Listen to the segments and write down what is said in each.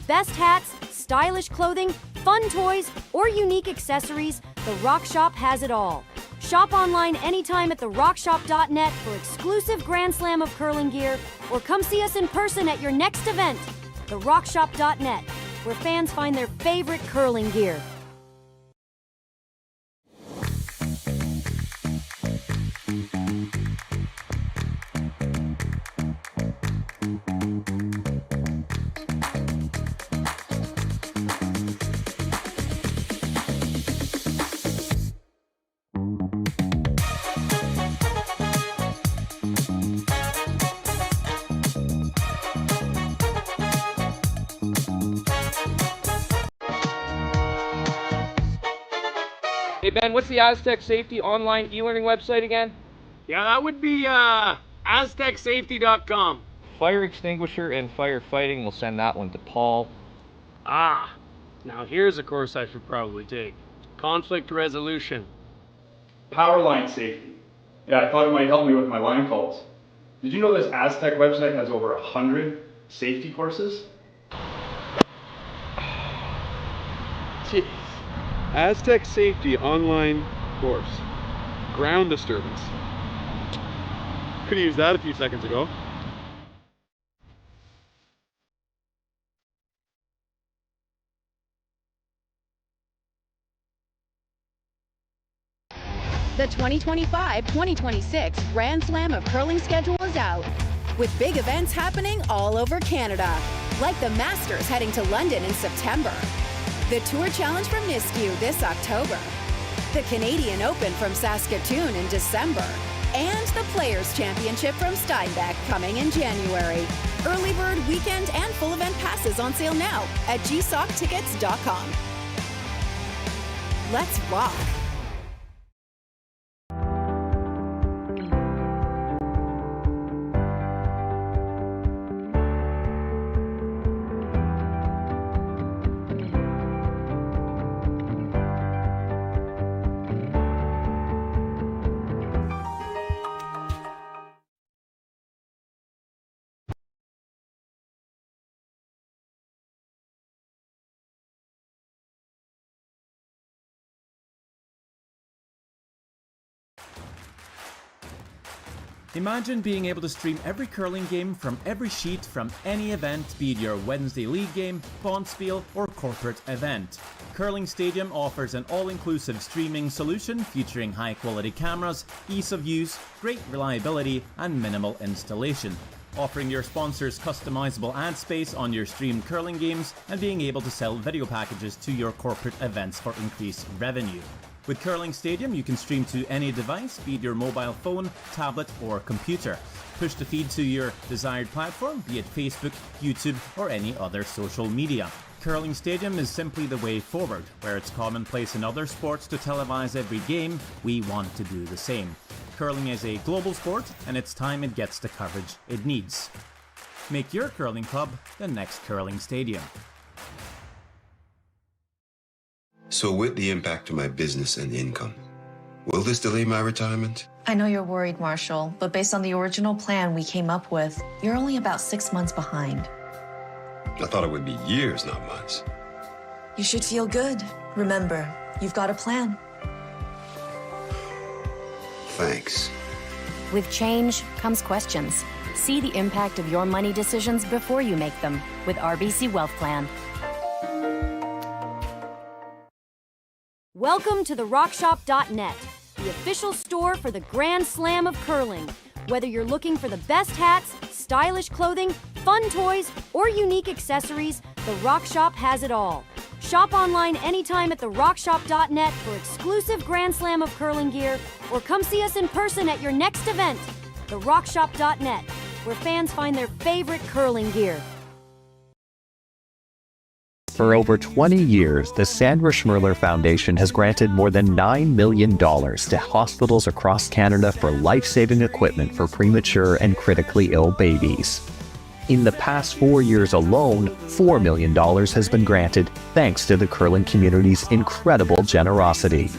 best hats, stylish clothing, fun toys, or unique accessories, The Rock Shop has it all. Shop online anytime at therockshop.net for exclusive Grand Slam of curling gear, or come see us in person at your next event. Therockshop.net, where fans find their favorite curling gear. Hey Ben, what's the Aztec Safety online e-learning website again? Yeah, that would be aztecsafety.com. Fire extinguisher and firefighting, we'll send that one to Paul. Ah, now here's a course I should probably take. Conflict resolution. Power line safety. Yeah, I thought it might help me with my line calls. Did you know this Aztec website has over 100 safety courses? Jeez. Aztec Safety online course. Ground disturbance. Could have used that a few seconds ago. The 2025-2026 Grand Slam of Curling schedule is out, with big events happening all over Canada, like the Masters heading to London in September, the Tour Challenge from Nisku this October, the Canadian Open from Saskatchewan in December, and the Players' Championship from Steinbeck coming in January. Early bird weekend and full event passes on sale now at gsoctickets.com. Let's rock! Imagine being able to stream every curling game from every sheet from any event, be it your Wednesday league game, bonspiel, or corporate event. Curling Stadium offers an all-inclusive streaming solution featuring high-quality cameras, ease of use, great reliability, and minimal installation. Offering your sponsors customizable ad space on your streamed curling games and being able to sell video packages to your corporate events for increased revenue. With Curling Stadium, you can stream to any device, be it your mobile phone, tablet, or computer. Push the feed to your desired platform, be it Facebook, YouTube, or any other social media. Curling Stadium is simply the way forward. Where it's commonplace in other sports to televise every game, we want to do the same. Curling is a global sport, and it's time it gets the coverage it needs. Make your curling club the next Curling Stadium. So with the impact to my business and income, will this delay my retirement? I know you're worried, Marshall, but based on the original plan we came up with, you're only about 6 months behind. I thought it would be years, not months. You should feel good. Remember, you've got a plan. Thanks. With change comes questions. See the impact of your money decisions before you make them with RBC Wealth Plan. Welcome to therockshop.net, the official store for the Grand Slam of curling. Whether you're looking for the best hats, stylish clothing, fun toys, or unique accessories, The Rock Shop has it all. Shop online anytime at therockshop.net for exclusive Grand Slam of curling gear, or come see us in person at your next event. Therockshop.net, where fans find their favorite curling gear. For over 20 years, the Sandra Schmirler Foundation has granted more than $9 million to hospitals across Canada for life-saving equipment for premature and critically ill babies. In the past 4 years alone, $4 million has been granted thanks to the curling community's incredible generosity.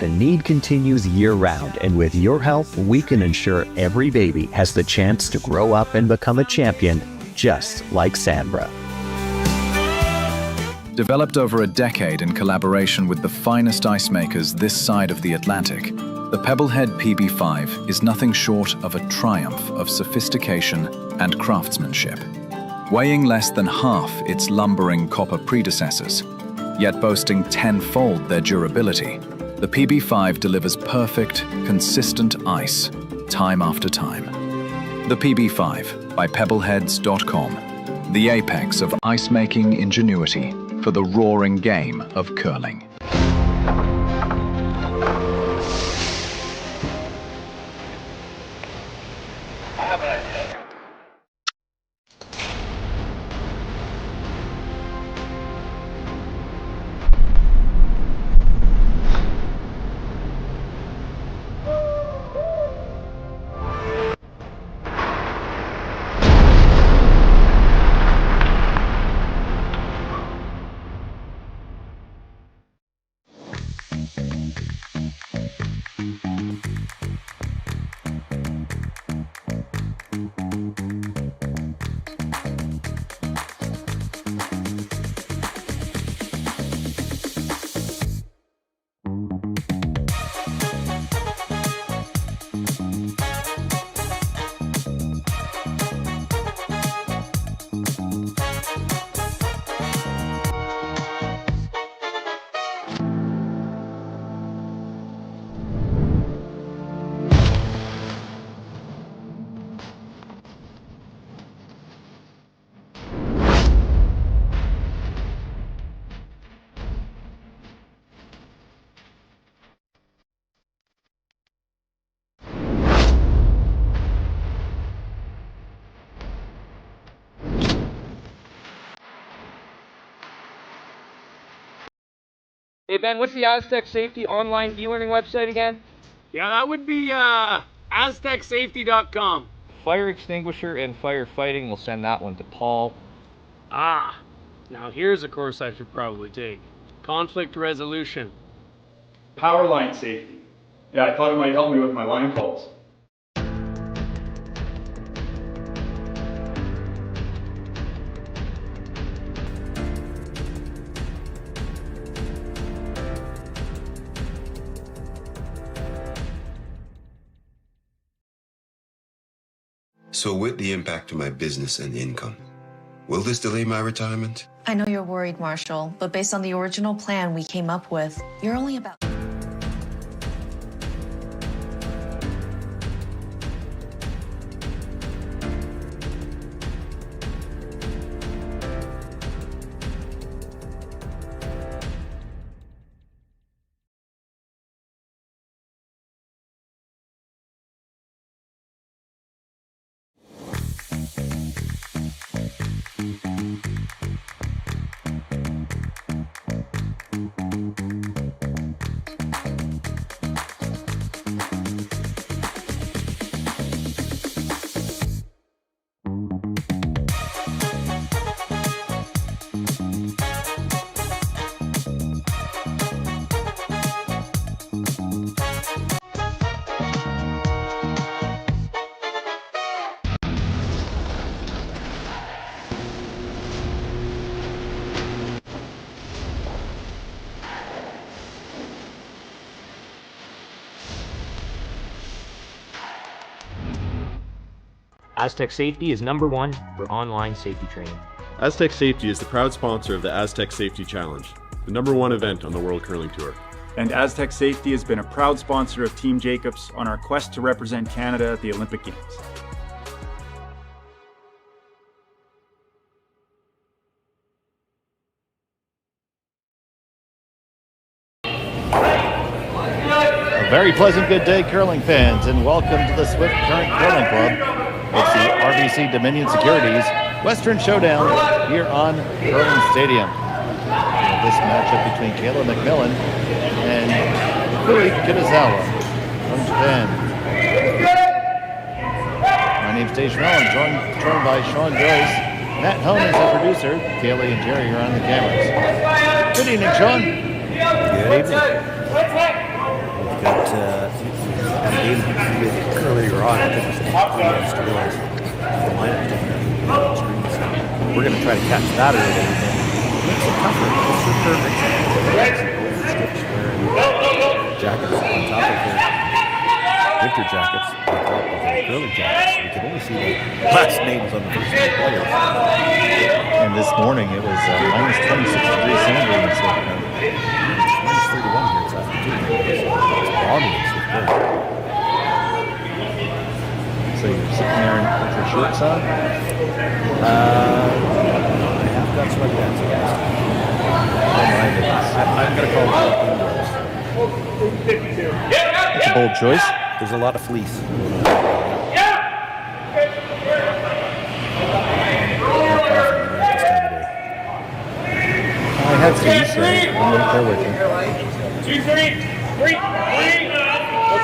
The need continues year-round, and with your help, we can ensure every baby has the chance to grow up and become a champion, just like Sandra. Developed over a decade in collaboration with the finest ice makers this side of the Atlantic, the Pebblehead PB5 is nothing short of a triumph of sophistication and craftsmanship. Weighing less than half its lumbering copper predecessors, yet boasting tenfold their durability, the PB5 delivers perfect, consistent ice, time after time. The PB5 by Pebbleheads.com, the apex of ice-making ingenuity for the roaring game of curling. Hey Ben, what's the Aztec Safety online e-learning website again? Yeah, that would be aztecsafety.com. Fire extinguisher and firefighting, we'll send that one to Paul. Ah, now here's a course I should probably take. Conflict resolution. Power line safety. Yeah, I thought it might help me with my line calls. So with the impact to my business and income, will this delay my retirement? I know you're worried, Marshall, but based on the original plan we came up with, you're only about... Aztec Safety is #1 for online safety training. Aztec Safety is the proud sponsor of the Aztec Safety Challenge, the #1 event on the World Curling Tour. And Aztec Safety has been a proud sponsor of Team Jacobs on our quest to represent Canada at the Olympic Games. A very pleasant good day, curling fans, and welcome to the Swift Current Curling Club. It's the RBC Dominion Securities Western Showdown here on Curling Stadium. This matchup between Kayla MacMillan and Ikue Kitazawa from Japan. My name's Dave Schmellen, joined by Sean Joyce. Matt Hone is the producer. Kaylee and Jerry are on the cameras. Good evening, Sean. Good evening. We've got a game earlier on. I think it's the lineup. We're going to try to catch that a little bit. It makes it tougher. winter jackets, the curling jackets. You can only see the last names on the first two players. And this morning it was minus 26 degrees centigrade in Saskatchewan. It's minus 31 here in Saskatchewan. It's balmy in Saskatchewan. So you're sitting there with your shorts on? I have got sweatpants on. I'm going to call it indoors. It's a bold choice. There's a lot of fleece. I had fleece, so I'm right there with you. 2, 3, 3.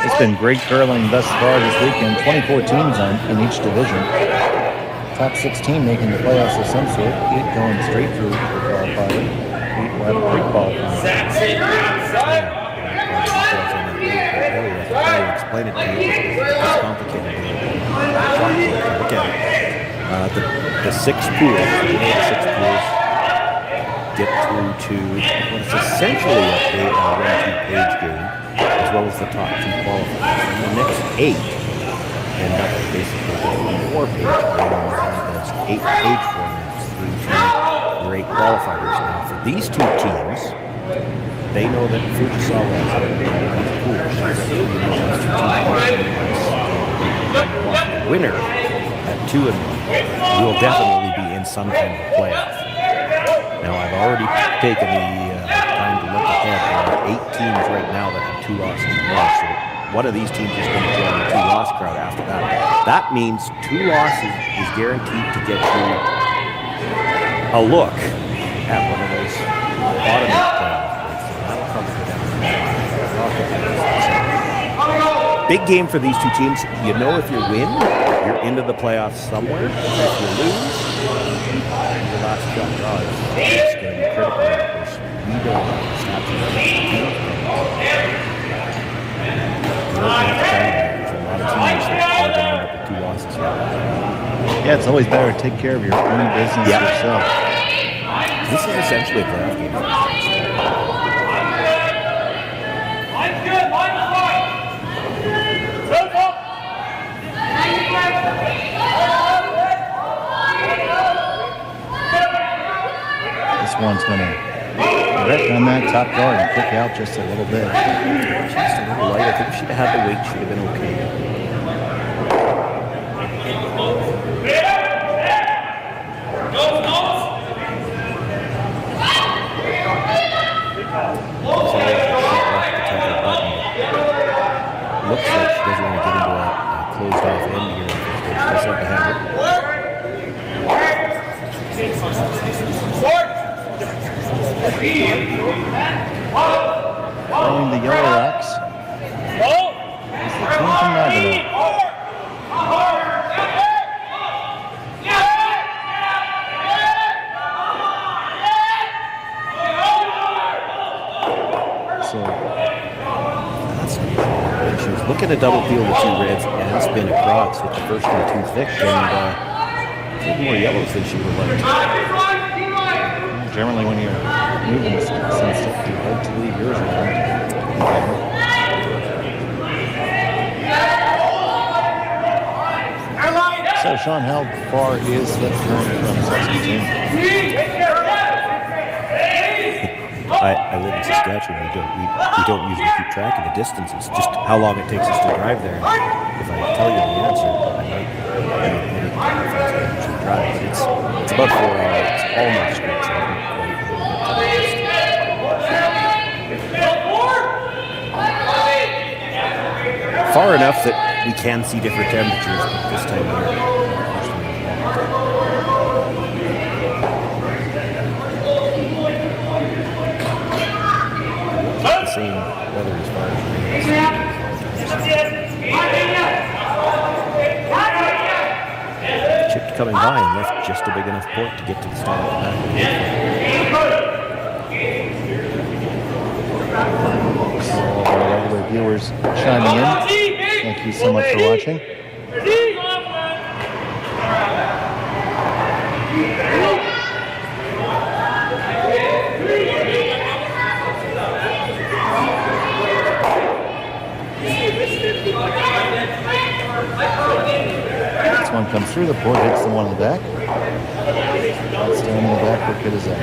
It's been great curling thus far this weekend. 24 teams in each division. Top 16 making the playoffs of some sort. 8 going straight through the qualifier. 8 will have a pre-qualifier. I explain it to you. It's complicated. Look at it. The 6 pools, get through to what is essentially a 1-2-page game, as well as the top 2 qualifiers. And the next 8 end up basically with a 4-page game. There's 8-page formats through to your 8 qualifiers. Now, for these 2 teams, they know that Fujisawa is out of these pools. The winner at 2-1 will definitely be in some kind of playoff. Now, I've already taken the time to look ahead. There are 8 teams right now that have 2 losses and loss. So one of these teams is going to join the 2-loss crowd after that. That means 2 losses is guaranteed to get you a look at one of those bottom 8 playoffs. So that'll probably go down. Big game for these 2 teams. You know, if you win, you're into the playoffs somewhere. If you lose, your last shot draw is going to be critical. Because we don't have the stats of the team. There's a lot of teams that are going to end up with 2 losses here. Yeah, it's always better to take care of your own business yourself. This is essentially a playoff game. This one's going to wreck on that top guard and kick out just a little bit. Just a little light. I think if she'd have had the weight, she'd have been okay. Looks like she doesn't want to get into a closed off end here. She does have to have it. Throwing the yellow rocks is the team from Nagano. So she was looking to double peel the 2 reds and spin across with the first one too thick and a few more yellows than she would have liked. Generally, when you're moving some stuff, it's hard to leave yours around. So, Sean, how far is that current from Saskatchewan? I live in Saskatchewan. We don't usually keep track of the distance. It's just how long it takes us to drive there. If I tell you the answer, I might usually drive. But it's about 4 hours. It's almost straight. So far enough that we can see different temperatures this time of year. The same weather as far as chipped coming by and left just a big enough port to get to the start of the back. All of our regular viewers chiming in. Thank you so much for watching. through the board, hits the one in the back. That's down in the back for Kitazawa.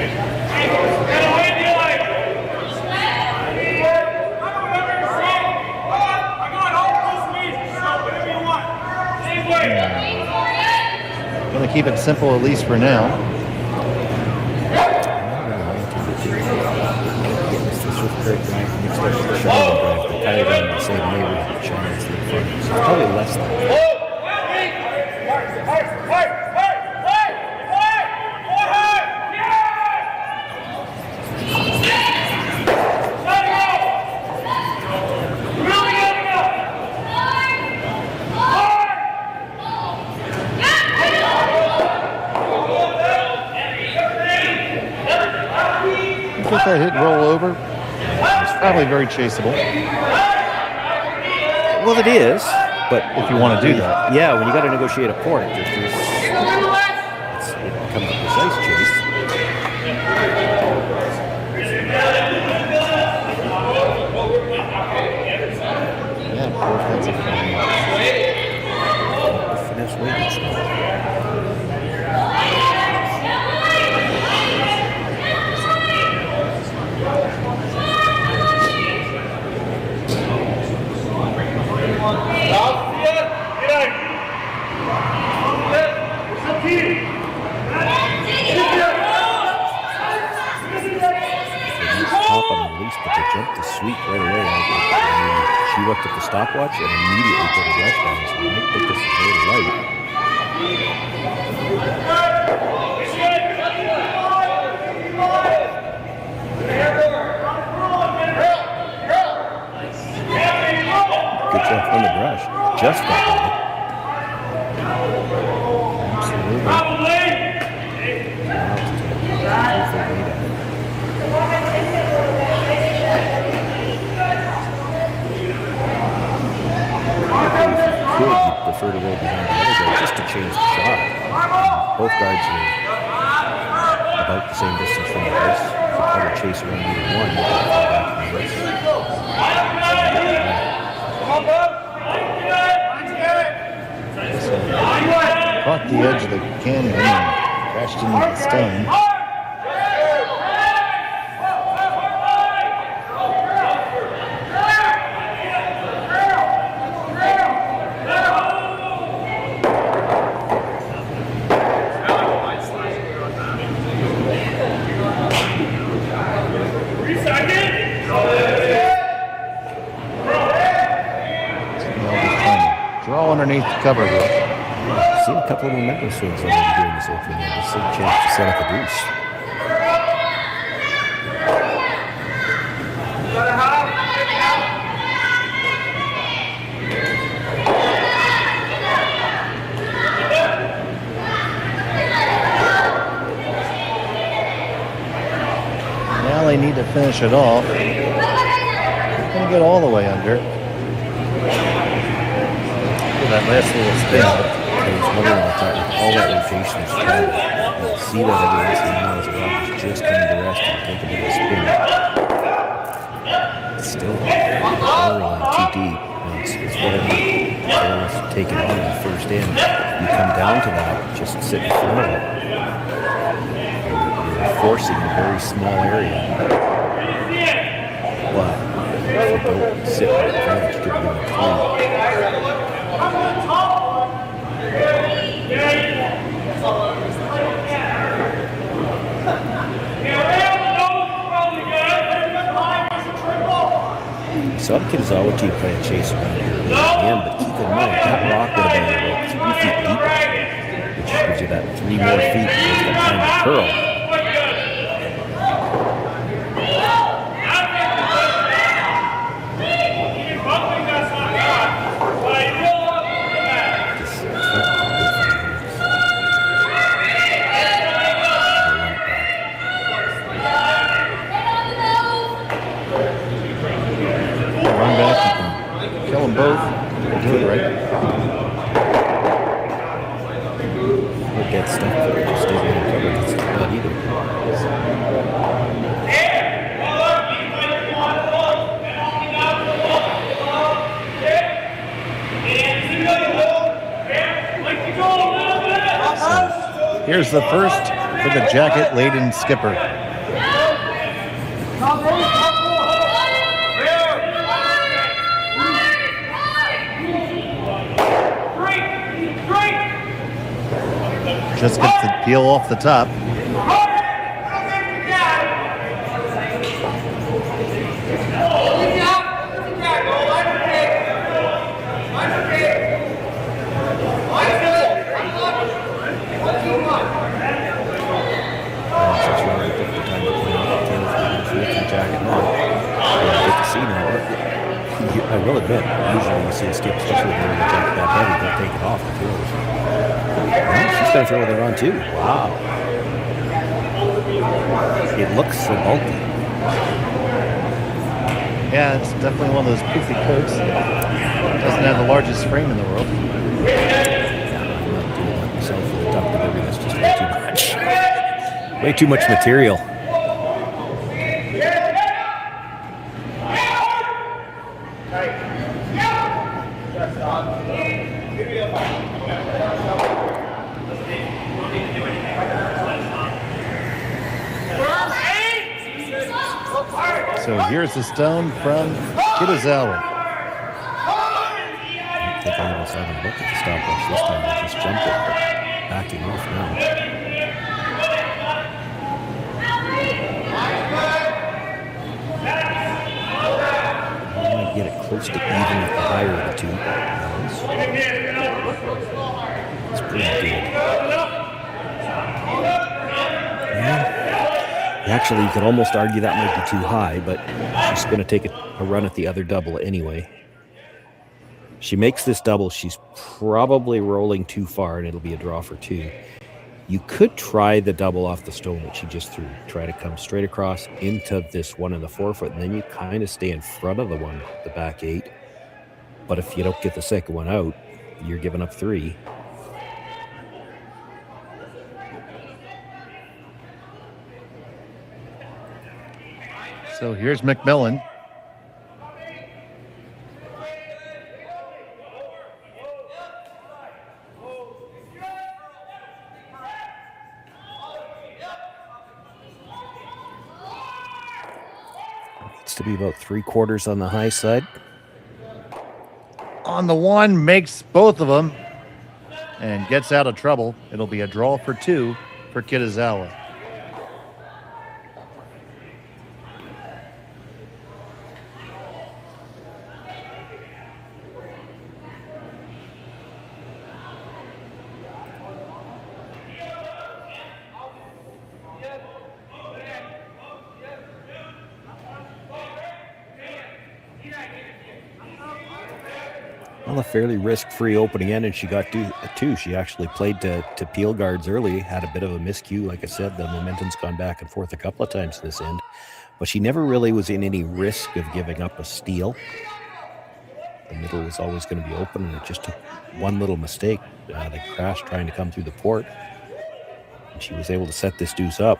Going to keep it simple, at least for now. It's probably less than. Get that hit and roll over. It's probably very chaseable. Well, it is, but if you want to do that, yeah, when you got to negotiate a port, it becomes a precise chase. Yeah, port that's a finesse weightage. But they jumped the sweep right away. She looked at the stopwatch and immediately put her brush down. So I think this is very light. Good job on the brush. Just got it. Prefer to roll behind the other guard just to change the shot. Both guards are about the same distance from the ice. If you try to chase around either one, you can fall back from the ice. Caught the edge of the canyon and crashed into the stone. Underneath the cover here. I've seen a couple of momentum swings already during this opening. Just a chance to set up a deuce. Now they need to finish it off. They're going to get all the way under. That last little spin, I was wondering about that. All that rotation is trying to see that every once in a while as the rock is just coming to rest and take a bit of a spin. It's still borderline too deep. It's what I mean. It's take it on in the first end. You come down to that, just sit in front of it. You're forcing a very small area. But if you don't sit right in front, you could be in the clean. Saw the Kitazawa team play a chase around here again, but keep in mind that rock would have been about 3 feet deeper, which gives you that 3 more feet towards that time to curl. Both do it right. Look at stuff that just stays uncovered. It's not either. Here's the first for the jacket-laden skipper. Just gets the peel off the top. I will admit, usually you see a skip, especially when the jacket that heavy, they'll take it off the tools. Well, she's going to throw it on too. Wow. It looks so bulky. Yeah, it's definitely one of those poofy coats. Doesn't have the largest frame in the world. Yeah, I'm not doing that myself for the top delivery. That's just way too much. Way too much material. So here's the stone from Kitazawa. I think I almost haven't looked at the stopwatch this time. I just jumped it, but backing off now. I want to get it close to even with the higher of the two. It's pretty good. Yeah. Actually, you could almost argue that might be too high, but she's going to take a run at the other double anyway. She makes this double, she's probably rolling too far, and it'll be a draw for two. You could try the double off the stone that she just threw. Try to come straight across into this one in the forefoot, and then you kind of stay in front of the one, the back eight. But if you don't get the second one out, you're giving up three. So here's MacMillan. It's to be about 3/4 on the high side. On the one, makes both of them and gets out of trouble. It'll be a draw for two for Kitazawa. Well, a fairly risk-free opening end, and she got two. She actually played to peel guards early, had a bit of a miscue. Like I said, the momentum's gone back and forth a couple of times this end, but she never really was in any risk of giving up a steal. The middle was always going to be open, and it just took one little mistake. They crashed trying to come through the port, and she was able to set this deuce up.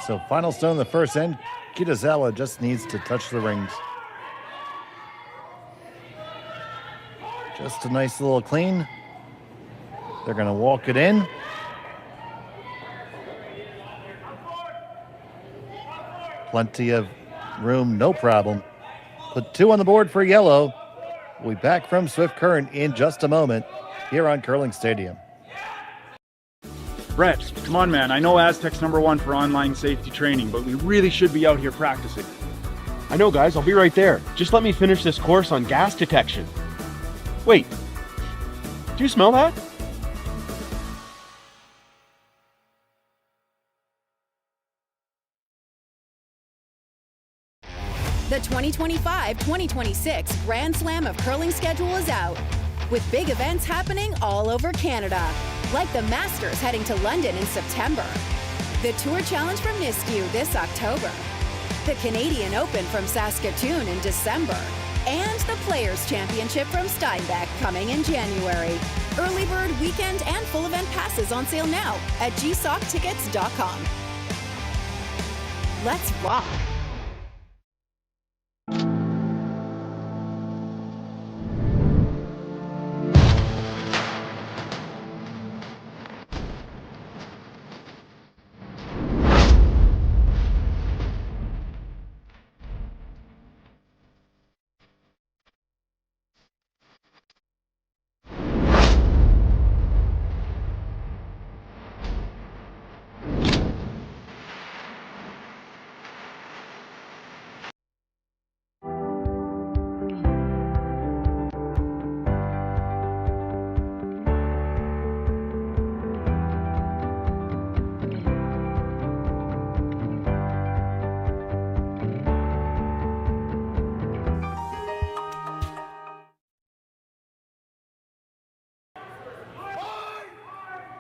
So final stone in the first end. Kitazawa just needs to touch the rings. Just a nice little clean. They're going to walk it in. Plenty of room, no problem. Put two on the board for yellow. We'll be back from Swift Current in just a moment here on Curling Stadium. Brett, come on, man. I know Aztec's #1 for online safety training, but we really should be out here practicing. I know, guys. I'll be right there. Just let me finish this course on gas detection. Wait, do you smell that? The 2025-2026 Grand Slam of Curling schedule is out, with big events happening all over Canada, like the Masters heading to London in September, the Tour Challenge from Nisku this October, the Canadian Open from Saskatchewan in December, and the Players' Championship from Steinbeck coming in January. Early bird weekend and full event passes on sale now at gsoctickets.com. Let's rock!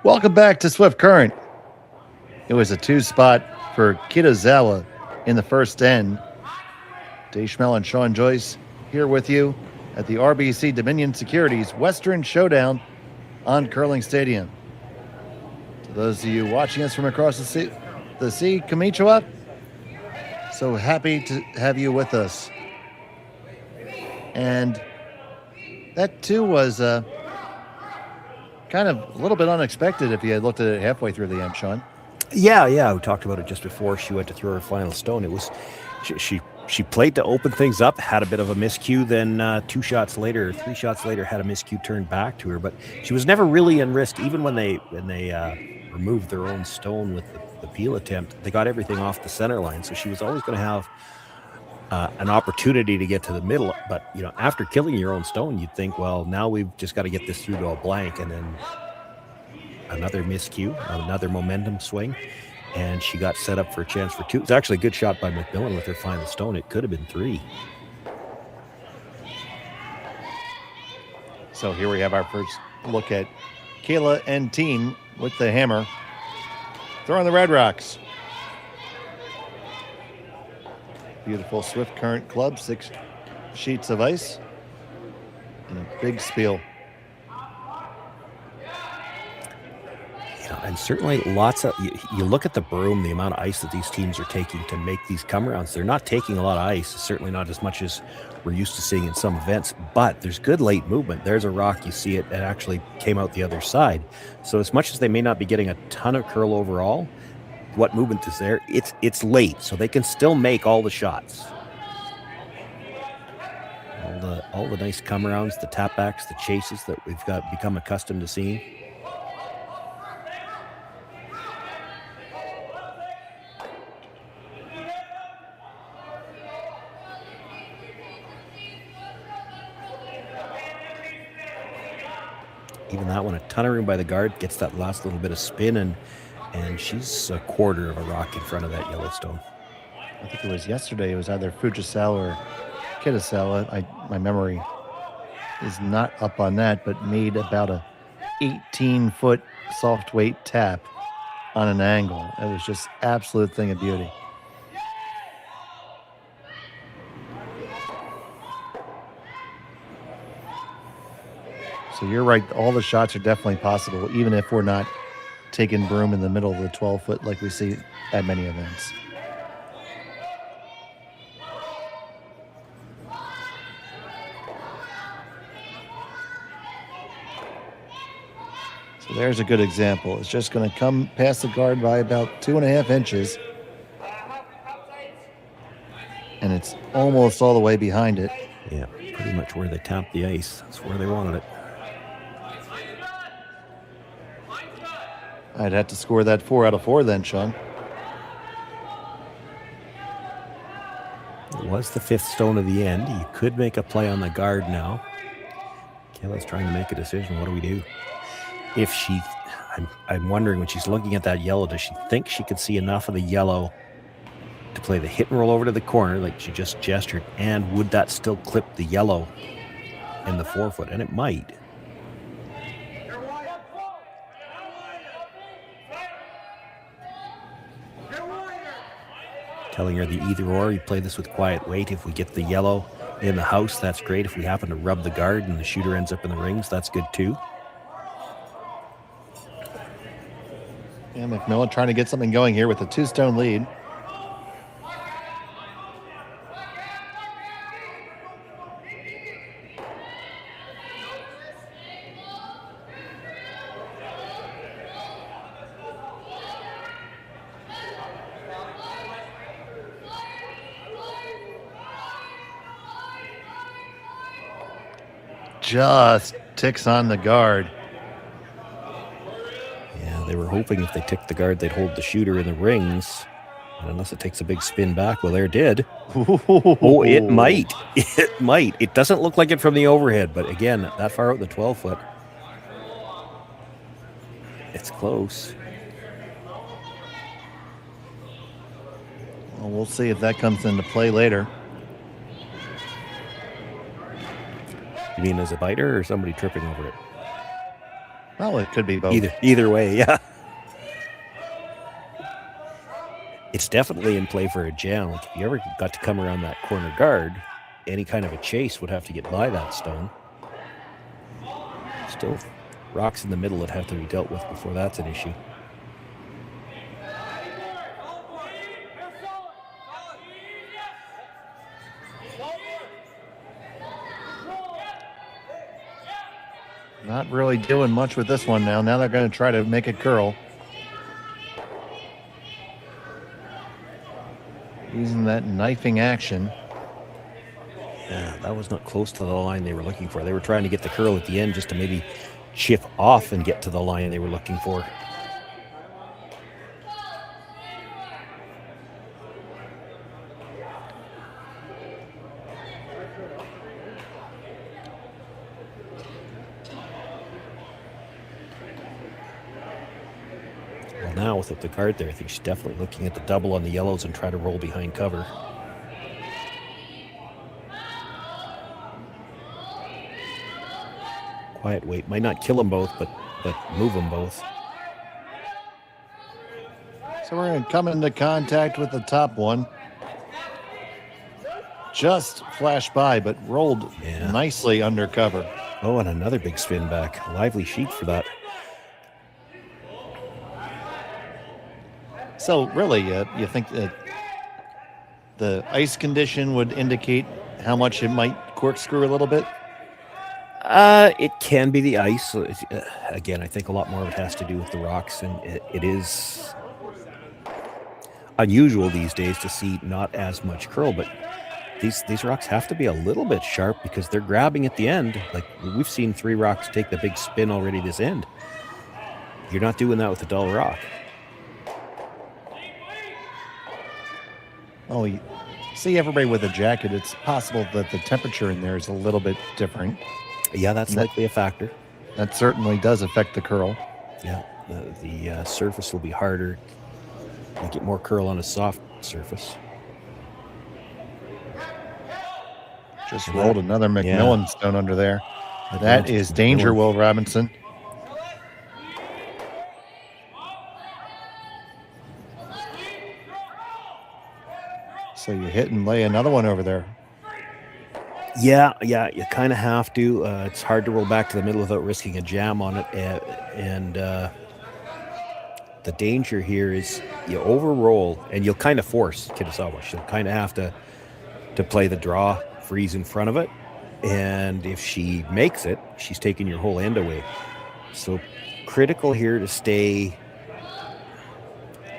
Welcome back to Swift Current. It was a 2-spot for Kitazawa in the first end. Dave Schmel and Sean Joyce here with you at the RBC Dominion Securities Western Showdown on Curling Stadium. To those of you watching us from across the sea, konnichiwa. So happy to have you with us. And that too was kind of a little bit unexpected if you had looked at it halfway through the end, Sean. Yeah. We talked about it just before she went to throw her final stone. It was she played to open things up, had a bit of a miscue, then 3 shots later, had a miscue turned back to her. But she was never really in risk, even when they removed their own stone with the peel attempt. They got everything off the center line, so she was always going to have an opportunity to get to the middle. But after killing your own stone, you'd think, well, now we've just got to get this through to a blank, and then another miscue, another momentum swing, and she got set up for a chance for 2. It was actually a good shot by MacMillan with her final stone. It could have been 3. So here we have our first look at Kayla and team with the hammer throwing the Red Rocks. Beautiful Swift Current club, 6 sheets of ice, and a big spiel. And certainly lots of, you look at the broom, the amount of ice that these teams are taking to make these come-arounds. They're not taking a lot of ice, certainly not as much as we're used to seeing in some events, but there's good late movement. There's a rock, you see it actually came out the other side. So as much as they may not be getting a ton of curl overall, what movement is there? It's late, so they can still make all the shots. All the nice come-arounds, the tap-backs, the chases that we've become accustomed to seeing. Even that one, a ton of room by the guard, gets that last little bit of spin, and she's a quarter of a rock in front of that Yellowstone. I think it was yesterday. It was either Fujisawa or Kitazawa. My memory is not up on that, but made about a 18-foot soft weight tap on an angle. It was just absolute thing of beauty. So you're right. All the shots are definitely possible, even if we're not taking broom in the middle of the 12-foot like we see at many events. So there's a good example. It's just going to come past the guard by about 2.5 inches. And it's almost all the way behind it. Yeah, pretty much where they tapped the ice. That's where they wanted it. I'd have to score that 4 out of 4 then, Sean. It was the 5th stone of the end. You could make a play on the guard now. Kayla's trying to make a decision. What do we do? If she, I'm wondering when she's looking at that yellow, does she think she could see enough of the yellow to play the hit and roll over to the corner like she just gestured? And would that still clip the yellow in the 4-foot? And it might. Telling her the either or, you play this with quiet weight. If we get the yellow in the house, that's great. If we happen to rub the guard and the shooter ends up in the rings, that's good too. Yeah, MacMillan trying to get something going here with a 2-stone lead. Just ticks on the guard. Yeah, they were hoping if they ticked the guard, they'd hold the shooter in the rings. And unless it takes a big spin back, well, there it did. Oh, it might. It might. It doesn't look like it from the overhead, but again, that far out in the 12-foot. It's close. Well, we'll see if that comes into play later. You mean as a biter or somebody tripping over it? Well, it could be both. Either way, yeah. It's definitely in play for a jam. Like if you ever got to come around that corner guard, any kind of a chase would have to get by that stone. Still, rocks in the middle would have to be dealt with before that's an issue. Not really doing much with this one now. Now they're going to try to make it curl. Using that knifing action. Yeah, that was not close to the line they were looking for. They were trying to get the curl at the end just to maybe chip off and get to the line they were looking for. Well, now without the guard there, I think she's definitely looking at the double on the yellows and try to roll behind cover. Quiet weight might not kill them both, but move them both. So we're going to come into contact with the top one. Just flashed by, but rolled nicely under cover. Oh, and another big spin back. Lively sheet for that. So really, you think that the ice condition would indicate how much it might corkscrew a little bit? It can be the ice. Again, I think a lot more of it has to do with the rocks, and it is unusual these days to see not as much curl, but these rocks have to be a little bit sharp because they're grabbing at the end. Like we've seen 3 rocks take the big spin already this end. You're not doing that with a dull rock. Oh, you see everybody with a jacket. It's possible that the temperature in there is a little bit different. Yeah, that's likely a factor. That certainly does affect the curl. Yeah, the surface will be harder. You get more curl on a soft surface. Just rolled another MacMillan stone under there. That is danger, Will Robinson. So you hit and lay another one over there. Yeah, you kind of have to. It's hard to roll back to the middle without risking a jam on it. And the danger here is you over-roll, and you'll kind of force Kitazawa. She'll kind of have to play the draw, freeze in front of it. And if she makes it, she's taking your whole end away. So critical here to stay,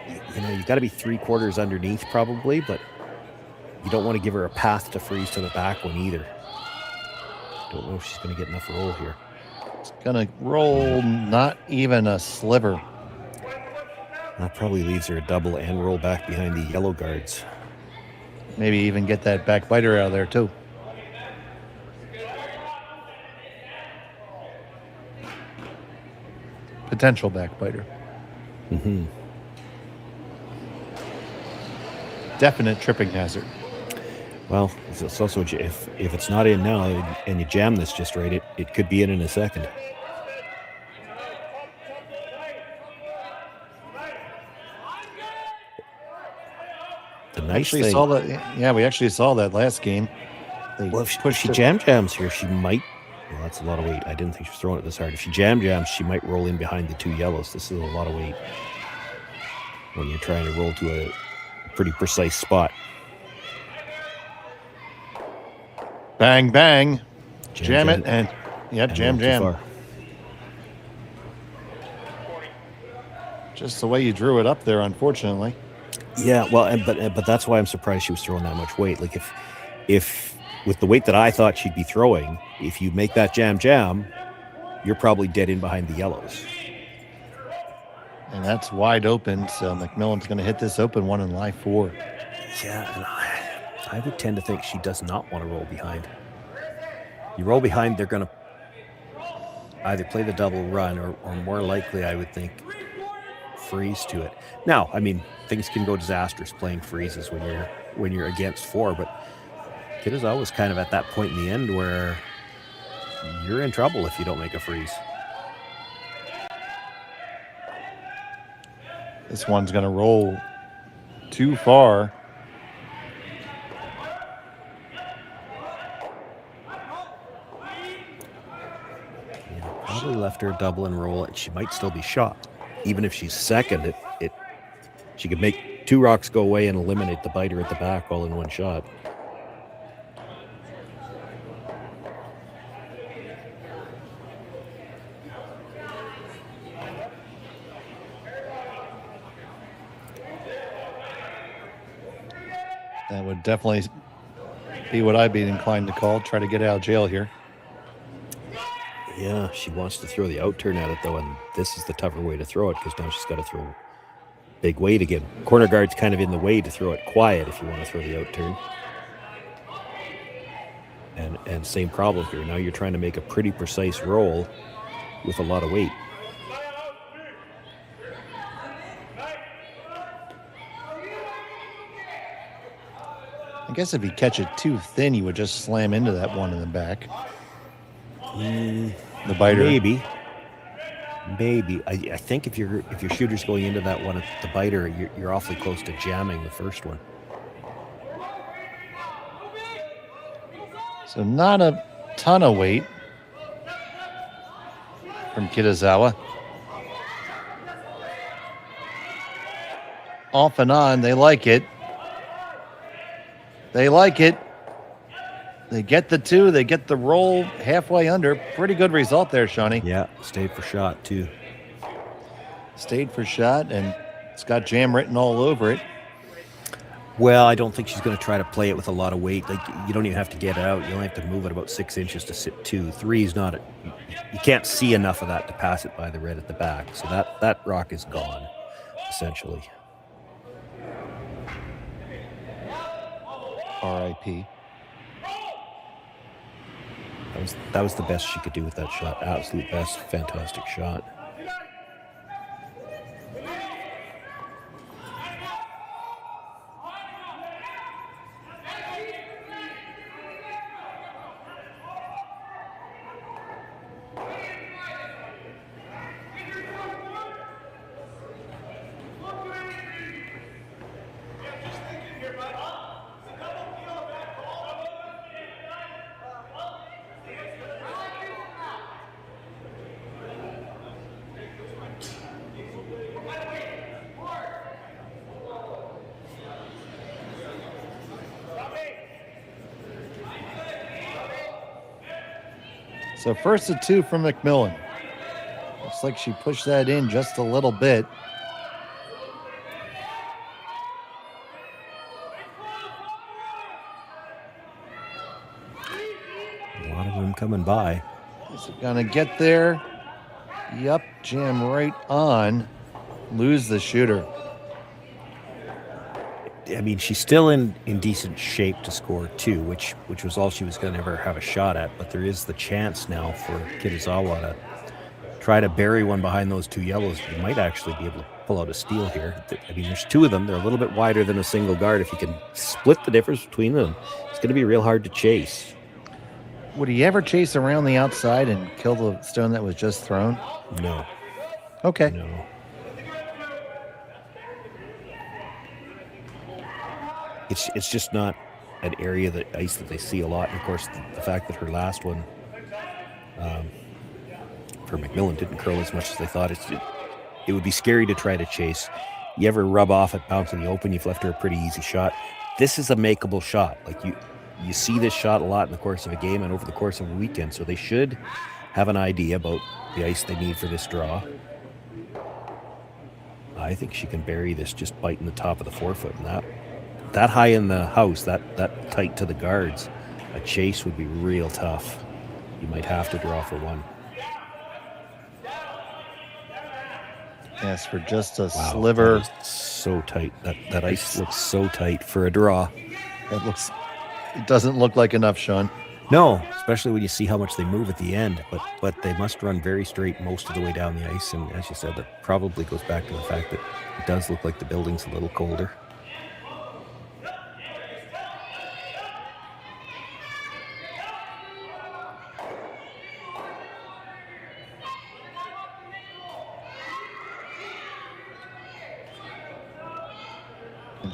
you got to be 3/4 underneath probably, but you don't want to give her a path to freeze to the back one either. Don't know if she's going to get enough roll here. It's going to roll not even a sliver. That probably leaves her a double and roll back behind the yellow guards. Maybe even get that backbiter out of there too. Potential backbiter. Mm-hmm. Definite tripping hazard. Well, it's also, if it's not in now and you jam this just right, it could be in a second. The nice thing, saw that. Yeah, we actually saw that last game. Well, if she jams here, she might. Well, that's a lot of weight. I didn't think she was throwing it this hard. If she jams, she might roll in behind the 2 yellows. This is a lot of weight when you're trying to roll to a pretty precise spot. Bang, bang. Jam it, and jam. Just the way you drew it up there, unfortunately. Yeah, well, but that's why I'm surprised she was throwing that much weight. Like if with the weight that I thought she'd be throwing, if you make that jam, you're probably dead in behind the yellows. And that's wide open, so MacMillan's going to hit this open one in live 4. Yeah, and I would tend to think she does not want to roll behind. You roll behind, they're going to either play the double run or more likely, I would think, freeze to it. Now, I mean, things can go disastrous playing freezes when you're against 4, but Kitazawa was kind of at that point in the end where you're in trouble if you don't make a freeze. This one's going to roll too far. Probably left her a double and roll it. She might still be shot. Even if she's second, she could make 2 rocks go away and eliminate the biter at the back all in one shot. That would definitely be what I'd be inclined to call. Try to get out of jail here. Yeah, she wants to throw the out turn at it, though, and this is the tougher way to throw it because now she's got to throw big weight again. Corner guard's kind of in the way to throw it quiet if you want to throw the out turn. And same problem here. Now you're trying to make a pretty precise roll with a lot of weight. I guess if you catch it too thin, you would just slam into that one in the back. The biter. Maybe. I think if your shooter's going into that one at the biter, you're awfully close to jamming the first one. So not a ton of weight from Kitazawa. Off and on, they like it. They like it. They get the 2, they get the roll halfway under. Pretty good result there, Shawnee. Yeah, stayed for shot, too. Stayed for shot, and it's got jam written all over it. Well, I don't think she's going to try to play it with a lot of weight. Like, you don't even have to get it out. You only have to move it about 6 inches to sit 2. 3 is not you can't see enough of that to pass it by the red at the back. So that rock is gone, essentially. R.I.P. That was the best she could do with that shot. Absolute best. Fantastic shot. So first of 2 from MacMillan. Looks like she pushed that in just a little bit. A lot of them coming by. Is it gonna get there? Yep, jam right on. Lose the shooter. I mean, she's still in decent shape to score 2, which was all she was going to ever have a shot at. But there is the chance now for Kitazawa to try to bury one behind those 2 yellows. You might actually be able to pull out a steal here. I mean, there's 2 of them. They're a little bit wider than a single guard. If you can split the difference between them, it's going to be real hard to chase. Would he ever chase around the outside and kill the stone that was just thrown? No. Okay. No. It's just not an area that ice that they see a lot. And of course, the fact that her last one for MacMillan didn't curl as much as they thought. It would be scary to try to chase. You ever rub off at bounce in the open, you've left her a pretty easy shot. This is a makeable shot. Like you see this shot a lot in the course of a game and over the course of a weekend. So they should have an idea about the ice they need for this draw. I think she can bury this just biting the top of the forefoot, and that high in the house, that tight to the guards, a chase would be real tough. You might have to draw for one. Yes, for just a sliver. So tight. That ice looks so tight for a draw. It doesn't look like enough, Sean. No, especially when you see how much they move at the end. But they must run very straight most of the way down the ice. And as you said, that probably goes back to the fact that it does look like the building's a little colder.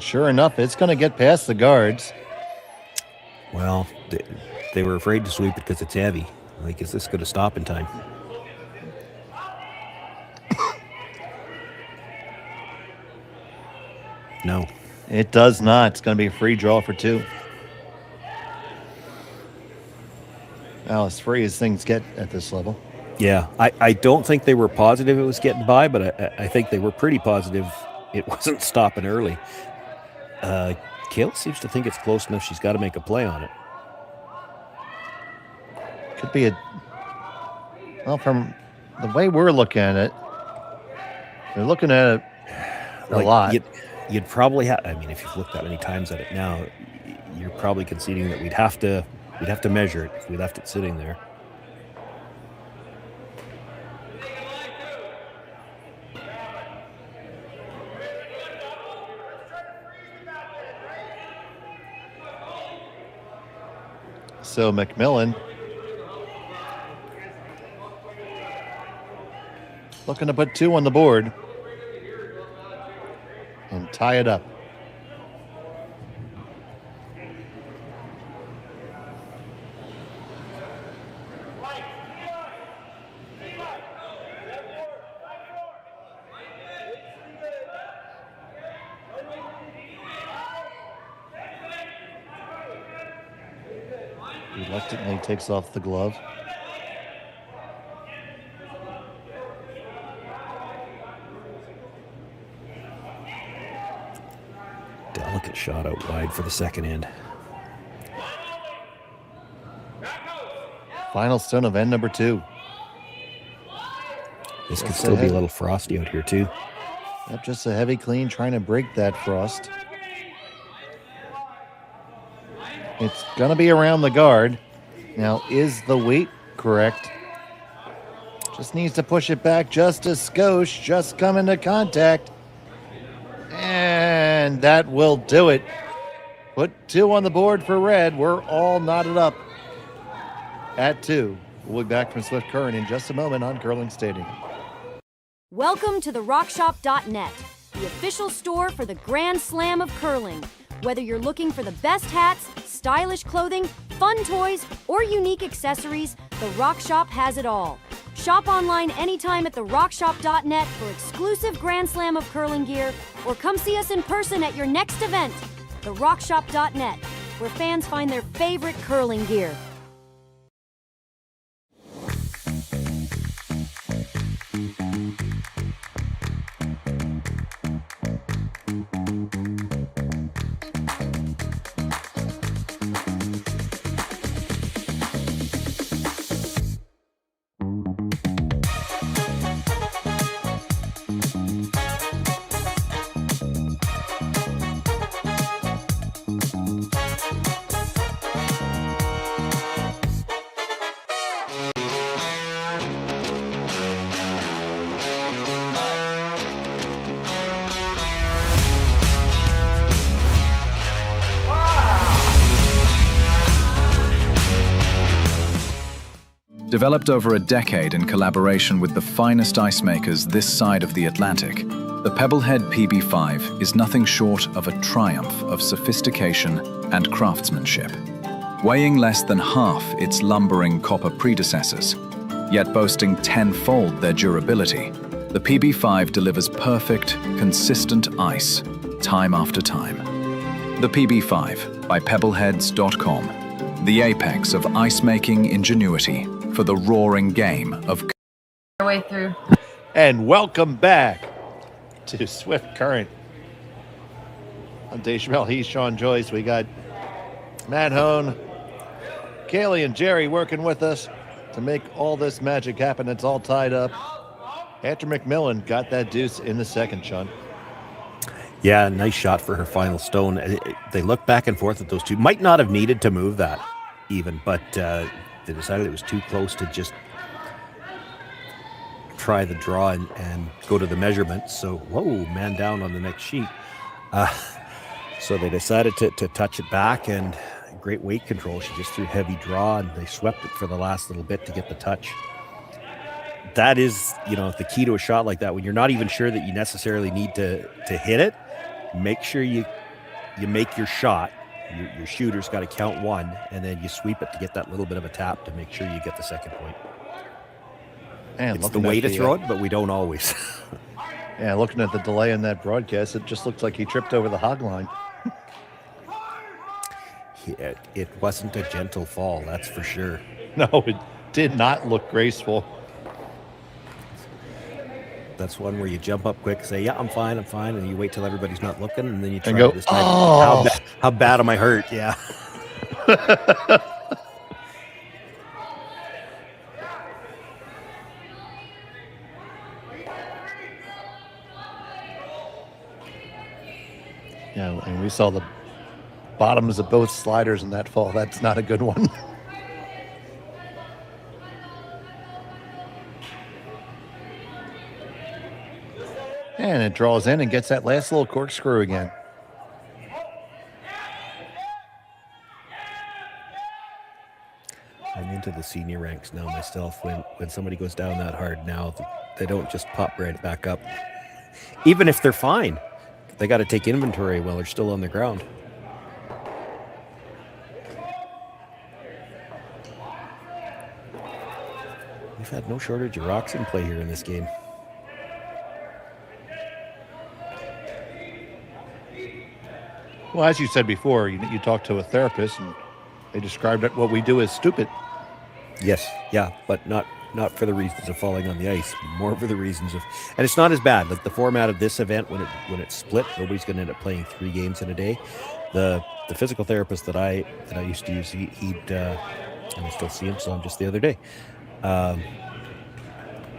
sure enough, it's going to get past the guards. Well, they were afraid to sweep it because it's heavy. Like, is this going to stop in time? No. It does not. It's going to be a free draw for 2. Well, as free as things get at this level. Yeah, I don't think they were positive it was getting by, but I think they were pretty positive it wasn't stopping early. Kayla seems to think it's close enough. She's got to make a play on it. Could be well, from the way we're looking at it, they're looking at it a lot. You'd probably have, I mean, if you've looked that many times at it now, you're probably conceding that we'd have to measure it if we left it sitting there. So MacMillan looking to put 2 on the board and tie it up. Reluctantly takes off the glove. Delicate shot out wide for the second end. Final stone of end number 2. This could still be a little frosty out here too. Yep, just a heavy clean trying to break that frost. It's going to be around the guard. Now, is the weight correct? Just needs to push it back just a skosh, just come into contact. And that will do it. Put 2 on the board for red. We're all knotted up at 2. We'll be back from Swift Current in just a moment on Curling Stadium. Welcome to the RockShop.net, the official store for the Grand Slam of curling. Whether you're looking for the best hats, stylish clothing, fun toys, or unique accessories, the Rock Shop has it all. Shop online anytime at therockshop.net for exclusive Grand Slam of curling gear, or come see us in person at your next event. Therockshop.net, where fans find their favorite curling gear. Developed over a decade in collaboration with the finest ice makers this side of the Atlantic, the Pebblehead PB5 is nothing short of a triumph of sophistication and craftsmanship. Weighing less than half its lumbering copper predecessors, yet boasting tenfold their durability, the PB5 delivers perfect, consistent ice, time after time. The PB5 by Pebbleheads.com, the apex of ice-making ingenuity for the roaring game of way through. And welcome back to Swift Current. I'm Dave Schmel, he's Sean Joyce. We got Matt Hone, Kaylee and Jerry working with us to make all this magic happen. It's all tied up. After MacMillan got that deuce in the second, Sean. Yeah, nice shot for her final stone. They looked back and forth at those two. Might not have needed to move that even, but they decided it was too close to just try the draw and go to the measurement. So, whoa, man down on the next sheet. So they decided to touch it back, and great weight control. She just threw heavy draw, and they swept it for the last little bit to get the touch. That is, the key to a shot like that. When you're not even sure that you necessarily need to hit it, make sure you you make your shot. Your shooter's got to count one, and then you sweep it to get that little bit of a tap to make sure you get the second point. And it's the way to throw it, but we don't always. Yeah, looking at the delay in that broadcast, it just looks like he tripped over the hog line. It wasn't a gentle fall, that's for sure. No, it did not look graceful. That's one where you jump up quick, say, yeah, I'm fine, and you wait till everybody's not looking, and then you try and go, this time. Oh! How bad am I hurt? Yeah. Yeah, and we saw the bottoms of both sliders in that fall. That's not a good one. And it draws in and gets that last little corkscrew again. I'm into the senior ranks now myself. When somebody goes down that hard now, they don't just pop right back up. Even if they're fine, they got to take inventory while they're still on the ground. We've had no shortage of rocks in play here in this game. Well, as you said before, you talked to a therapist and they described it, what we do as stupid. Yes, yeah, but not for the reasons of falling on the ice, more for the reasons of, and it's not as bad. Like the format of this event, when it's split, nobody's going to end up playing 3 games in a day. The physical therapist that I used to use, he'd and I still see him, saw him just the other day,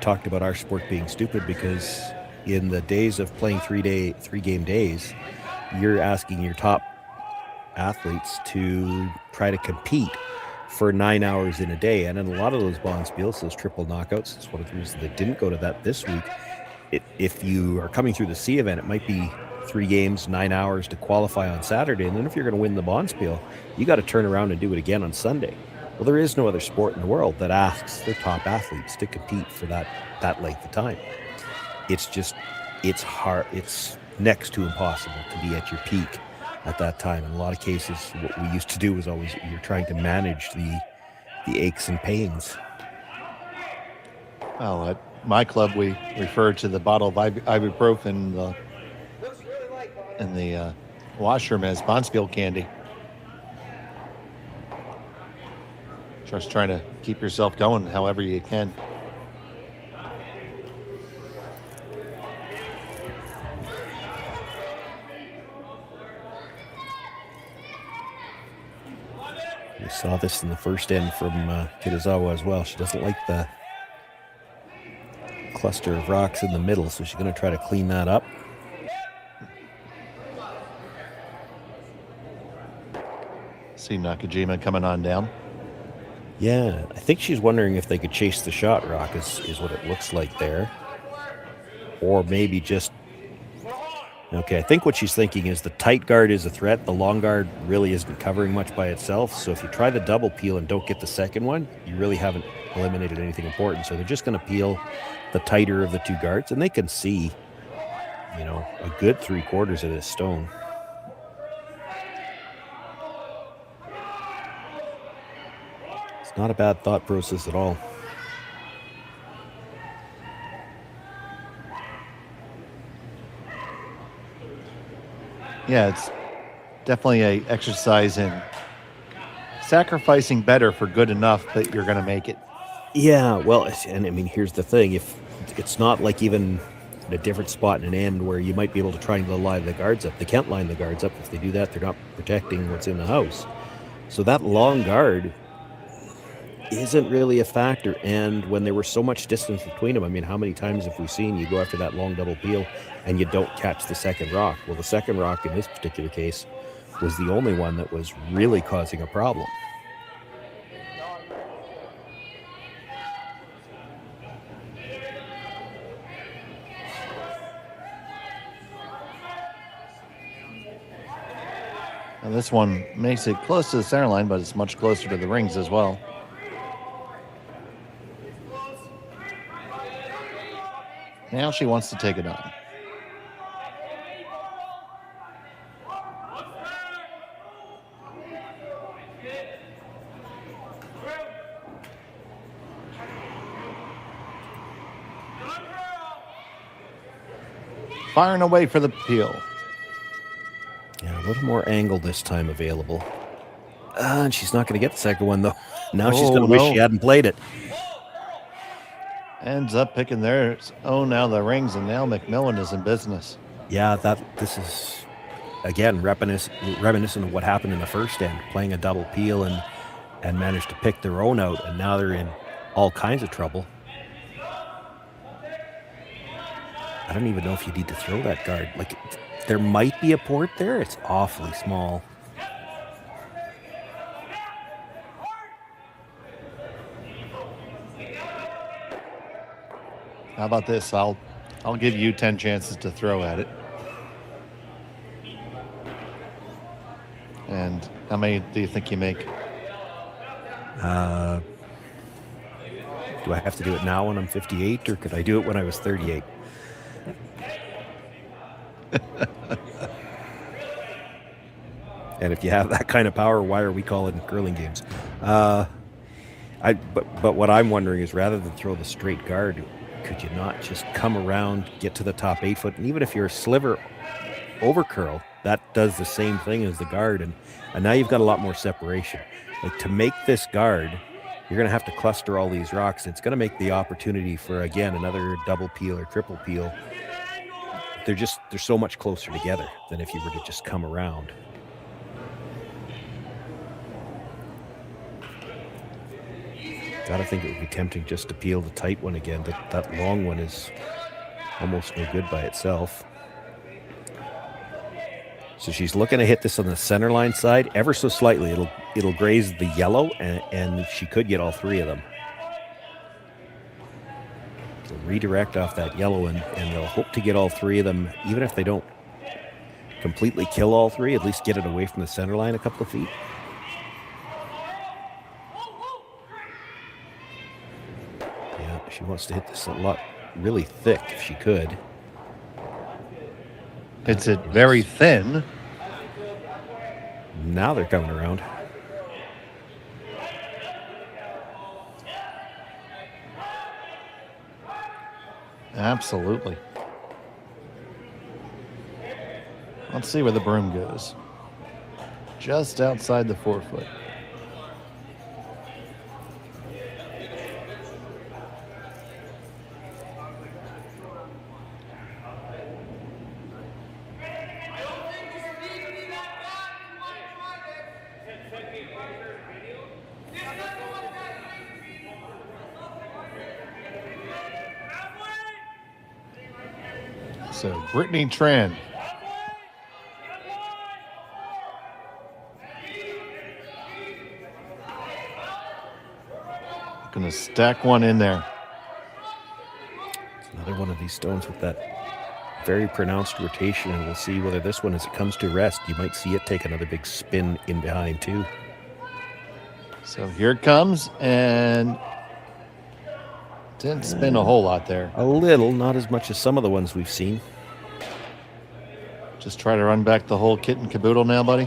talked about our sport being stupid because in the days of playing 3-game days, you're asking your top athletes to try to compete for 9 hours in a day. And in a lot of those bonspiels, those triple knockouts, it's one of the reasons they didn't go to that this week. If you are coming through the C event, it might be 3 games, 9 hours to qualify on Saturday. And then if you're going to win the bonspiel, you got to turn around and do it again on Sunday. Well, there is no other sport in the world that asks their top athletes to compete for that length of time. It's hard. It's next to impossible to be at your peak at that time. In a lot of cases, what we used to do was always, you're trying to manage the aches and pains. Well, at my club, we refer to the bottle of ibuprofen in the washroom as bonspiel candy. Just trying to keep yourself going however you can. We saw this in the first end from Kitazawa as well. She doesn't like the cluster of rocks in the middle, so she's going to try to clean that up. See Nakajima coming on down. Yeah, I think she's wondering if they could chase the shot rock is what it looks like there. Or maybe just... Okay, I think what she's thinking is the tight guard is a threat. The long guard really isn't covering much by itself. So if you try the double peel and don't get the second one, you really haven't eliminated anything important. So they're just going to peel the tighter of the 2 guards. And they can see, a good 3/4 of this stone. It's not a bad thought process at all. Yeah, it's definitely a exercise in sacrificing better for good enough that you're going to make it. Yeah, well, and I mean, here's the thing. If it's not like even in a different spot in an end where you might be able to try and line the guards up. They can't line the guards up. If they do that, they're not protecting what's in the house. So that long guard isn't really a factor. And when there was so much distance between them, I mean, how many times have we seen you go after that long double peel and you don't catch the second rock? Well, the second rock in this particular case was the only one that was really causing a problem. Now this one makes it close to the center line, but it's much closer to the rings as well. Now she wants to take it on. Firing away for the peel. Yeah, a little more angle this time available. And she's not going to get the second one, though. Now she's going to wish she hadn't played it. Ends up picking theirs. Oh, now the rings, and now MacMillan is in business. Yeah, this is, again, reminiscent of what happened in the first end, playing a double peel and managed to pick their own out, and now they're in all kinds of trouble. I don't even know if you need to throw that guard. Like, there might be a port there. It's awfully small. How about this? I'll give you 10 chances to throw at it. And how many do you think you make? Do I have to do it now when I'm 58, or could I do it when I was 38? And if you have that kind of power, why are we calling curling games? But what I'm wondering is, rather than throw the straight guard, could you not just come around, get to the top 8 foot, and even if you're a sliver over curl, that does the same thing as the guard, and now you've got a lot more separation. Like, to make this guard, you're going to have to cluster all these rocks. It's going to make the opportunity for, again, another double peel or triple peel. They're so much closer together than if you were to just come around. Gotta think it would be tempting just to peel the tight one again. That long one is almost no good by itself. So she's looking to hit this on the center line side ever so slightly. It'll graze the yellow, and she could get all 3 of them. So redirect off that yellow, and they'll hope to get all 3 of them, even if they don't completely kill all 3, at least get it away from the center line a couple of feet. She wants to hit this a lot really thick if she could. It's very thin. Now they're coming around. Absolutely. Let's see where the broom goes. Just outside the 4 foot. So Brittany Tran. Going to stack one in there. It's another one of these stones with that very pronounced rotation, and we'll see whether this one, as it comes to rest, you might see it take another big spin in behind too. So here it comes, and didn't spin a whole lot there. A little, not as much as some of the ones we've seen. Just try to run back the whole kit and caboodle now, buddy?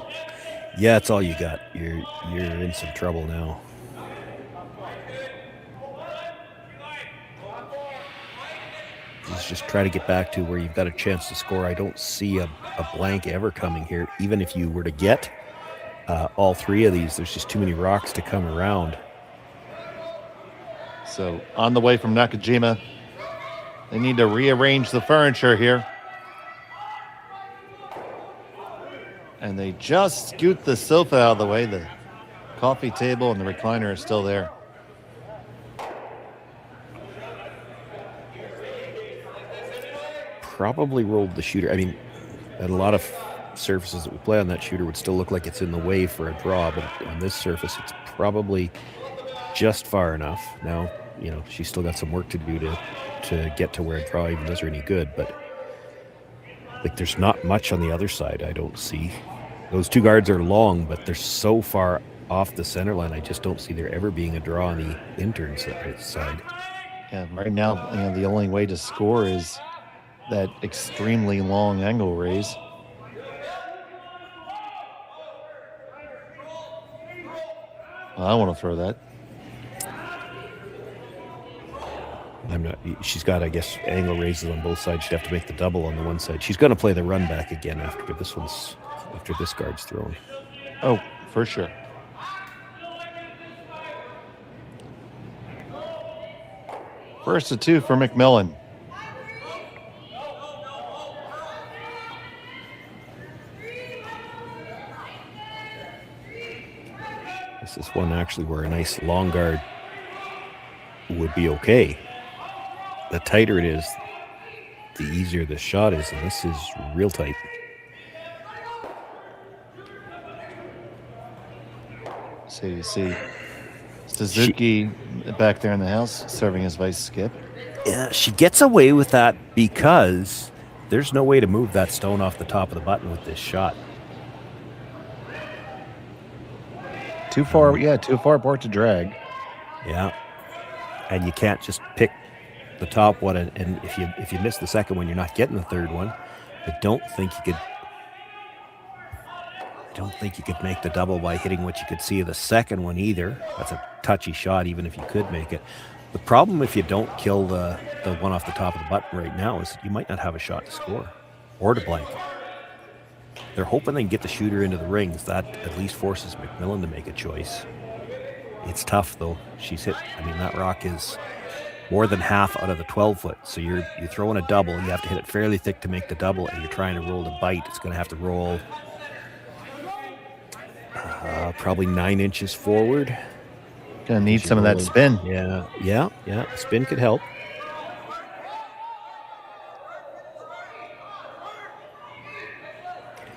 Yeah, it's all you got. You're in some trouble now. Just try to get back to where you've got a chance to score. I don't see a blank ever coming here. Even if you were to get all 3 of these, there's just too many rocks to come around. So on the way from Nakajima, they need to rearrange the furniture here. And they just scoot the sofa out of the way. The coffee table and the recliner are still there. Probably rolled the shooter. I mean, and a lot of surfaces that we play on that shooter would still look like it's in the way for a draw, but on this surface, it's probably just far enough. Now, you know, she's still got some work to do to get to where a draw even does her any good, but like, there's not much on the other side. I don't see. Those 2 guards are long, but they're so far off the center line. I just don't see there ever being a draw on the intern side. Yeah, right now, you know, the only way to score is that extremely long angle raise. I want to throw that. I'm not. She's got, I guess, angle raises on both sides. She'd have to make the double on the one side. She's going to play the run back again after this guard's thrown. Oh, for sure. First to 2 for MacMillan. This is one actually where a nice long guard would be okay. The tighter it is, the easier the shot is, and this is real tight. So you see Suzuki back there in the house serving as vice skip. Yeah, she gets away with that because there's no way to move that stone off the top of the button with this shot. Too far apart to drag. Yeah. And you can't just pick the top one, and if you miss the second one, you're not getting the third one. I don't think you could make the double by hitting what you could see of the second one either. That's a touchy shot, even if you could make it. The problem if you don't kill the one off the top of the button right now is that you might not have a shot to score or to blank. They're hoping they can get the shooter into the rings. That at least forces MacMillan to make a choice. It's tough though. She's hit. I mean, that rock is more than half out of the 12-foot. So you're throwing a double. You have to hit it fairly thick to make the double, and you're trying to roll the bite. It's going to have to roll probably 9 inches forward. Gonna need some of that spin. Yeah. Spin could help.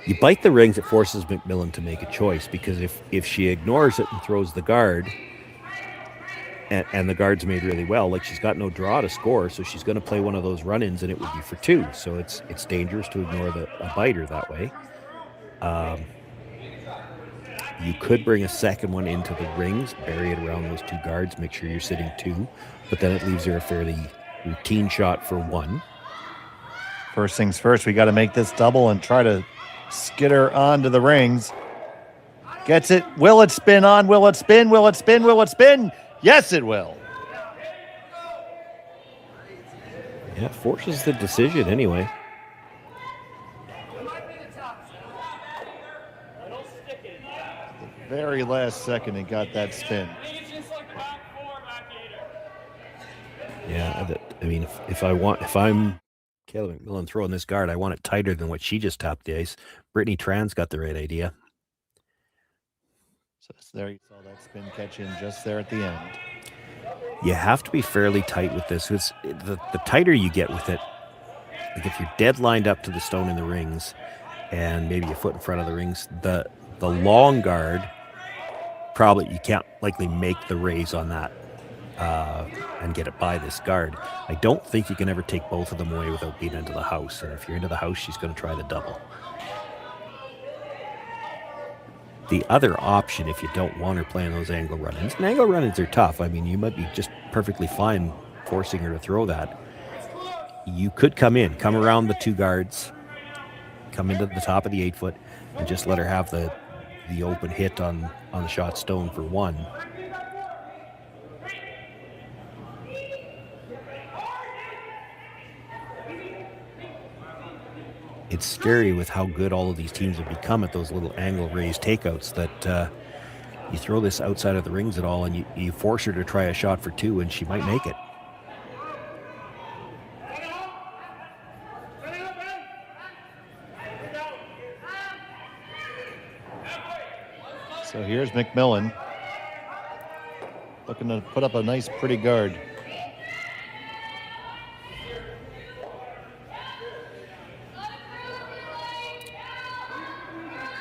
You bite the rings, it forces MacMillan to make a choice, because if she ignores it and throws the guard, and the guard's made really well, like she's got no draw to score, so she's going to play one of those run-ins, and it would be for 2. So it's dangerous to ignore a biter that way. You could bring a second one into the rings, bury it around those 2 guards, make sure you're sitting 2, but then it leaves her a fairly routine shot for 1. First things first, we got to make this double and try to skid her onto the rings. Gets it. Will it spin on? Will it spin? Will it spin? Will it spin? Yes, it will. Yeah, forces the decision anyway. The very last second, it got that spin. Yeah, I mean, if I'm Kayla MacMillan throwing this guard, I want it tighter than what she just topped the ice. Brittany Tran's got the right idea. So there you saw that spin catch in just there at the end. You have to be fairly tight with this. It's the tighter you get with it, like if you're dead lined up to the stone in the rings and maybe a foot in front of the rings, the long guard, probably you can't likely make the raise on that and get it by this guard. I don't think you can ever take both of them away without being into the house. And if you're into the house, she's going to try the double. The other option, if you don't want her playing those angle run-ins, and angle run-ins are tough. I mean, you might be just perfectly fine forcing her to throw that. You could come around the 2 guards, come into the top of the 8-foot, and just let her have the open hit on the shot stone for 1. It's scary with how good all of these teams have become at those little angle raised takeouts that you throw this outside of the rings at all, and you force her to try a shot for 2, and she might make it. So here's MacMillan looking to put up a nice, pretty guard.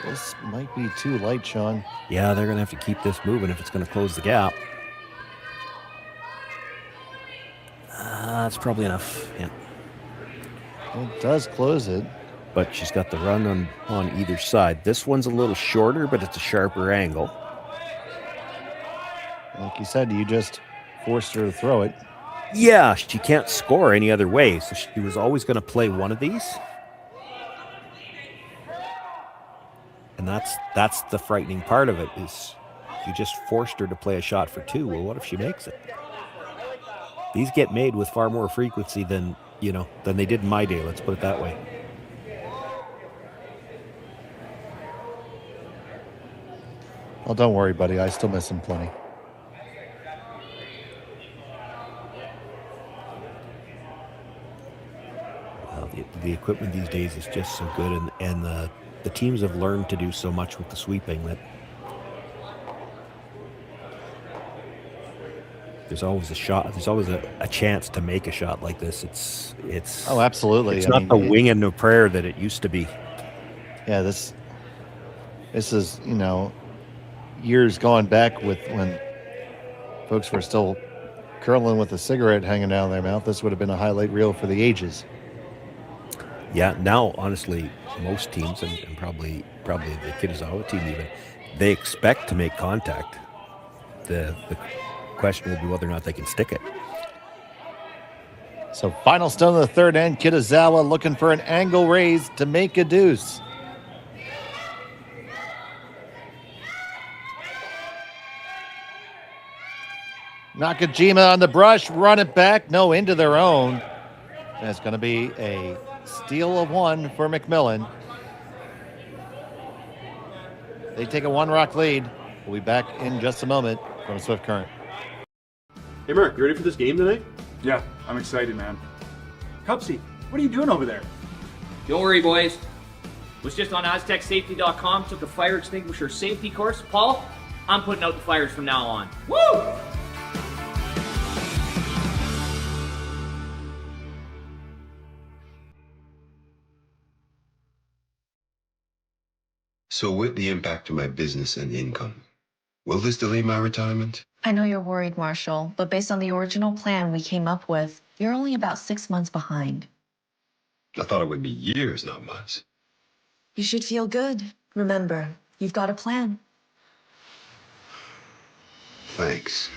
This might be too light, Sean. Yeah, they're going to have to keep this moving if it's going to close the gap. That's probably enough. Yeah. It does close it. But she's got the run on either side. This one's a little shorter, but it's a sharper angle. Like you said, you just forced her to throw it. Yeah, she can't score any other way, so she was always going to play one of these. And that's the frightening part of it, is You just forced her to play a shot for 2. Well, what if she makes it? These get made with far more frequency than they did in my day. Let's put it that way. Well, don't worry, buddy. I still miss him plenty. Well, the equipment these days is just so good, and the teams have learned to do so much with the sweeping that there's always a shot. There's always a chance to make a shot like this. It's oh, absolutely. It's not the wing and a prayer that it used to be. Yeah, this is years going back with when folks were still curling with a cigarette hanging down their mouth. This would have been a highlight reel for the ages. Yeah, now honestly, most teams and probably the Kitazawa team even, they expect to make contact. The question will be whether or not they can stick it. So final stone of the third end, Kitazawa looking for an angle raise to make a deuce. Nakajima on the brush, run it back, no, into their own. And it's going to be a steal of 1 for MacMillan. They take a 1-rock lead. We'll be back in just a moment from Swift Current. Hey, Mark, you ready for this game tonight? Yeah, I'm excited, man. Cupsy, what are you doing over there? Don't worry, boys. Was just on AztecSafety.com, took a fire extinguisher safety course. Paul, I'm putting out the fires from now on. Woo! So with the impact to my business and income, will this delay my retirement? I know you're worried, Marshall, but based on the original plan we came up with, you're only about 6 months behind. I thought it would be years, not months. You should feel good. Remember, you've got a plan. Thanks.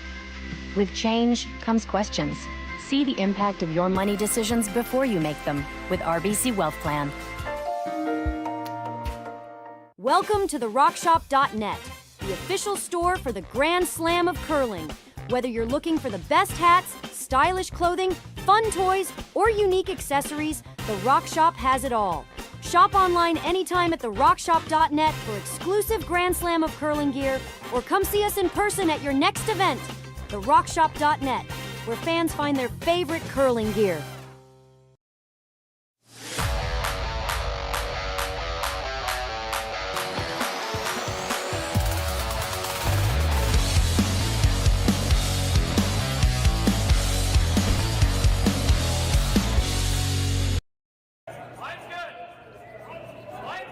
With change comes questions. See the impact of your money decisions before you make them with RBC Wealth Plan. Welcome to the RockShop.net, the official store for the Grand Slam of curling. Whether you're looking for the best hats, stylish clothing, fun toys, or unique accessories, the Rock Shop has it all. Shop online anytime at the RockShop.net for exclusive Grand Slam of curling gear, or come see us in person at your next event. The RockShop.net, where fans find their favorite curling gear.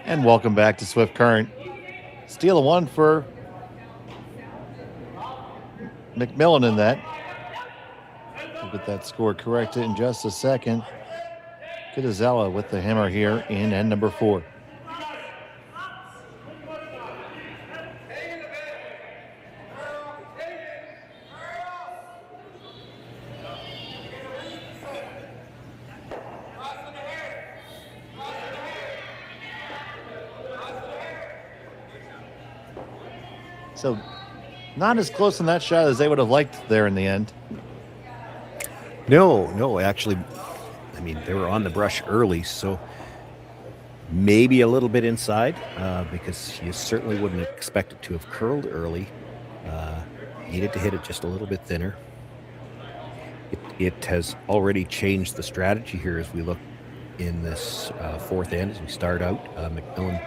And welcome back to Swift Current. Steal a 1 for MacMillan in that. We'll get that score corrected in just a second. Kitazawa with the hammer here in end number 4. So not as close on that shot as they would have liked there in the end. No, actually, I mean, they were on the brush early, so maybe a little bit inside, because you certainly wouldn't expect it to have curled early. Needed to hit it just a little bit thinner. It has already changed the strategy here as we look in this fourth end, as we start out. MacMillan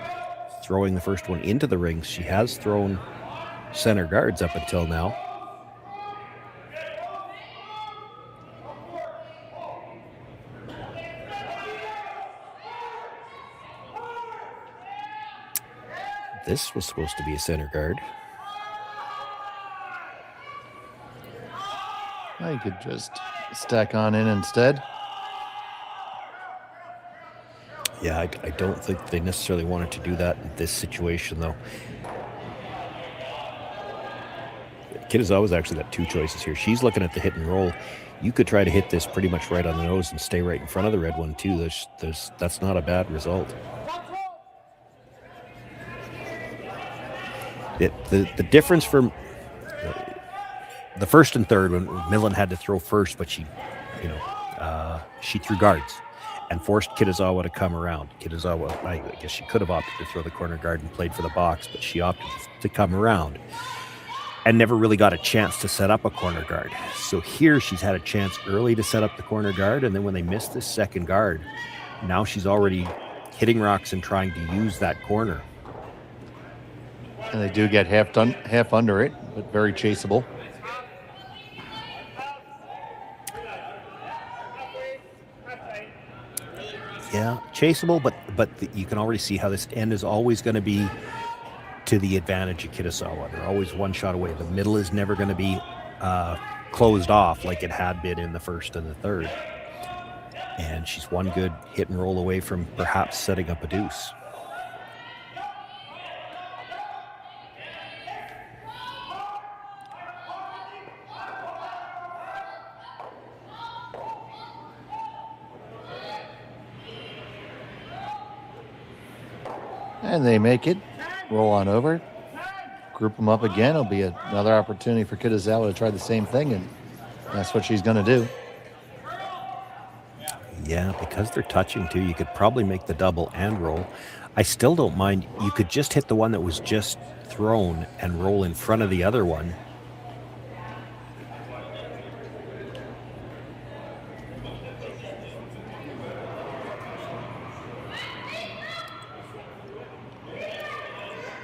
throwing the first one into the rings. She has thrown center guards up until now. This was supposed to be a center guard. You could just stack on in instead. Yeah, I don't think they necessarily wanted to do that in this situation, though. Kitazawa's actually got two choices here. She's looking at the hit and roll. You could try to hit this pretty much right on the nose and stay right in front of the red one, too. That's not a bad result. The difference from the first and third, when Millen had to throw first, but she threw guards and forced Kitazawa to come around. Kitazawa, I guess she could have opted to throw the corner guard and played for the box, but she opted to come around and never really got a chance to set up a corner guard. So here she's had a chance early to set up the corner guard, and then when they missed this second guard, now she's already hitting rocks and trying to use that corner. And they do get half under it, but very chaseable. Yeah, chaseable, but you can already see how this end is always going to be to the advantage of Kitazawa. They're always one shot away. The middle is never going to be closed off like it had been in the first and the third. And she's one good hit and roll away from perhaps setting up a deuce. And they make it. Roll on over. Group them up again. It'll be another opportunity for Kitazawa to try the same thing, and that's what she's going to do. Yeah, because they're touching too, you could probably make the double and roll. I still don't mind. You could just hit the one that was just thrown and roll in front of the other one.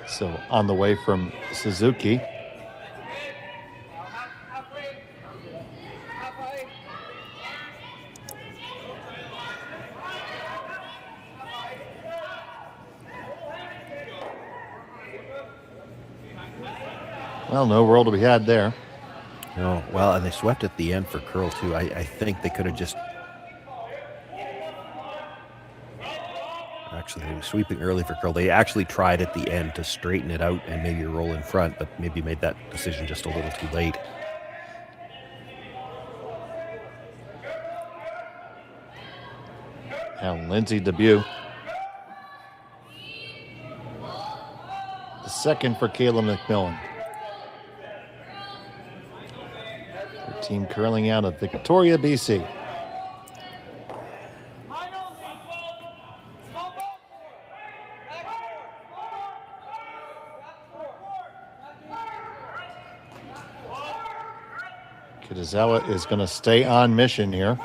So on the way from Suzuki. Well, no roll to be had there. No, well, and they swept at the end for curl too. I think they could have just... Actually, they were sweeping early for curl. They actually tried at the end to straighten it out and maybe roll in front, but maybe made that decision just a little too late. And Lindsay debut. The second for Kayla MacMillan. Her team curling out of Victoria, BC. Kitazawa is going to stay on mission here.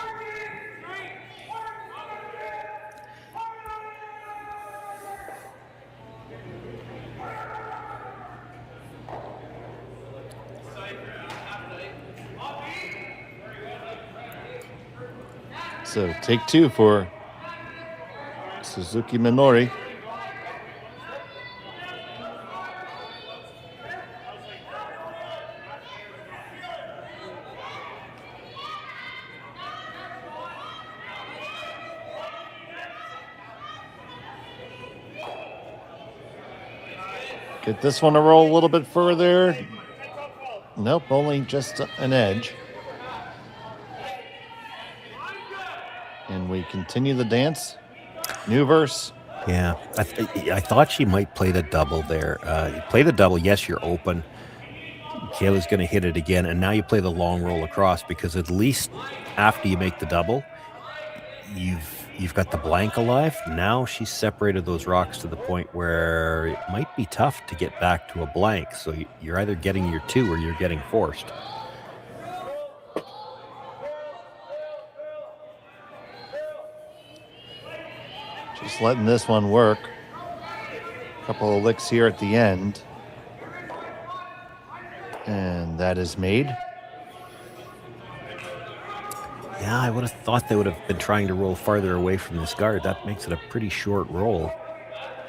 So take two for Suzuki Minori. Get this one to roll a little bit further. Nope, only just an edge. And we continue the dance. New verse. Yeah, I thought she might play the double there. You play the double, yes, you're open. Kayla's going to hit it again, and now you play the long roll across, because at least after you make the double, you've got the blank alive. Now she's separated those rocks to the point where it might be tough to get back to a blank. So you're either getting your two or you're getting forced. Just letting this one work. A couple of licks here at the end. And that is made. Yeah, I would have thought they would have been trying to roll farther away from this guard. That makes it a pretty short roll.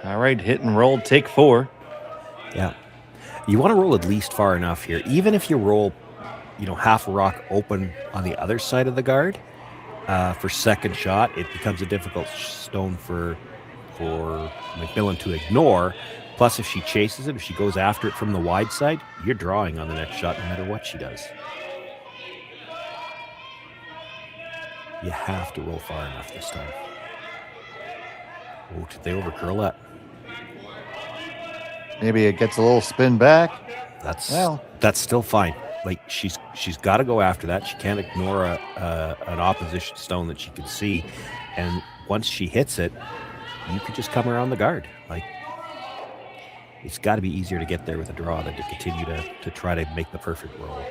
All right, hit and roll, take four. Yeah. You want to roll at least far enough here. Even if you roll, half a rock open on the other side of the guard, for second shot, it becomes a difficult stone for MacMillan to ignore. Plus, if she chases it, if she goes after it from the wide side, you're drawing on the next shot no matter what she does. You have to roll far enough this time. Oh, did they overcurl that? Maybe it gets a little spin back. That's still fine. Like she's got to go after that. She can't ignore an opposition stone that she can see, and once she hits it, you could just come around the guard. Like it's got to be easier to get there with a draw than to continue to try to make the perfect roll.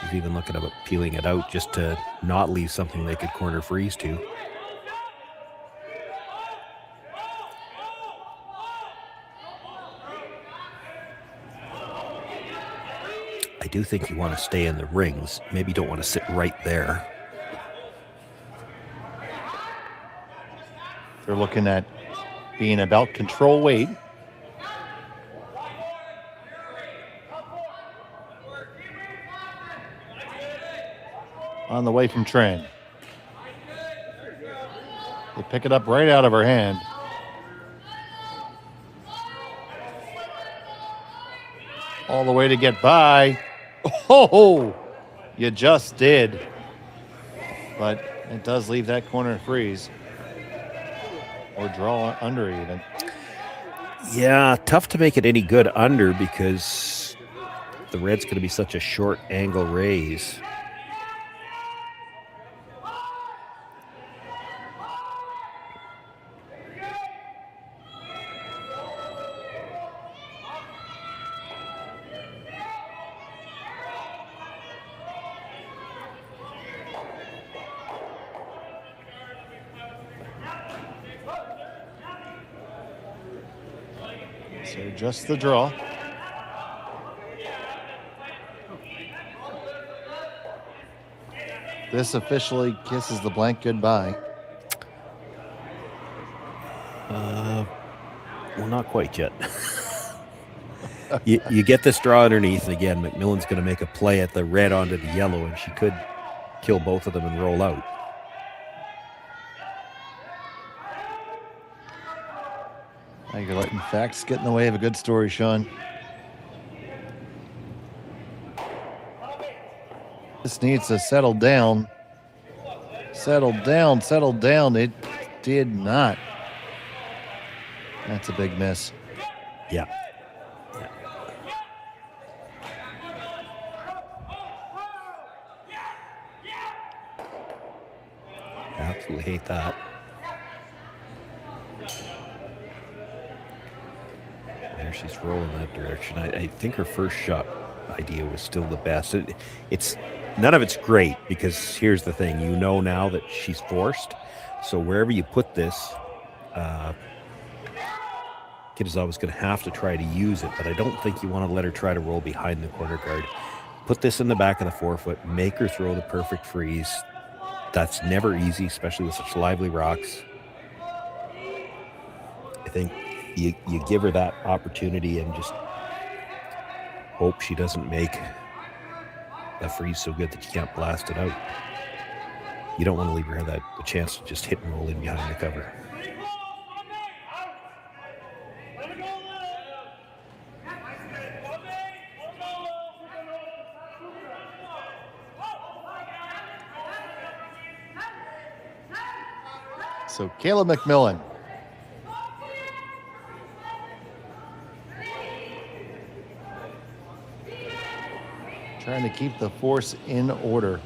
She's even looking about peeling it out just to not leave something they could corner freeze to. I do think you want to stay in the rings. Maybe you don't want to sit right there. They're looking at being about control weight. On the way from Tran. They pick it up right out of her hand. All the way to get by. Oh, you just did. But it does leave that corner freeze. Or draw under even. Yeah, tough to make it any good under because the red's going to be such a short angle raise. So just the draw. This officially kisses the blank goodbye. Well, not quite yet. you get this draw underneath, and again, MacMillan's going to make a play at the red onto the yellow, and she could kill both of them and roll out. You're letting facts get in the way of a good story, Sean. This needs to settle down. Settle down, settle down. It did not. That's a big miss. Yeah. Absolutely hate that. There she's rolling that direction. I think her first shot idea was still the best. It's none of it's great because here's the thing. You know now that she's forced. So wherever you put this, Kitazawa is going to have to try to use it, but I don't think you want to let her try to roll behind the corner guard. Put this in the back of the forefoot, make her throw the perfect freeze. That's never easy, especially with such lively rocks. I think you give her that opportunity and just hope she doesn't make a freeze so good that you can't blast it out. You don't want to leave her the chance to just hit and roll in behind the cover. So Kayla MacMillan. Trying to keep the force in order.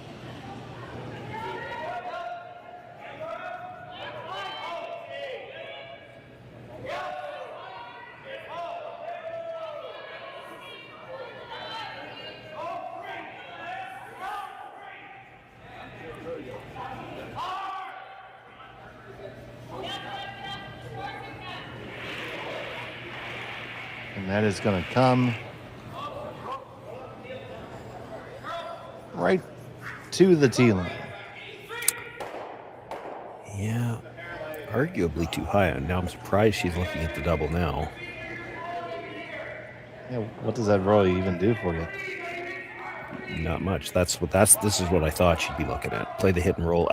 And that is going to come right to the tee line. Yeah, arguably too high. And now I'm surprised she's looking at the double now. Yeah, what does that really even do for you? Not much. This is what I thought she'd be looking at. Play the hit and roll.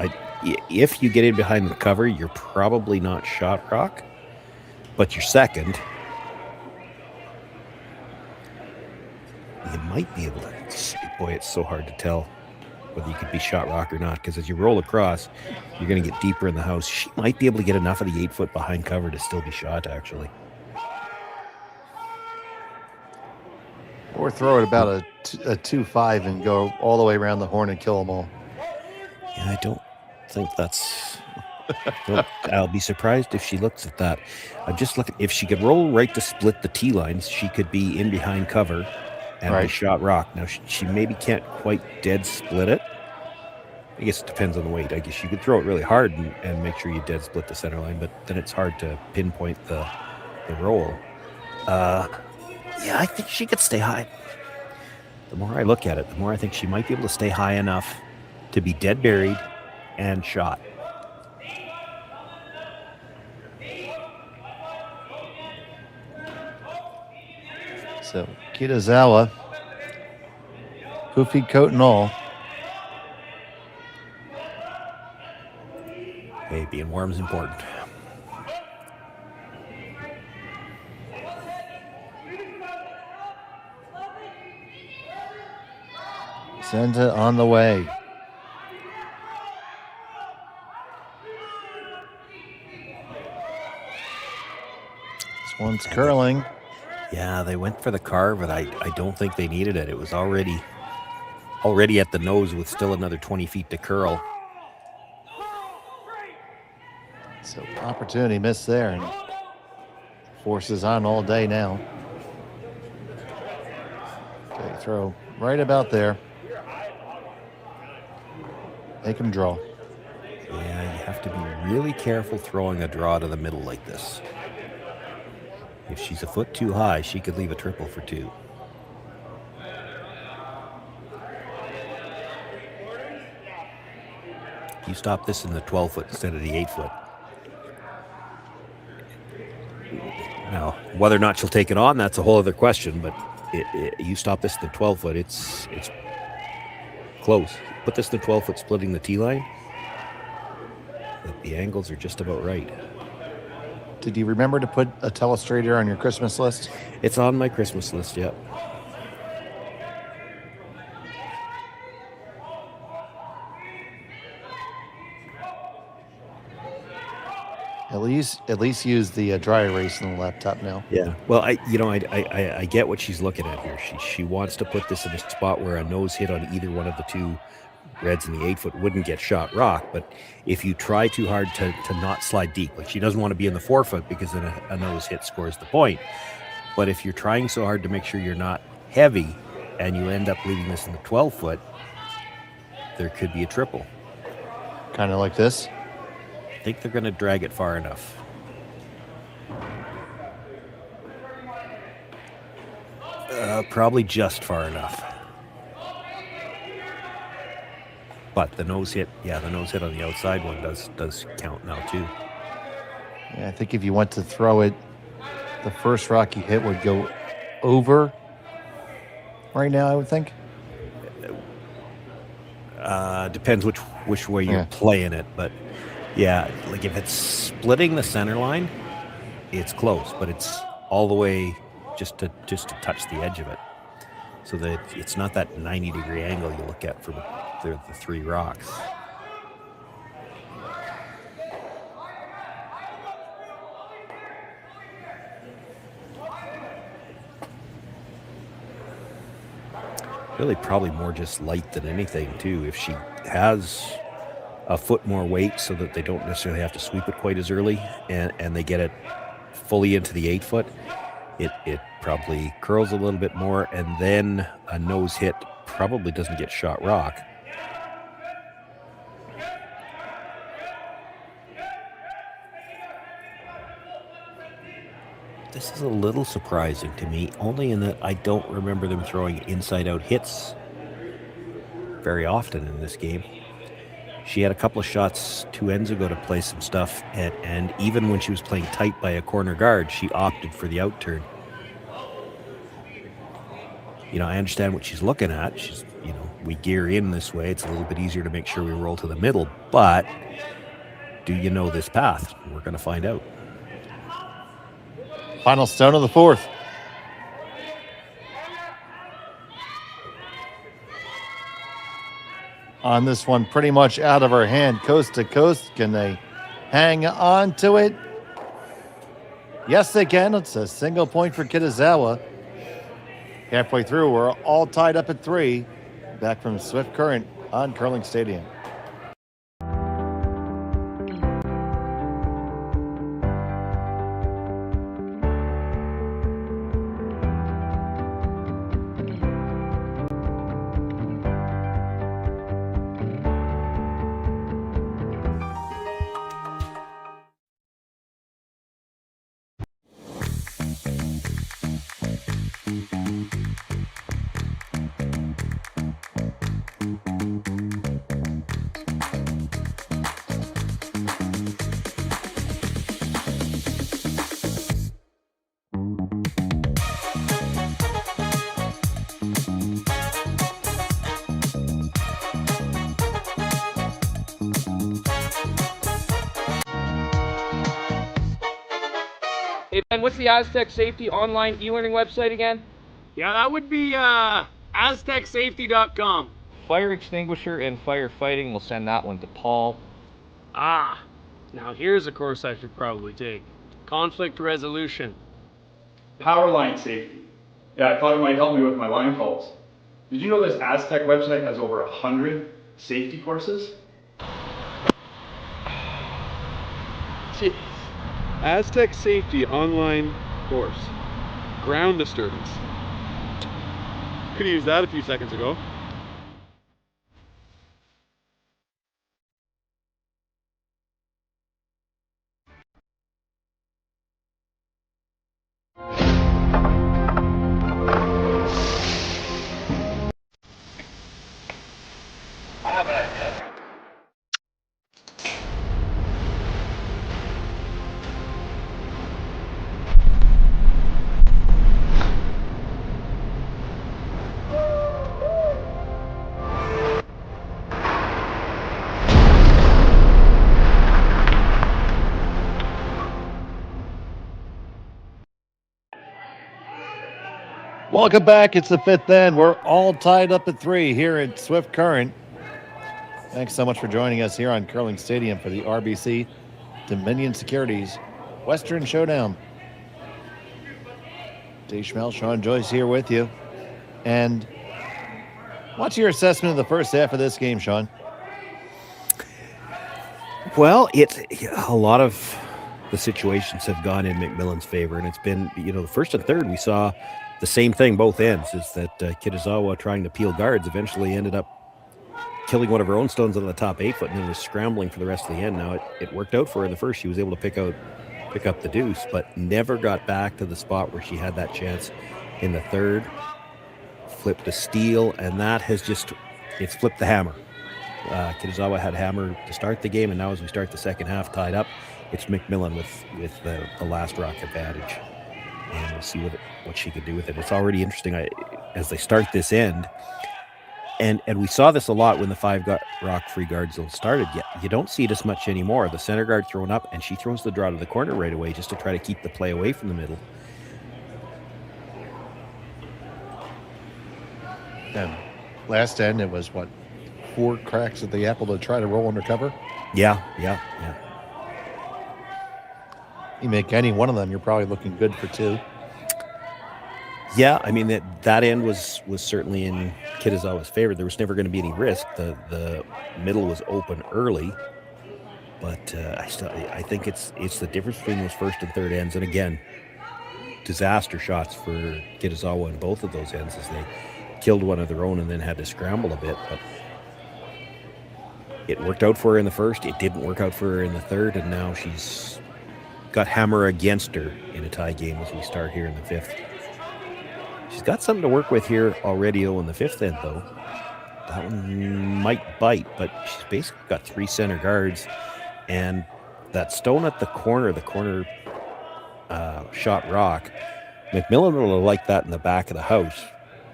If you get in behind the cover, you're probably not shot rock, but you're second. You might be able to. Boy, it's so hard to tell whether you could be shot rock or not, because as you roll across, you're going to get deeper in the house. She might be able to get enough of the 8 foot behind cover to still be shot, actually. Or throw it about a 2-5 and go all the way around the horn and kill them all. Yeah, I don't think that's... I'll be surprised if she looks at that. I'm just looking... If she could roll right to split the tee lines, she could be in behind cover and be shot rock. Now, she maybe can't quite dead split it. I guess it depends on the weight. I guess you could throw it really hard and make sure you dead split the center line, but then it's hard to pinpoint the roll. Yeah, I think she could stay high. The more I look at it, the more I think she might be able to stay high enough to be dead buried and shot. So Kitazawa, poofy coat and all. Hey, being warm is important. Senta on the way. This one's curling. Yeah, they went for the carve, but I don't think they needed it. It was already at the nose with still another 20 feet to curl. So opportunity missed there, and force is on all day now. Okay, throw right about there. Make him draw. Yeah, you have to be really careful throwing a draw to the middle like this. If she's a foot too high, she could leave a triple for 2. You stop this in the 12-foot instead of the 8-foot. Now, whether or not she'll take it on, that's a whole other question, but you stop this in the 12-foot, it's close. Put this in the 12-foot splitting the tee line. The angles are just about right. Did you remember to put a telestrator on your Christmas list? It's on my Christmas list, yep. At least use the dry erase on the laptop now. Yeah. Well, I get what she's looking at here. She wants to put this in a spot where a nose hit on either one of the two reds in the 8-foot wouldn't get shot rock. But if you try too hard to not slide deep, like she doesn't want to be in the 4-foot because then a nose hit scores the point. But if you're trying so hard to make sure you're not heavy and you end up leaving this in the 12-foot, there could be a triple. Kind of like this. I think they're going to drag it far enough. Probably just far enough. But the nose hit, the nose hit on the outside one does count now too. Yeah, I think if you went to throw it, the first rock you hit would go over right now, I would think. Depends which way you're playing it, but yeah, like if it's splitting the center line, it's close, but it's all the way just to touch the edge of it. So that it's not that 90-degree angle you look at for the 3 rocks. Really probably more just light than anything too. If she has a foot more weight so that they don't necessarily have to sweep it quite as early and they get it fully into the 8-foot, it probably curls a little bit more, and then a nose hit probably doesn't get shot rock. This is a little surprising to me, only in that I don't remember them throwing inside-out hits very often in this game. She had a couple of shots 2 ends ago to play some stuff, and even when she was playing tight by a corner guard, she opted for the out turn. I understand what she's looking at. We gear in this way. It's a little bit easier to make sure we roll to the middle, but do you know this path? We're going to find out. Final stone of the 4th. On this one, pretty much out of her hand, coast to coast. Can they hang on to it? Yes, they can. It's a single point for Kitazawa. Halfway through, we're all tied up at 3. Back from Swift Current on Curling Stadium. Hey Ben, what's the Aztec Safety online e-learning website again? Yeah, that would be aztecsafety.com. Fire extinguisher and firefighting, we'll send that one to Paul. Ah, now here's a course I should probably take. Conflict resolution. Power line safety. Yeah, I thought it might help me with my line calls. Did you know this Aztec website has over 100 safety courses? Jeez. Aztec Safety online course. Ground disturbance. Could have used that a few seconds ago. Welcome back. It's the 5th end. We're all tied up at 3 here at Swift Current. Thanks so much for joining us here on Curling Stadium for the RBC Dominion Securities Western Showdown. Dave Schmel, Sean Joyce here with you. And what's your assessment of the first half of this game, Sean? Well, it's a lot of the situations have gone in MacMillan's favor, and it's been, the first and third we saw the same thing both ends, is that Kitazawa trying to peel guards eventually ended up killing one of her own stones on the top 8 foot and then was scrambling for the rest of the end. Now it worked out for her in the first. She was able to pick up the deuce, but never got back to the spot where she had that chance in the third. Flipped a steal, and that has it's flipped the hammer. Kitazawa had hammer to start the game, and now as we start the second half tied up, it's MacMillan with the last rock advantage. And we'll see what she could do with it. It's already interesting as they start this end. And we saw this a lot when the 5 rock free guard zone started. Yet you don't see it as much anymore. The center guard thrown up, and she throws the draw to the corner right away just to try to keep the play away from the middle. And last end, it was 4 cracks at the apple to try to roll under cover? Yeah. You make any one of them, you're probably looking good for 2. Yeah, I mean that end was certainly in Kitazawa's favor. There was never going to be any risk. The middle was open early, but I think it's the difference between those first and third ends. And again, disaster shots for Kitazawa in both of those ends as they killed one of their own and then had to scramble a bit. But it worked out for her in the first. It didn't work out for her in the third, and now she's got hammer against her in a tie game as we start here in the 5th. She's got something to work with here already in the 5th end, though. That one might bite, but she's basically got 3 center guards, and that stone at the corner shot rock, MacMillan would have liked that in the back of the house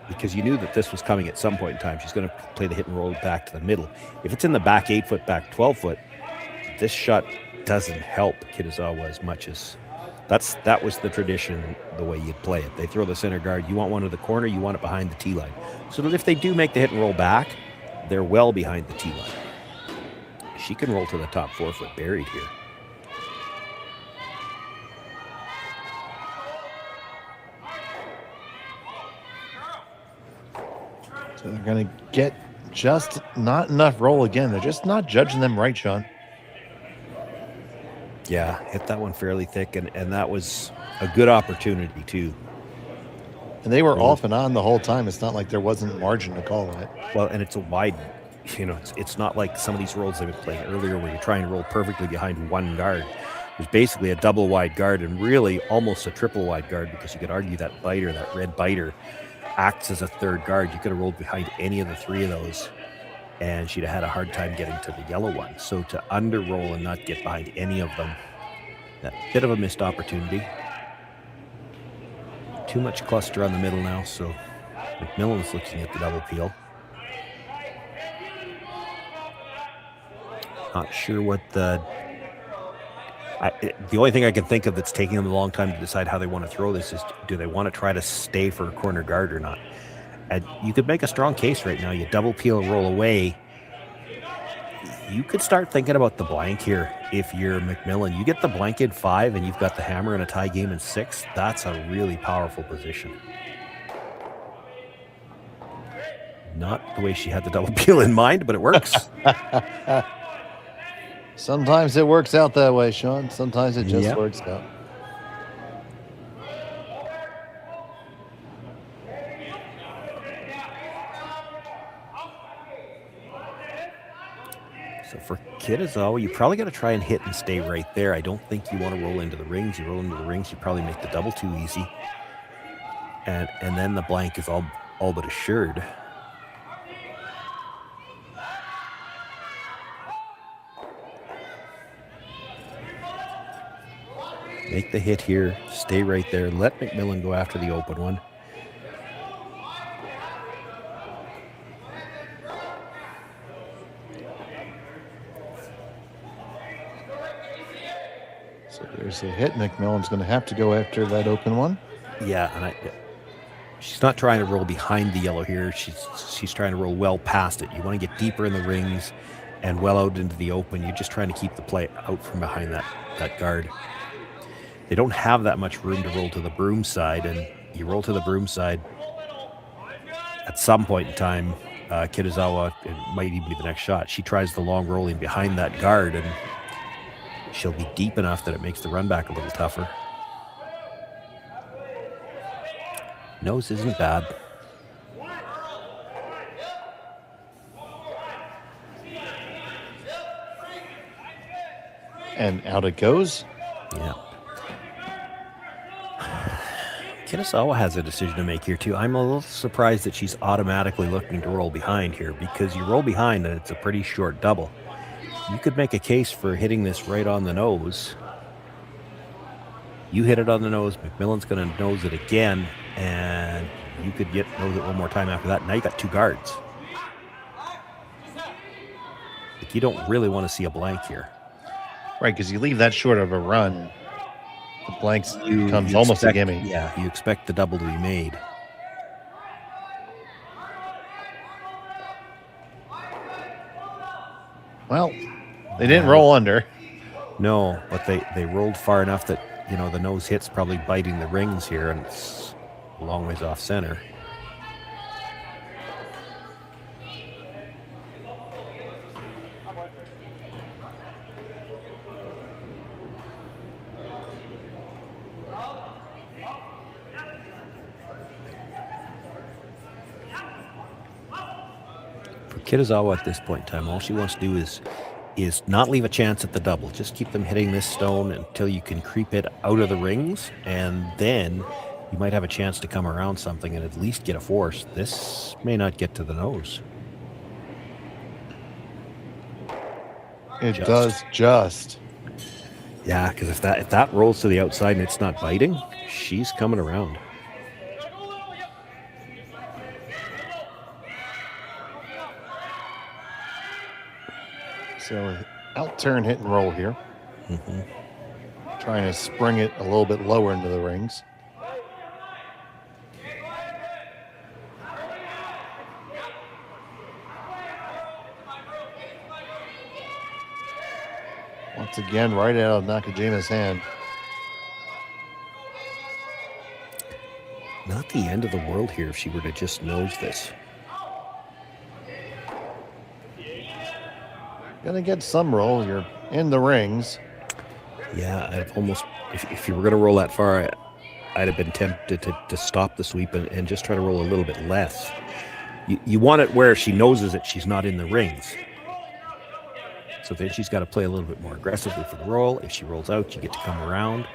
because you knew that this was coming at some point in time. She's going to play the hit and roll back to the middle. If it's in the back 8 foot, back 12 foot, this shot doesn't help Kitazawa as much as that was the tradition, the way you'd play it. They throw the center guard. You want one to the corner, you want it behind the tee line. So that if they do make the hit and roll back, they're well behind the tee line. She can roll to the top 4 foot buried here. So they're going to get just not enough roll again. They're just not judging them right, Sean. Yeah, hit that one fairly thick, and that was a good opportunity, too. And they were off and on the whole time. It's not like there wasn't margin to call on it. Well, and it's a wide, it's not like some of these rolls they've been playing earlier where you're trying to roll perfectly behind one guard. There's basically a double wide guard and really almost a triple wide guard, because you could argue that biter, that red biter, acts as a third guard. You could have rolled behind any of the three of those, and she'd have had a hard time getting to the yellow one. So to under roll and not get behind any of them, that bit of a missed opportunity. Too much cluster on the middle now, so MacMillan's looking at the double peel. Not sure what the only thing I can think of that's taking them a long time to decide how they want to throw this is, do they want to try to stay for a corner guard or not? And you could make a strong case right now. You double peel and roll away. You could start thinking about the blank here. If you're MacMillan, you get the blank in 5 and you've got the hammer in a tie game in 6. That's a really powerful position. Not the way she had the double peel in mind, but it works. Sometimes it works out that way, Sean. Sometimes it just works out. So for Kitazawa, you probably got to try and hit and stay right there. I don't think you want to roll into the rings. You roll into the rings, you probably make the double too easy. And then the blank is all but assured. Make the hit here, stay right there, let MacMillan go after the open one. So there's a hit. MacMillan's going to have to go after that open one. Yeah, and she's not trying to roll behind the yellow here. She's trying to roll well past it. You want to get deeper in the rings and well out into the open. You're just trying to keep the play out from behind that guard. They don't have that much room to roll to the broom side, and you roll to the broom side at some point in time. Kitazawa, it might even be the next shot, she tries the long rolling behind that guard, and she'll be deep enough that it makes the run back a little tougher. Nose isn't bad. And out it goes. Yeah. Kitazawa has a decision to make here too. I'm a little surprised that she's automatically looking to roll behind here, because you roll behind and it's a pretty short double. You could make a case for hitting this right on the nose. You hit it on the nose, MacMillan's going to nose it again, and you could nose it one more time after that. Now you got 2 guards. Like, you don't really want to see a blank here. Right, because you leave that short of a run, the blanks becomes almost a gimme. Yeah, you expect the double to be made. Well, they didn't roll under. No, but they rolled far enough that, the nose hit's probably biting the rings here, and it's a long ways off center. Kitazawa at this point in time, all she wants to do is not leave a chance at the double. Just keep them hitting this stone until you can creep it out of the rings, and then you might have a chance to come around something and at least get a force. This may not get to the nose. It does just. Yeah, because if that rolls to the outside and it's not biting, she's coming around. So out turn, hit and roll here. Trying to spring it a little bit lower into the rings. Once again, right out of Nakajima's hand. Not the end of the world here if she were to just nose this. Gonna get some roll. You're in the rings. Yeah, I've almost, if you were going to roll that far, I'd have been tempted to stop the sweep and just try to roll a little bit less. You want it where she knows that she's not in the rings. So then she's got to play a little bit more aggressively for the roll. If she rolls out, you get to come around.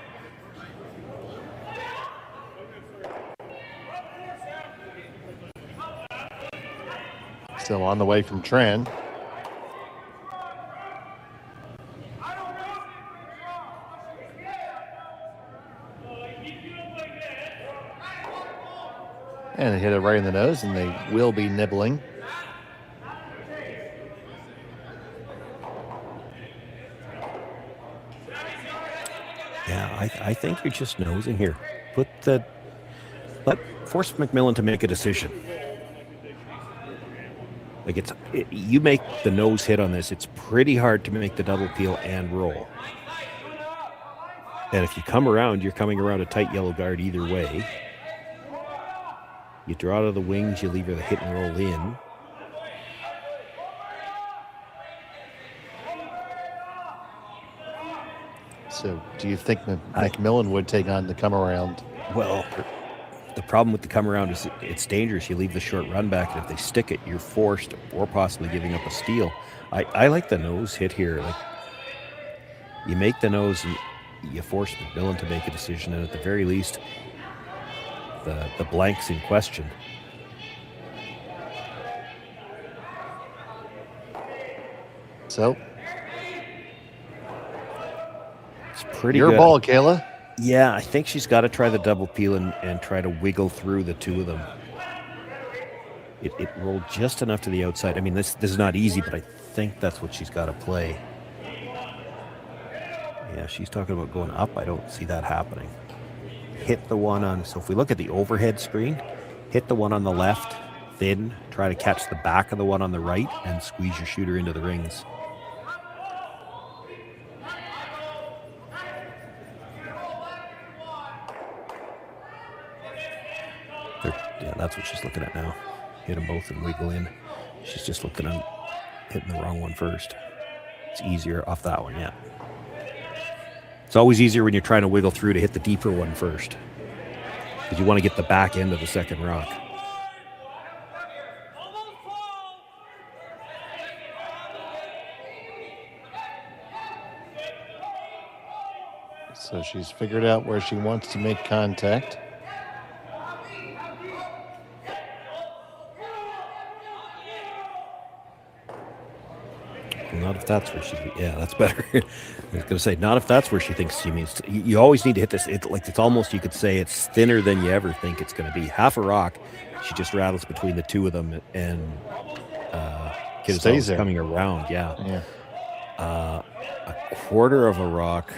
Still on the way from Tran. And they hit it right in the nose, and they will be nibbling. Yeah, I think you're just nosing here. Force MacMillan to make a decision. Like you make the nose hit on this, it's pretty hard to make the double peel and roll. And if you come around, you're coming around a tight yellow guard either way. You draw to the wings, you leave her the hit and roll in. So do you think MacMillan would take on the come around? Well, the problem with the come around is it's dangerous. You leave the short run back, and if they stick it, you're forced or possibly giving up a steal. I like the nose hit here. Like, you make the nose and you force MacMillan to make a decision, and at the very least, the blank's in question. So it's pretty your good. ball, Kayla. Yeah, I think she's got to try the double peel and try to wiggle through the two of them. It rolled just enough to the outside. I mean, this is not easy, but I think that's what she's got to play. Yeah, she's talking about going up. I don't see that happening. Hit the one on, so if we look at the overhead screen, hit the one on the left, thin, try to catch the back of the one on the right, and squeeze your shooter into the rings. Yeah, that's what she's looking at now. Hit them both and wiggle in. She's just looking at hitting the wrong one first. It's easier off that one, yeah. It's always easier when you're trying to wiggle through to hit the deeper one first, because you want to get the back end of the second rock. So she's figured out where she wants to make contact. Not if that's where she. Yeah, that's better. I was going to say, not if that's where she thinks she means to. You always need to hit this. It's almost, you could say, it's thinner than you ever think it's going to be. Half a rock, she just rattles between the two of them, and stays there. Coming around. Yeah. A quarter of a rock.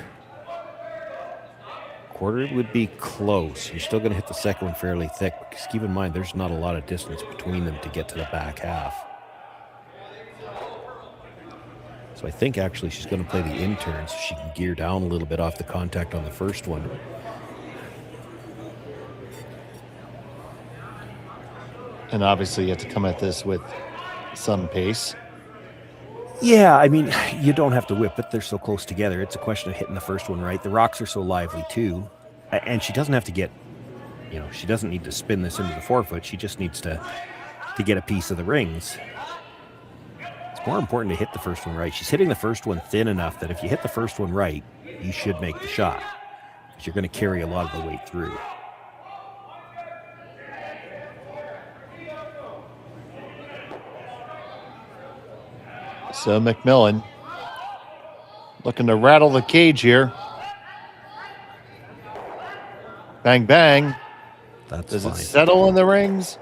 Quarter would be close. You're still going to hit the second one fairly thick, because keep in mind, there's not a lot of distance between them to get to the back half. So I think actually she's going to play the in-turn so she can gear down a little bit off the contact on the first one. And obviously you have to come at this with some pace. Yeah, I mean, you don't have to whip it. They're so close together. It's a question of hitting the first one right. The rocks are so lively too. And she doesn't have to get, she doesn't need to spin this into the forefoot. She just needs to get a piece of the rings. More important to hit the first one right. She's hitting the first one thin enough that if you hit the first one right, you should make the shot, because you're going to carry a lot of the weight through. So MacMillan looking to rattle the cage here. Bang, bang. Does it settle in the rings?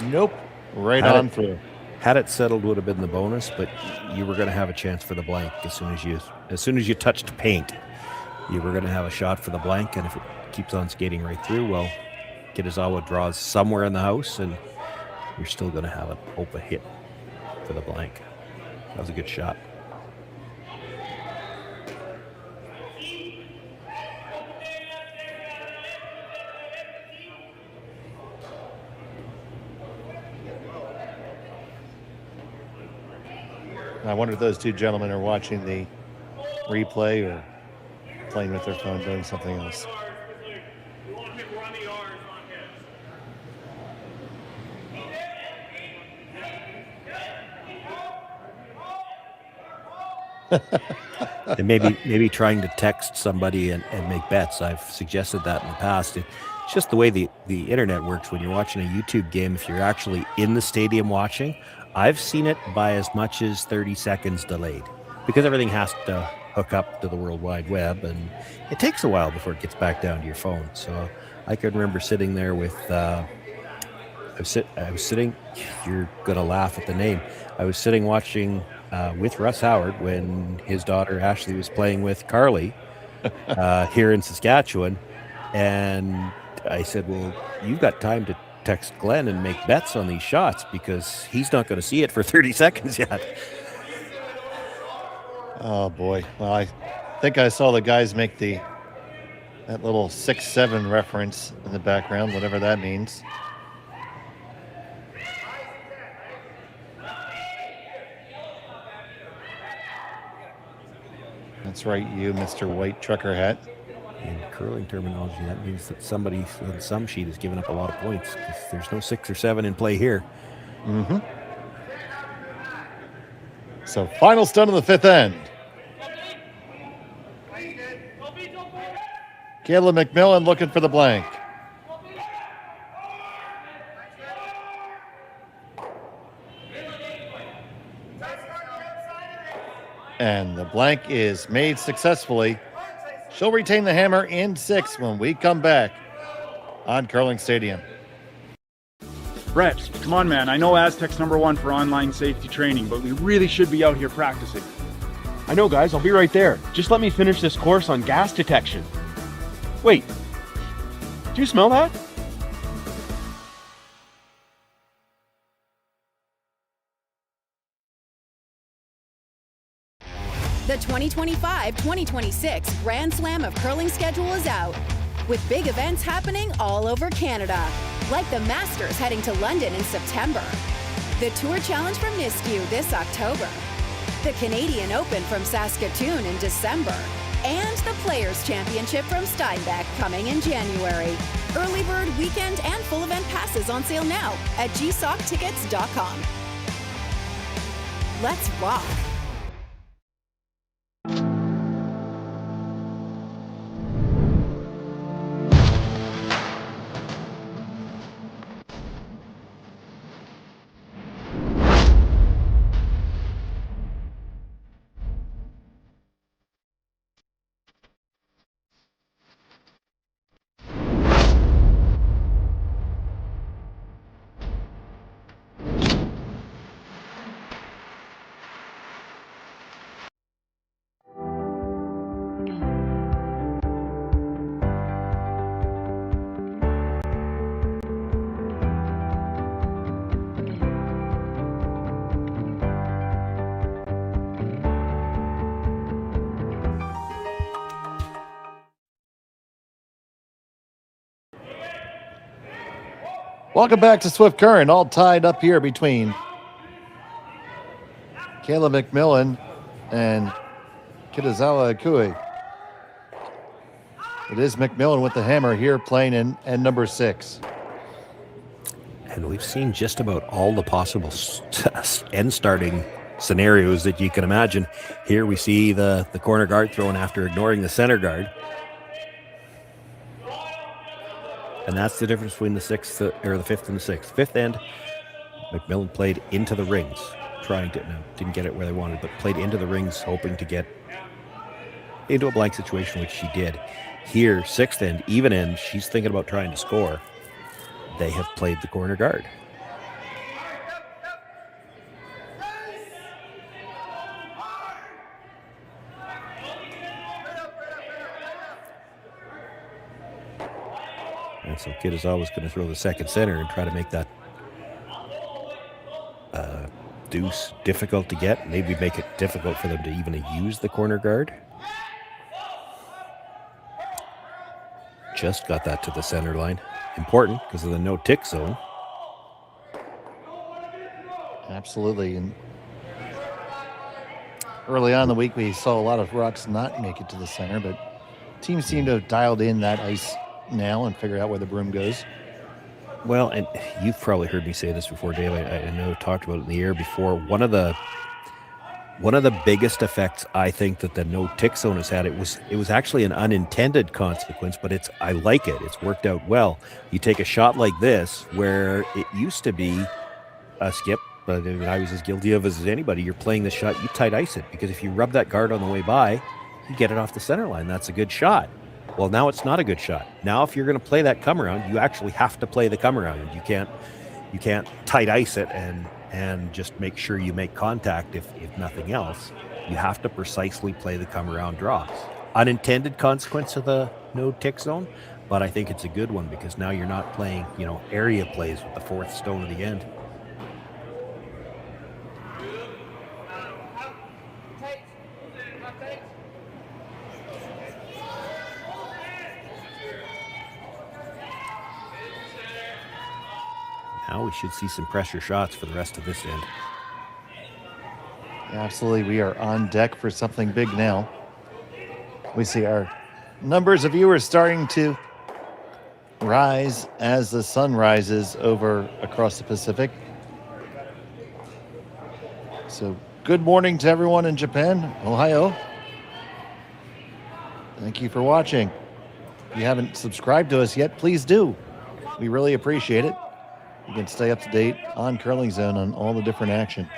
Nope. Right on through. Had it settled, would have been the bonus, but you were going to have a chance for the blank as soon as you touched paint. You were going to have a shot for the blank, and if it keeps on skating right through, well, Kitazawa draws somewhere in the house, and you're still going to have an open hit for the blank. That was a good shot. I wonder if those two gentlemen are watching the replay or playing with their phone, doing something else. And maybe trying to text somebody and make bets. I've suggested that in the past. It's just the way the internet works when you're watching a YouTube game. If you're actually in the stadium watching, I've seen it by as much as 30 seconds delayed because everything has to hook up to the World Wide Web, and it takes a while before it gets back down to your phone. So I can remember sitting there with I was sitting, you're gonna laugh at the name, I was sitting watching with Russ Howard when his daughter Ashley was playing with Carly here in Saskatchewan, and I said, well, you've got time to text Glenn and make bets on these shots because he's not going to see it for 30 seconds yet. Oh boy. Well, I think I saw the guys make that little 6-7 reference in the background, whatever that means. That's right, you, Mr. White Trucker Hat. In curling terminology, that means that somebody on some sheet has given up a lot of points because there's no 6 or 7 in play here. Mm-hmm. So final stun of the 5th end. Kayla MacMillan looking for the blank. And the blank is made successfully. She'll retain the hammer in 6 when we come back on Curling Stadium. Brett, come on, man. I know Aztec's #1 for online safety training, but we really should be out here practicing. I know, guys. I'll be right there. Just let me finish this course on gas detection. Wait. Do you smell that? The 2025-2026 Grand Slam of Curling schedule is out, with big events happening all over Canada, like the Masters heading to London in September, the Tour Challenge from Nisku this October, the Canadian Open from Saskatoon in December, and the Players' Championship from Steinbach coming in January. Early bird weekend and full event passes on sale now at gsoctickets.com. Let's rock! Welcome back to Swift Current, all tied up here between Kayla MacMillan and Kitazawa Ikue. It is MacMillan with the hammer here playing in end number 6. And we've seen just about all the possible end starting scenarios that you can imagine. Here we see the corner guard thrown after ignoring the center guard. And that's the difference between the 6th or the 5th and the 6th. 5th end, MacMillan played into the rings, didn't get it where they wanted, but played into the rings, hoping to get into a blank situation, which she did. Here, 6th end, even end, she's thinking about trying to score. They have played the corner guard. And so Kitazawa's going to throw the second center and try to make that deuce difficult to get. Maybe make it difficult for them to even use the corner guard. Just got that to the center line. Important because of the no tick zone. Absolutely. And Early on in the week, we saw a lot of rocks not make it to the center, but teams seem to have dialed in that ice now and figure out where the broom goes. Well, and you've probably heard me say this before, Dave. I know I've talked about it in the air before. One of the biggest effects I think that the no tick zone has had, it was actually an unintended consequence, but I like it. It's worked out well. You take a shot like this where it used to be a skip, but I was as guilty of as anybody. You're playing the shot, you tight ice it, because if you rub that guard on the way by, you get it off the center line. That's a good shot. Well, now it's not a good shot. Now, if you're going to play that come around, you actually have to play the come around. You can't tight ice it and just make sure you make contact if nothing else. You have to precisely play the come around drops. Unintended consequence of the no tick zone, but I think it's a good one because now you're not playing, area plays with the fourth stone at the end. Now we should see some pressure shots for the rest of this end. Absolutely, we are on deck for something big now. We see our numbers of viewers starting to rise as the sun rises over across the Pacific. So good morning to everyone in Japan, Ohio. Thank you for watching. If you haven't subscribed to us yet, please do. We really appreciate it. You can stay up to date on Curling Zone on all the different action.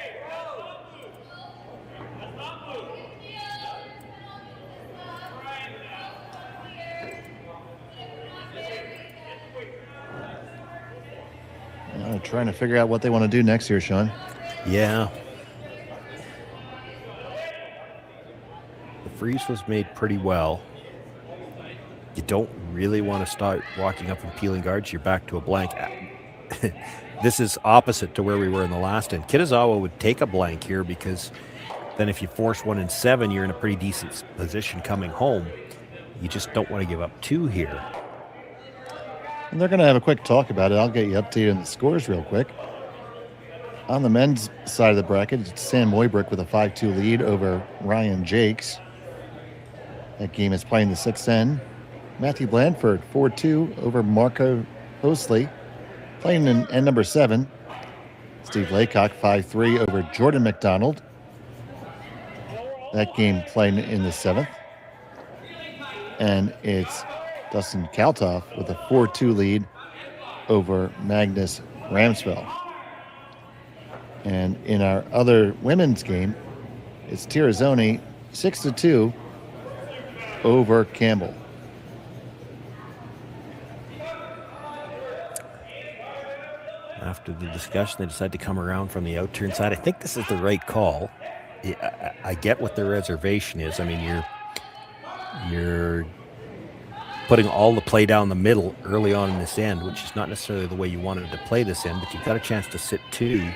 Trying to figure out what they want to do next year, Sean. Yeah. The freeze was made pretty well. You don't really want to start walking up and peeling guards. You're back to a blank. This is opposite to where we were in the last end. Kitazawa would take a blank here because then if you force 1 in 7, you're in a pretty decent position coming home. You just don't want to give up 2 here. And they're going to have a quick talk about it. I'll get you updated on the scores real quick. On the men's side of the bracket, it's Sam Moybrook with a 5-2 lead over Ryan Jakes. That game is playing the 6th end. Matthew Blandford, 4-2 over Marco Hosley, playing in end number 7. Steve Laycock, 5-3 over Jordan McDonald. That game playing in the 7th. And it's Dustin Kaltoff with a 4-2 lead over Magnus Ramsfeld. And in our other women's game, it's Tirazzoni 6-2 over Campbell. After the discussion, they decided to come around from the outturn side. I think this is the right call. I get what the reservation is. I mean, you're putting all the play down the middle early on in this end, which is not necessarily the way you wanted to play this end, but you've got a chance to sit 2.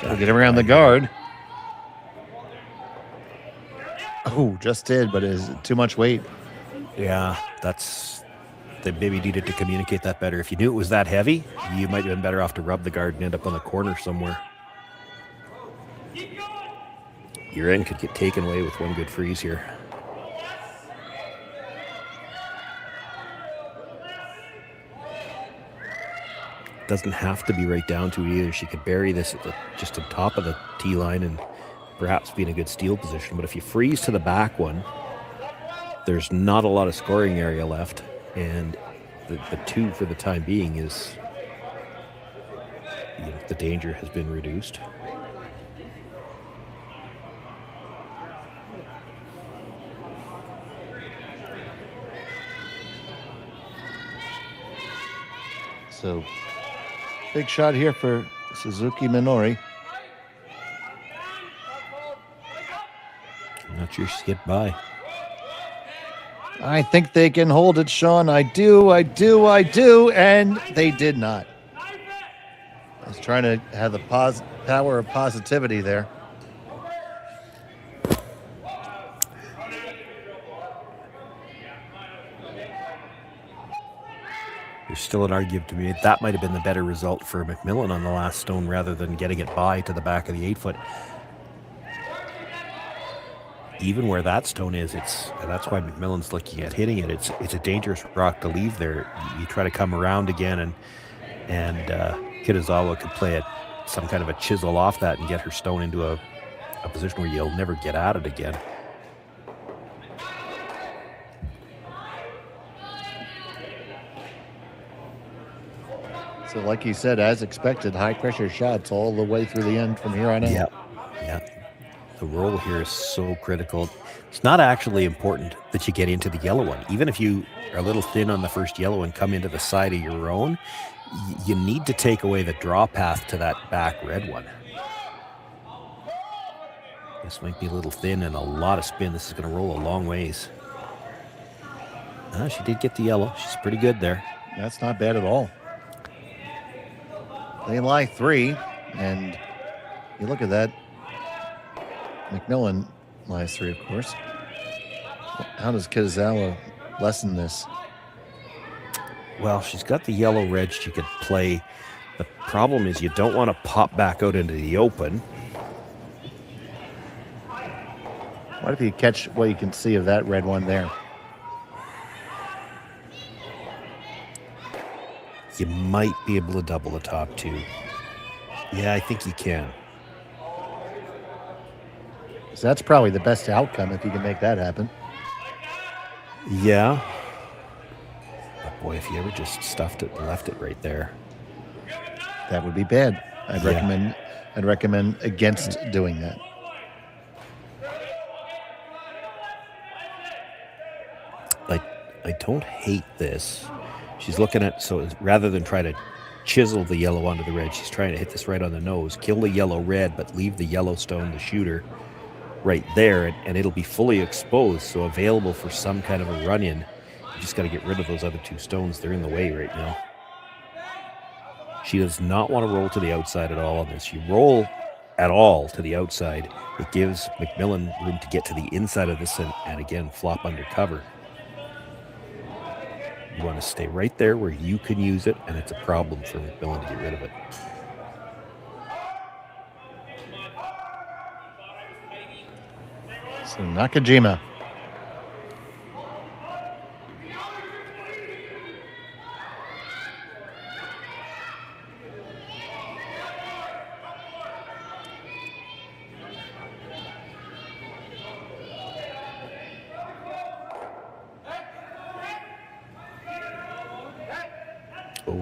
Gotta get around the guard. Oh, just did, but is it too much weight? Yeah, they maybe needed to communicate that better. If you knew it was that heavy, you might have been better off to rub the guard and end up on the corner somewhere. Your end could get taken away with one good freeze here. Doesn't have to be right down to it either. She could bury this just on top of the tee line and perhaps be in a good steal position. But if you freeze to the back one, there's not a lot of scoring area left. And the 2 for the time being is, the danger has been reduced. So, big shot here for Suzuki Minori. I'm not sure she's get by. I think they can hold it, Sean. I do, and they did not. I was trying to have the power of positivity there. There's still an argument to be made. That might have been the better result for MacMillan on the last stone rather than getting it by to the back of the 8-foot. even where that stone is, and that's why MacMillan's looking at hitting it. It's a dangerous rock to leave there. You try to come around again, and Kitazawa could play some kind of a chisel off that and get her stone into a position where you'll never get at it again. So like you said, as expected, high pressure shots all the way through the end from here on out. Yeah. The roll here is so critical. It's not actually important that you get into the yellow one. Even if you are a little thin on the first yellow and come into the side of your own, you need to take away the draw path to that back red one. This might be a little thin and a lot of spin. This is going to roll a long ways. She did get the yellow. She's pretty good there. That's not bad at all. They lie 3, and you look at that. MacMillan lies 3, of course. How does Kitazawa lessen this? Well, she's got the yellow red she could play. The problem is you don't want to pop back out into the open. What if you catch what you can see of that red one there? You might be able to double the top 2. Yeah, I think you can. So that's probably the best outcome if you can make that happen. Yeah. But boy, if you ever just stuffed it and left it right there. That would be bad. I'd recommend against doing that. I don't hate this. She's looking at, so rather than try to chisel the yellow onto the red, she's trying to hit this right on the nose, kill the yellow red, but leave the yellow stone, the shooter, right there, and it'll be fully exposed, so available for some kind of a run-in. You just got to get rid of those other 2 stones. They're in the way right now. She does not want to roll to the outside at all on this. You roll at all to the outside, it gives MacMillan room to get to the inside of this and again, flop under cover. You want to stay right there where you can use it, and it's a problem for MacMillan to get rid of it. So Nakajima.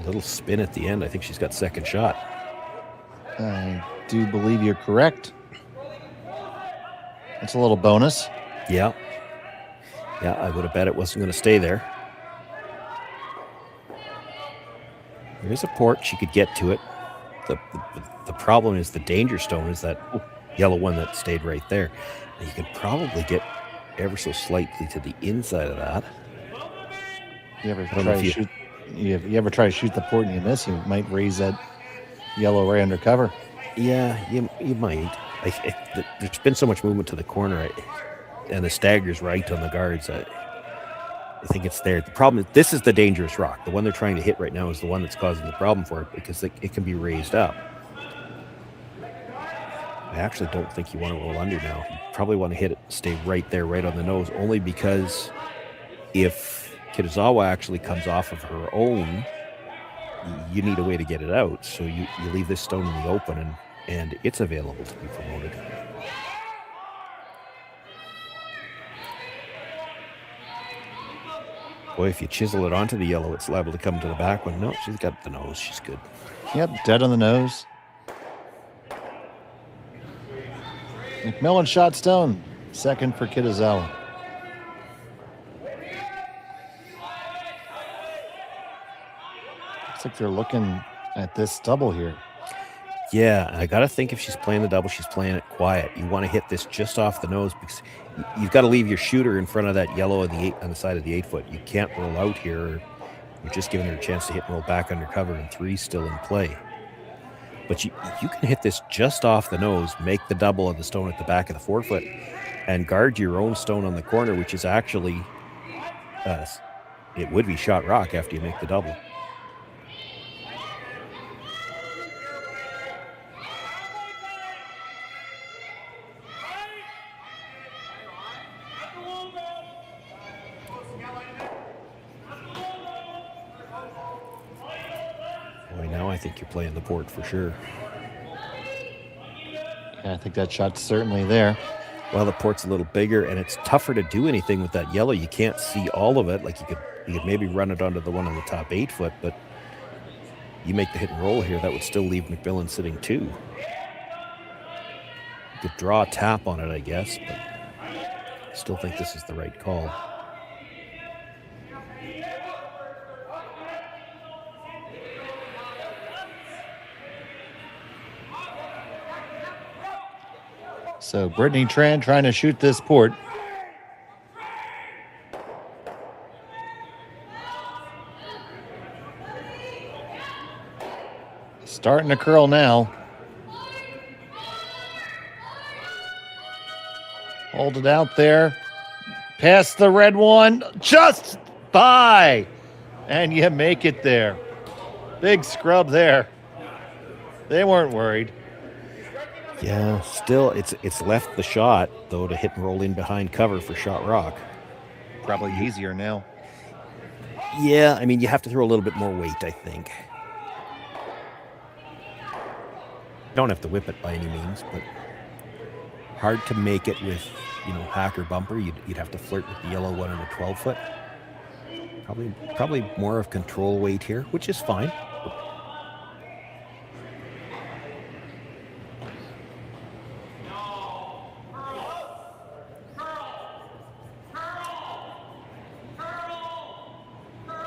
Little spin at the end. I think she's got second shot. I do believe you're correct. That's a little bonus. Yeah. Yeah, I would have bet it wasn't going to stay there. There's a port. She could get to it. The problem is the danger stone is that yellow one that stayed right there. And you could probably get ever so slightly to the inside of that. You ever try to shoot the port and you miss, you might raise that yellow right under cover. Yeah, you might. There's been so much movement to the corner, and the stagger's right on the guards. I think it's there. The problem is this is the dangerous rock. The one they're trying to hit right now is the one that's causing the problem for it because it can be raised up. I actually don't think you want to roll under now. You probably want to hit it, stay right there, right on the nose, only because if Kitazawa actually comes off of her own, you need a way to get it out. So you leave this stone in the open, and it's available to be promoted. Boy, if you chisel it onto the yellow, it's liable to come to the back one. No, she's got the nose. She's good. Yep, dead on the nose. MacMillan shot stone. Second for Kitazawa. Looks like they're looking at this double here. Yeah, I got to think if she's playing the double, she's playing it quiet. You want to hit this just off the nose because you've got to leave your shooter in front of that yellow on the side of the 8-foot. You can't roll out here. You're just giving her a chance to hit and roll back under cover, and 3's still in play. But you can hit this just off the nose, make the double of the stone at the back of the 4-foot, and guard your own stone on the corner, which is actually, it would be shot rock after you make the double. Right now, I think you're playing the port for sure. Yeah, I think that shot's certainly there. Well, the port's a little bigger, and it's tougher to do anything with that yellow. You can't see all of it. Like you could maybe run it onto the one on the top 8 foot, but you make the hit and roll here, that would still leave MacMillan sitting 2. You could draw a tap on it, I guess, but I still think this is the right call. So Brittany Tran trying to shoot this port. Starting to curl now. Hold it out there. Past the red one. Just by. And you make it there. Big scrub there. They weren't worried. Yeah, still, it's left the shot, though, to hit and roll in behind cover for shot rock. Probably easier now. Yeah, I mean, you have to throw a little bit more weight, I think. Don't have to whip it by any means, but hard to make it with, hack or bumper. You'd have to flirt with the yellow one on a 12 foot. Probably more of control weight here, which is fine.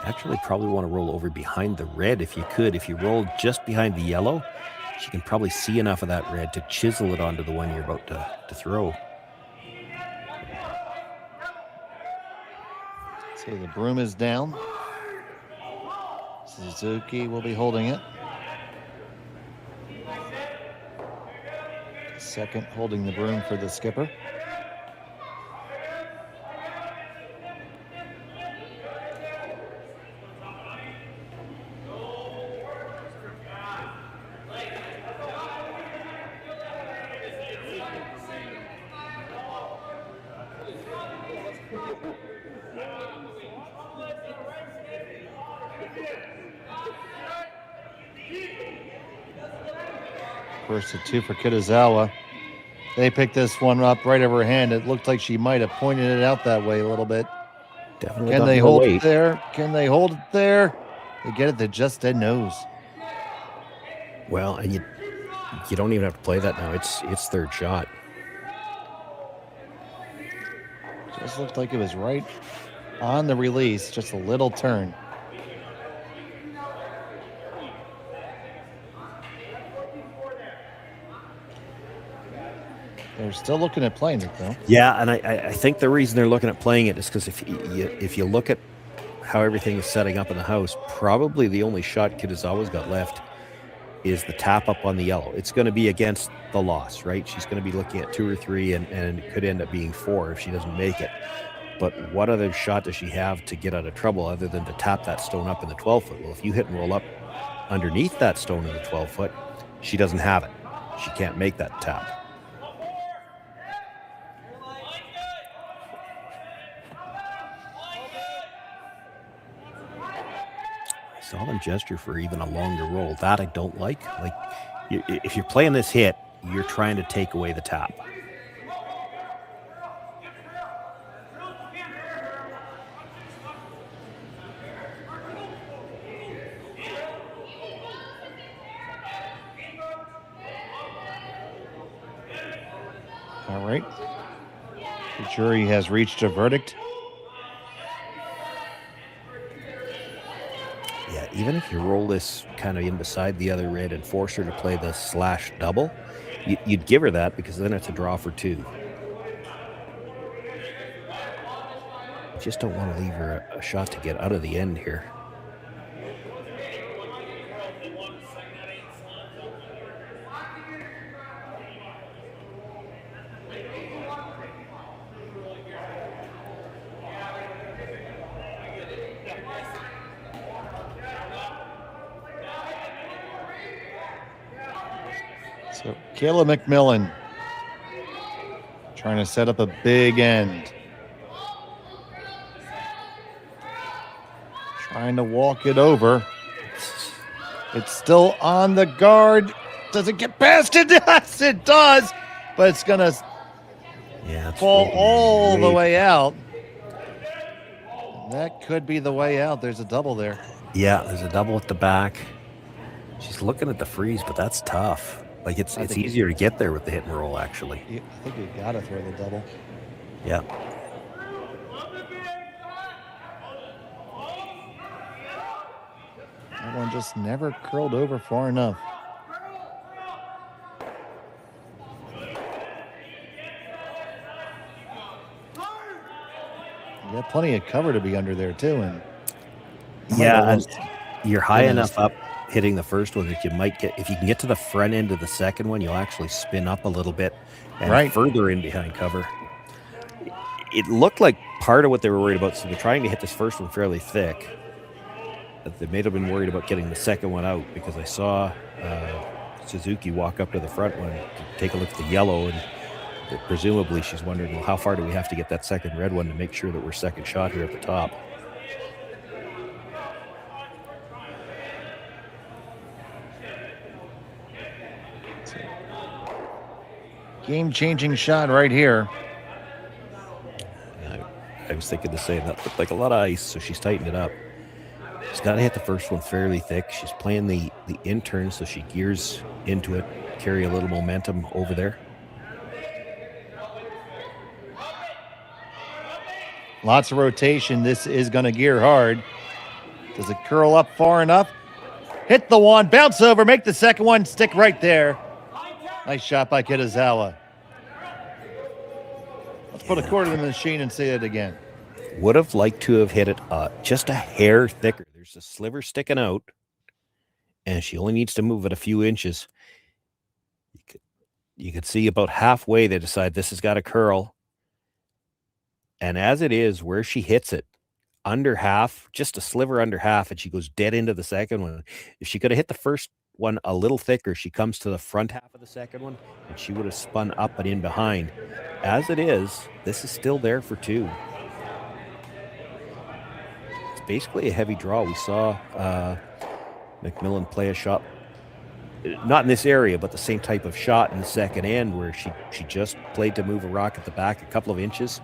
Actually, probably want to roll over behind the red if you could. If you roll just behind the yellow, you can probably see enough of that red to chisel it onto the one you're about to throw. So the broom is down. Suzuki will be holding it. Second holding the broom for the skipper. First to 2 for Kitazawa. They picked this one up right over her hand. It looked like she might have pointed it out that way a little bit. Definitely. Can they hold it there? Can they hold it there? They get it to just dead nose. Well, and you don't even have to play that now. It's third shot. Just looked like it was right on the release, just a little turn. They're still looking at playing it, though. Yeah, and I think the reason they're looking at playing it is because if you look at how everything is setting up in the house, probably the only shot Kitazawa's got left is the tap up on the yellow. It's going to be against the loss, right? She's going to be looking at 2 or 3, and it could end up being 4 if she doesn't make it. But what other shot does she have to get out of trouble other than to tap that stone up in the 12 foot? Well, if you hit and roll up underneath that stone in the 12 foot, she doesn't have it. She can't make that tap. Saw them gesture for even a longer roll. That I don't like. Like, if you're playing this hit, you're trying to take away the tap. All right. The jury has reached a verdict. Even if you roll this kind of in beside the other red and force her to play the slash double, you'd give her that because then it's a draw for 2. You just don't want to leave her a shot to get out of the end here. So Kayla MacMillan trying to set up a big end. Trying to walk it over. It's still on the guard. Does it get past it? Yes, it does. But it's going to fall all the way out. That could be the way out. There's a double there. Yeah, there's a double at the back. She's looking at the freeze, but that's tough. Like, it's easier to get there with the hit and roll, actually. I think you got to throw the double. Yeah. That one just never curled over far enough. You got plenty of cover to be under there, too. And yeah, and you're high enough up hitting the first one that you might get, if you can get to the front end of the second one, you'll actually spin up a little bit and further in behind cover. It looked like part of what they were worried about, so they're trying to hit this first one fairly thick. They may have been worried about getting the second one out, because I saw Suzuki walk up to the front one to take a look at the yellow, and presumably she's wondering, well, how far do we have to get that second red one to make sure that we're second shot here at the top? Game-changing shot right here. I was thinking the same. That looked like a lot of ice, so she's tightened it up. She's got to hit the first one fairly thick. She's playing the in-turn, so she gears into it, carry a little momentum over there. Lots of rotation. This is going to gear hard. Does it curl up far enough? Hit the one, bounce over, make the second one, stick right there. Nice shot by Kitazawa. Let's put a quarter in the machine and say it again. Would have liked to have hit it just a hair thicker. There's a sliver sticking out, and she only needs to move it a few inches. You could see about halfway they decide this has got to curl. And as it is, where she hits it, under half, just a sliver under half, and she goes dead into the second one. If she could have hit the first one a little thicker, she comes to the front half of the second one, and she would have spun up and in behind. As it is, this is still there for two. It's basically a heavy draw. We saw MacMillan play a shot, not in this area, but the same type of shot in the second end, where she just played to move a rock at the back a couple of inches.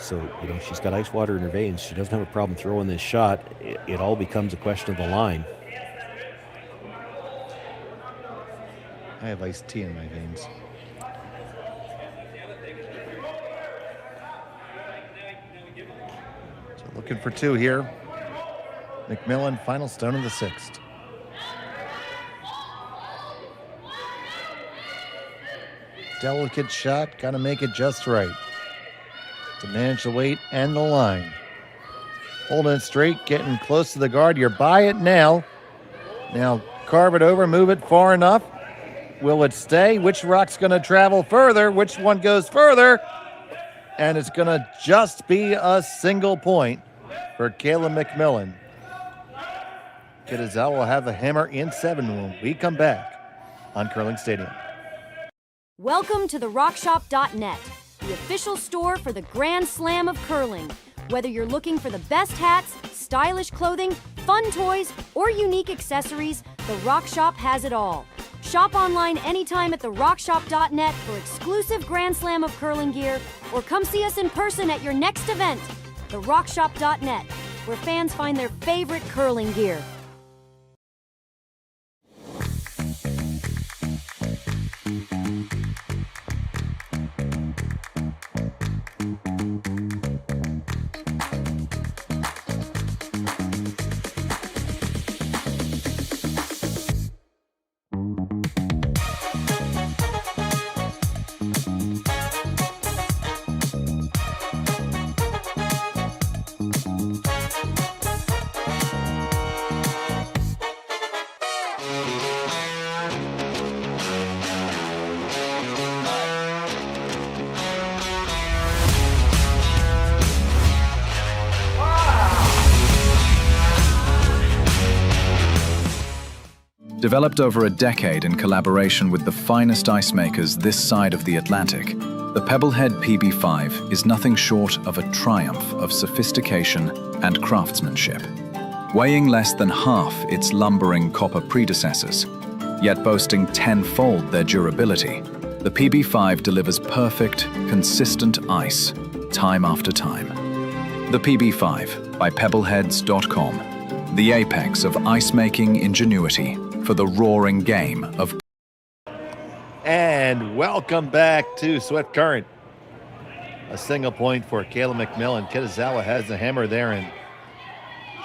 So, she's got ice water in her veins. She doesn't have a problem throwing this shot. It all becomes a question of the line. I have iced tea in my veins. So looking for two here. MacMillan, final stone of the sixth. Delicate shot, got to make it just right to manage the weight and the line. Holding it straight, getting close to the guard. You're by it now. Now carve it over, move it far enough. Will it stay? Which rock's going to travel further? Which one goes further? And it's going to just be a single point for Kayla MacMillan. Kitazawa will have the hammer in 7 when we come back on Curling Stadium. Welcome to the RockShop.net, the official store for the Grand Slam of curling. Whether you're looking for the best hats, stylish clothing, fun toys, or unique accessories, the Rock Shop has it all. Shop online anytime at therockshop.net for exclusive Grand Slam of curling gear, or come see us in person at your next event. Therockshop.net, where fans find their favorite curling gear. Developed over a decade in collaboration with the finest ice makers this side of the Atlantic, the The Pebblehead PB5 is nothing short of a triumph of sophistication and craftsmanship. Weighing less than half its lumbering copper predecessors, yet boasting tenfold their durability, the PB5 delivers perfect, consistent ice, time after time. The PB5 by Pebbleheads.com, the apex of ice-making ingenuity for the roaring game of... And welcome back to Swift Current. A single point for Kayla MacMillan. Kitazawa has the hammer there, and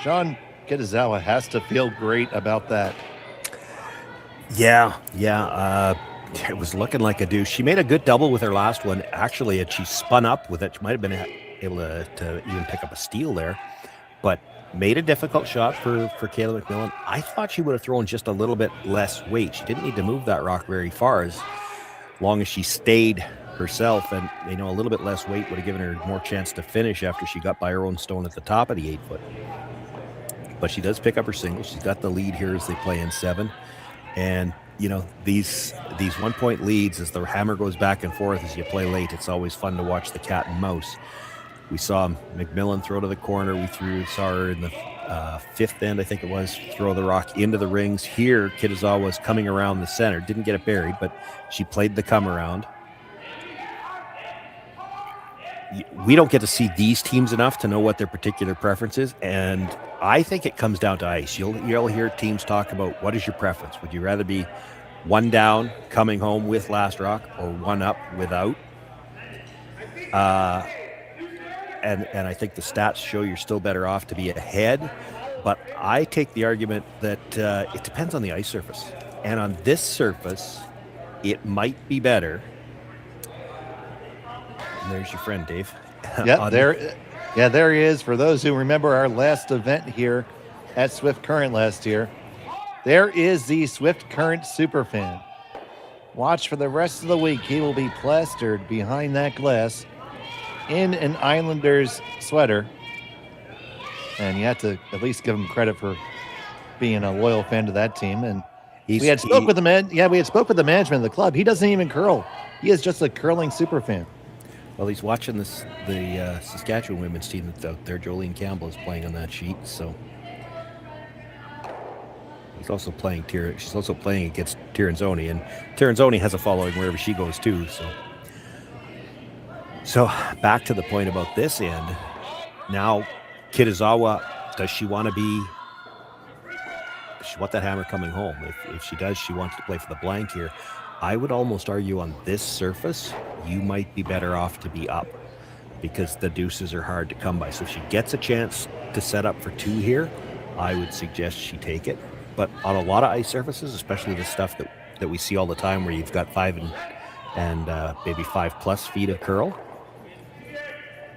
Sean, Kitazawa has to feel great about that. Yeah. It was looking like a deuce. She made a good double with her last one, actually, and she spun up with it. She might have been able to even pick up a steal there, but made a difficult shot for Kayla MacMillan. I thought she would have thrown just a little bit less weight. She didn't need to move that rock very far as long as she stayed herself, and a little bit less weight would have given her more chance to finish after she got by her own stone at the top of the 8-foot. But she does pick up her single. She's got the lead here as they play in 7. And these 1-point leads, as the hammer goes back and forth as you play late, it's always fun to watch the cat and mouse. We saw MacMillan throw to the corner. We saw her in the 5th end, I think it was, throw the rock into the rings. Here, Kitazawa was coming around the center. Didn't get it buried, but she played the come around. We don't get to see these teams enough to know what their particular preference is, and I think it comes down to ice. You'll hear teams talk about, what is your preference? Would you rather be 1 down coming home with last rock, or 1 up without? And I think the stats show you're still better off to be ahead, but I take the argument that it depends on the ice surface. And on this surface, it might be better. And there's your friend, Dave. Yeah, there he is. For those who remember our last event here at Swift Current last year, there is the Swift Current superfan. Watch for the rest of the week. He will be plastered behind that glass in an Islanders sweater. And you have to at least give him credit for being a loyal fan to that team. And we had spoke with the management of the club. He doesn't even curl. He is just a curling super fan. Well, he's watching the Saskatchewan women's team that's out there. Jolene Campbell is playing on that sheet, so he's also playing she's also playing against Tiranzoni, and Tiranzoni has a following wherever she goes too. So back to the point about this end. Now, Kitazawa, does she want that hammer coming home? If she does, she wants to play for the blank here. I would almost argue on this surface, you might be better off to be up, because the deuces are hard to come by. So if she gets a chance to set up for 2 here, I would suggest she take it. But on a lot of ice surfaces, especially the stuff that we see all the time where you've got 5 and maybe 5+ feet of curl,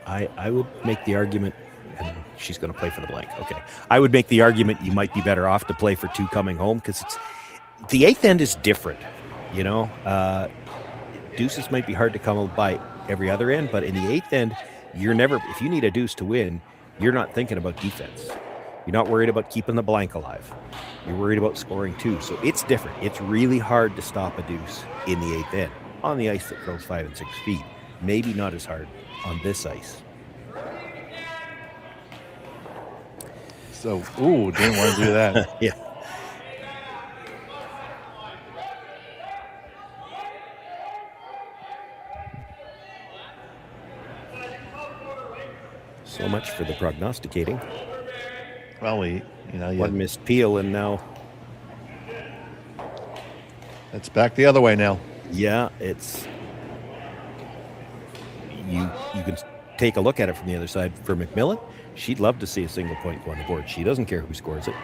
I would make the argument, and she's going to play for the blank. Okay. I would make the argument you might be better off to play for 2 coming home, because the 8th end is different. Deuces might be hard to come by every other end, but in the 8th end, if you need a deuce to win, you're not thinking about defense. You're not worried about keeping the blank alive. You're worried about scoring 2. So it's different. It's really hard to stop a deuce in the 8th end on the ice that curls 5 and 6 feet. Maybe not as hard on this ice. So, didn't want to do that. Yeah. So much for the prognosticating. Well, one missed peel, and now it's back the other way now. Yeah, it's you can take a look at it from the other side. For MacMillan, she'd love to see a single point go on the board. She doesn't care who scores it.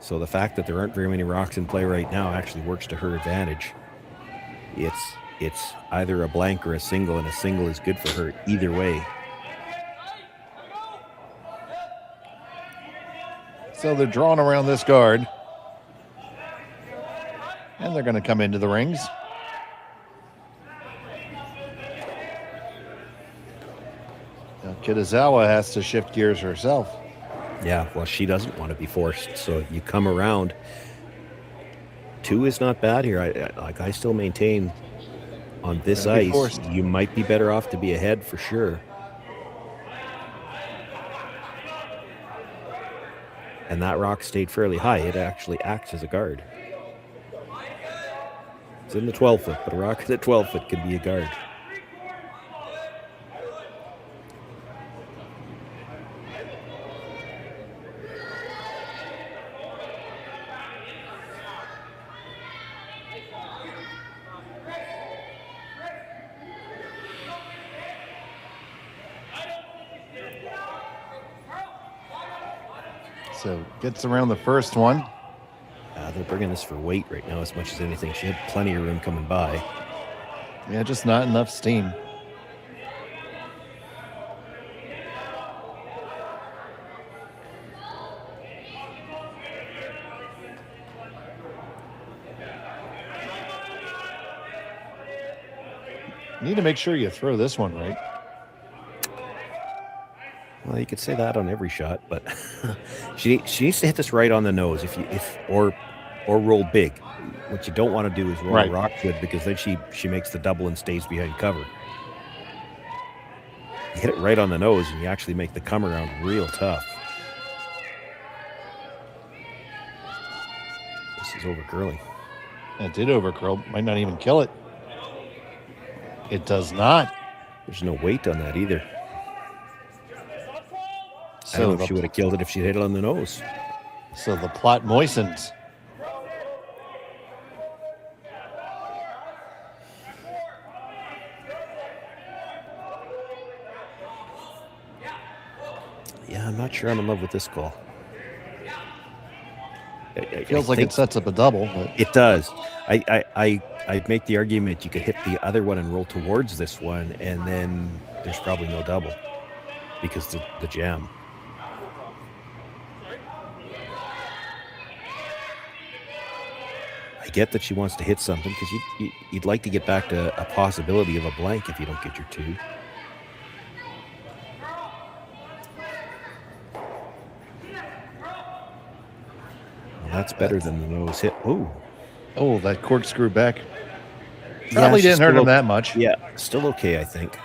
So the fact that there aren't very many rocks in play right now actually works to her advantage. It's either a blank or a single, and a single is good for her either way. So they're drawn around this guard, and they're going to come into the rings. Now Kitazawa has to shift gears herself. Yeah, well, she doesn't want to be forced, so you come around. 2 is not bad here. I still maintain on this Gotta be ice, forced. you might be better off to be ahead for sure. And that rock stayed fairly high. It actually acts as a guard. It's in the 12 foot, but a rock at the 12 foot can be a guard. So gets around the first one. They're bringing this for weight right now as much as anything. She had plenty of room coming by. Yeah, just not enough steam. You need to make sure you throw this one right. Well, you could say that on every shot, but she needs to hit this right on the nose or roll big. What you don't want to do is roll Right. a rock good, because then she makes the double and stays behind cover. You hit it right on the nose and you actually make the come around real tough. This is over curling. It did overcurl. Might not even kill it. It does not. There's no weight on that either. I So don't know if she would have killed it if she hit it on the nose. So the plot moistens. Yeah, I'm not sure I'm in love with this call. Feels like it sets up a double, but it does. I'd make the argument you could hit the other one and roll towards this one, and then there's probably no double because the jam. I get that she wants to hit something because you'd like to get back to a possibility of a blank if you don't get your 2. Well, that's better than the nose hit. Ooh. Oh, that corkscrew back. Yeah, Probably she's didn't hurt still him that much. Yeah, still okay, I think.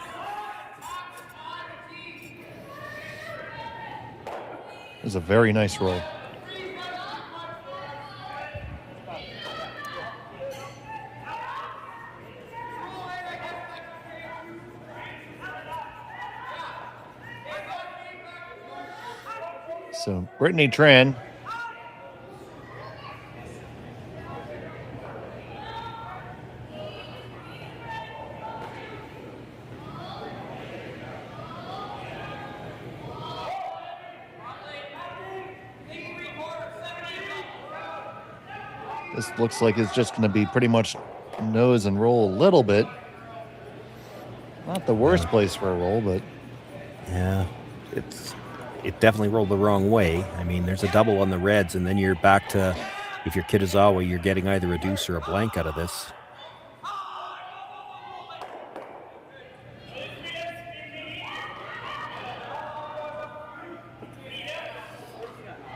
It was a very nice roll. So Brittany Tran this looks like it's just going to be pretty much nose and roll a little bit. Not the worst place for a roll, but Yeah, it definitely rolled the wrong way. I mean, there's a double on the reds, and then you're back to, if you're Kitazawa, you're getting either a deuce or a blank out of this.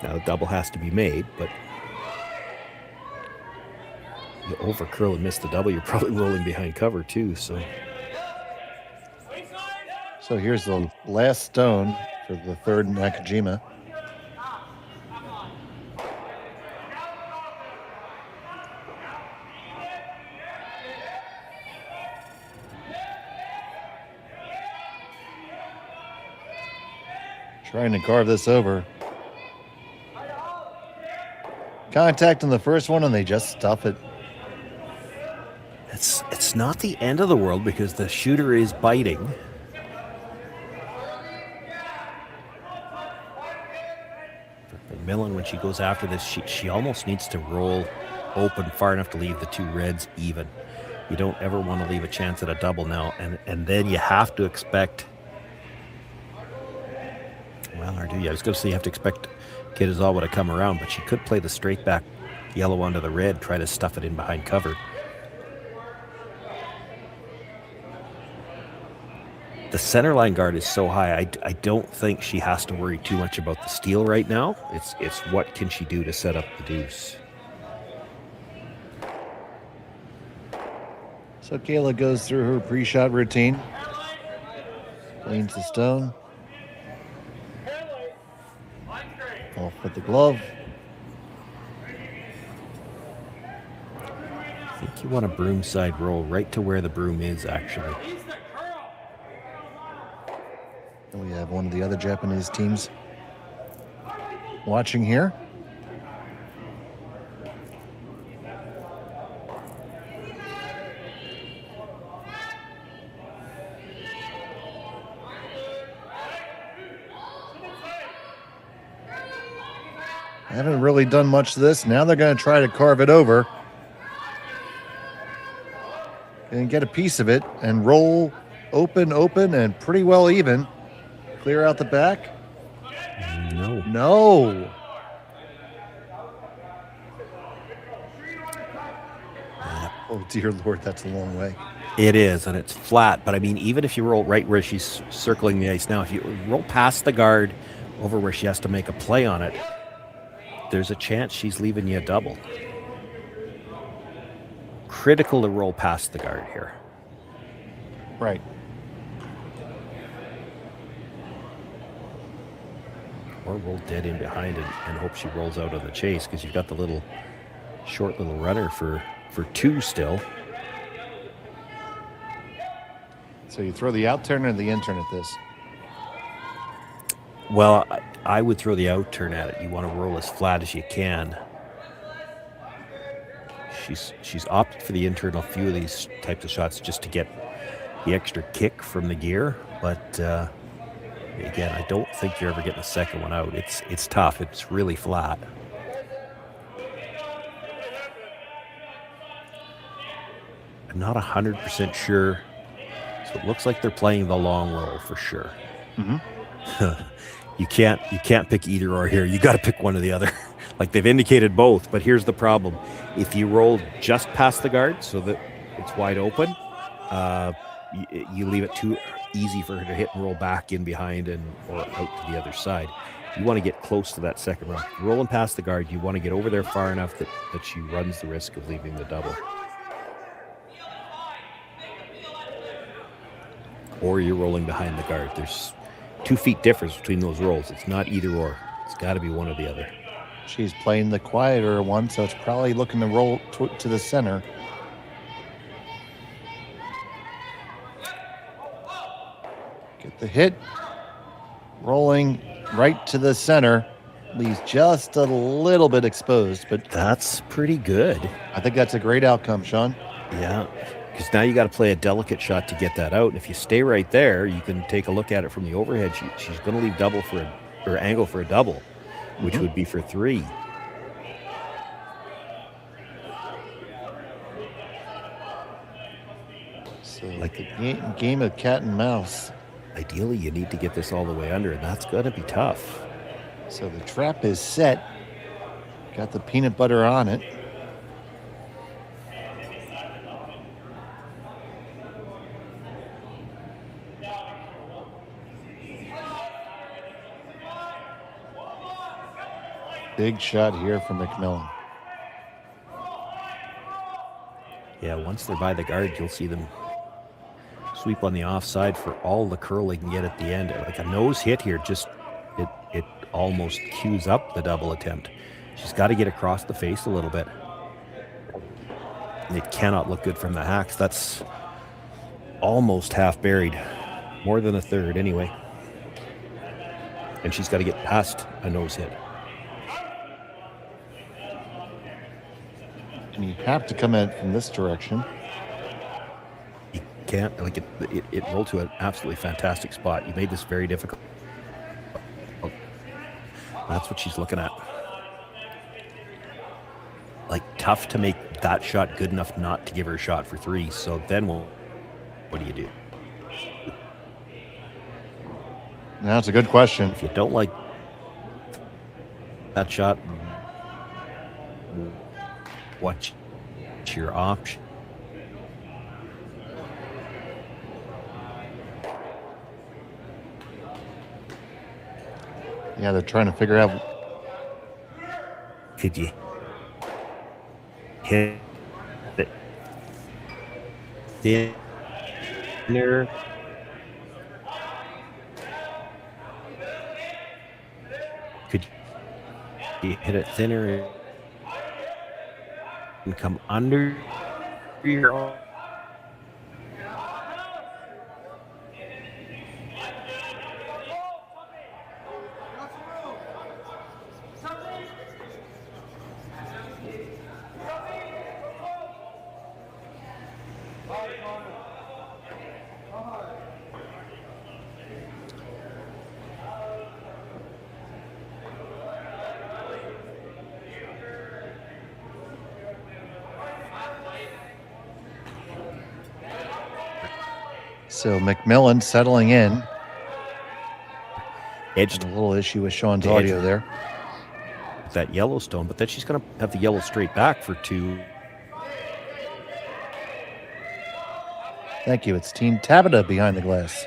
Now, the double has to be made, but you overcurl and miss the double, you're probably rolling behind cover too, so. so here's the last stone for the third Nakajima. Trying to carve this over. Contact on the first one and they just stuff it. It's not the end of the world because the shooter is biting. MacMillan, when she goes after this, she almost needs to roll open far enough to leave the 2 reds even. You don't ever want to leave a chance at a double now, and then you have to expect. Well, or do you? I was going to say you have to expect Kitazawa to come around, but she could play the straight back yellow onto the red, try to stuff it in behind cover. The center line guard is so high, I don't think she has to worry too much about the steal right now. It's what can she do to set up the deuce. So Kayla goes through her pre-shot routine. Cleans the stone. Off with the glove. I think you want a broom side roll right to where the broom is, actually. And we have one of the other Japanese teams watching here. Haven't really done much of this. Now they're going to try to carve it over and get a piece of it and roll open, and pretty well even. Clear out the back. No. Oh, dear Lord, that's a long way. It is, and it's flat. But, I mean, even if you roll right where she's circling the ice now, if you roll past the guard over where she has to make a play on it, there's a chance she's leaving you a double. Critical to roll past the guard here. Right. Or roll dead in behind and hope she rolls out on the chase, because you've got the short little runner for two still. So you throw the out turn or the in turn at this? Well, I would throw the out turn at it. You want to roll as flat as you can. She's opted for the in turn on a few of these types of shots just to get the extra kick from the gear. But again, I don't think you're ever getting the second one out. It's tough. It's really flat. I'm not 100% sure. So it looks like they're playing the long roll for sure. Mm-hmm. You can't pick either or here. You got to pick one or the other. Like they've indicated both, but here's the problem. If you roll just past the guard so that it's wide open, you leave it too easy for her to hit and roll back in behind or out to the other side. You want to get close to that second round. Rolling past the guard, you want to get over there far enough that she runs the risk of leaving the double. Or you're rolling behind the guard. There's 2 feet difference between those rolls. It's not either or. It's got to be one or the other. She's playing the quieter one, so it's probably looking to roll to the center. Get the hit. Rolling right to the center. Leaves just a little bit exposed, but that's pretty good. I think that's a great outcome, Sean. Yeah, because now you got to play a delicate shot to get that out. If you stay right there, you can take a look at it from the overhead. She's going to leave double or angle for a double, which would be for 3. So like a game of cat and mouse. Ideally, you need to get this all the way under, and that's going to be tough. So the trap is set. Got the peanut butter on it. Big shot here from MacMillan. Yeah, once they're by the guard, you'll see them sweep on the offside for all the curl they can get at the end. Like a nose hit here, just it almost cues up the double attempt. She's got to get across the face a little bit. And it cannot look good from the hacks. That's almost half buried. More than a third anyway. And she's got to get past a nose hit. And you have to come in from this direction. You can't, like it rolled to an absolutely fantastic spot. You made this very difficult. That's what she's looking at. Like tough to make that shot good enough not to give her a shot for 3. So then what do you do? Now, that's a good question. If you don't like that shot, what's your option? Yeah, they're trying to figure out. Could you hit it thinner. Could you hit it thinner and come under your... So MacMillan settling in. Edged. A little issue with Sean's Edge. audio there. That Yellowstone, but then she's going to have the yellow straight back for 2. Thank you. It's Team Tabata behind the glass.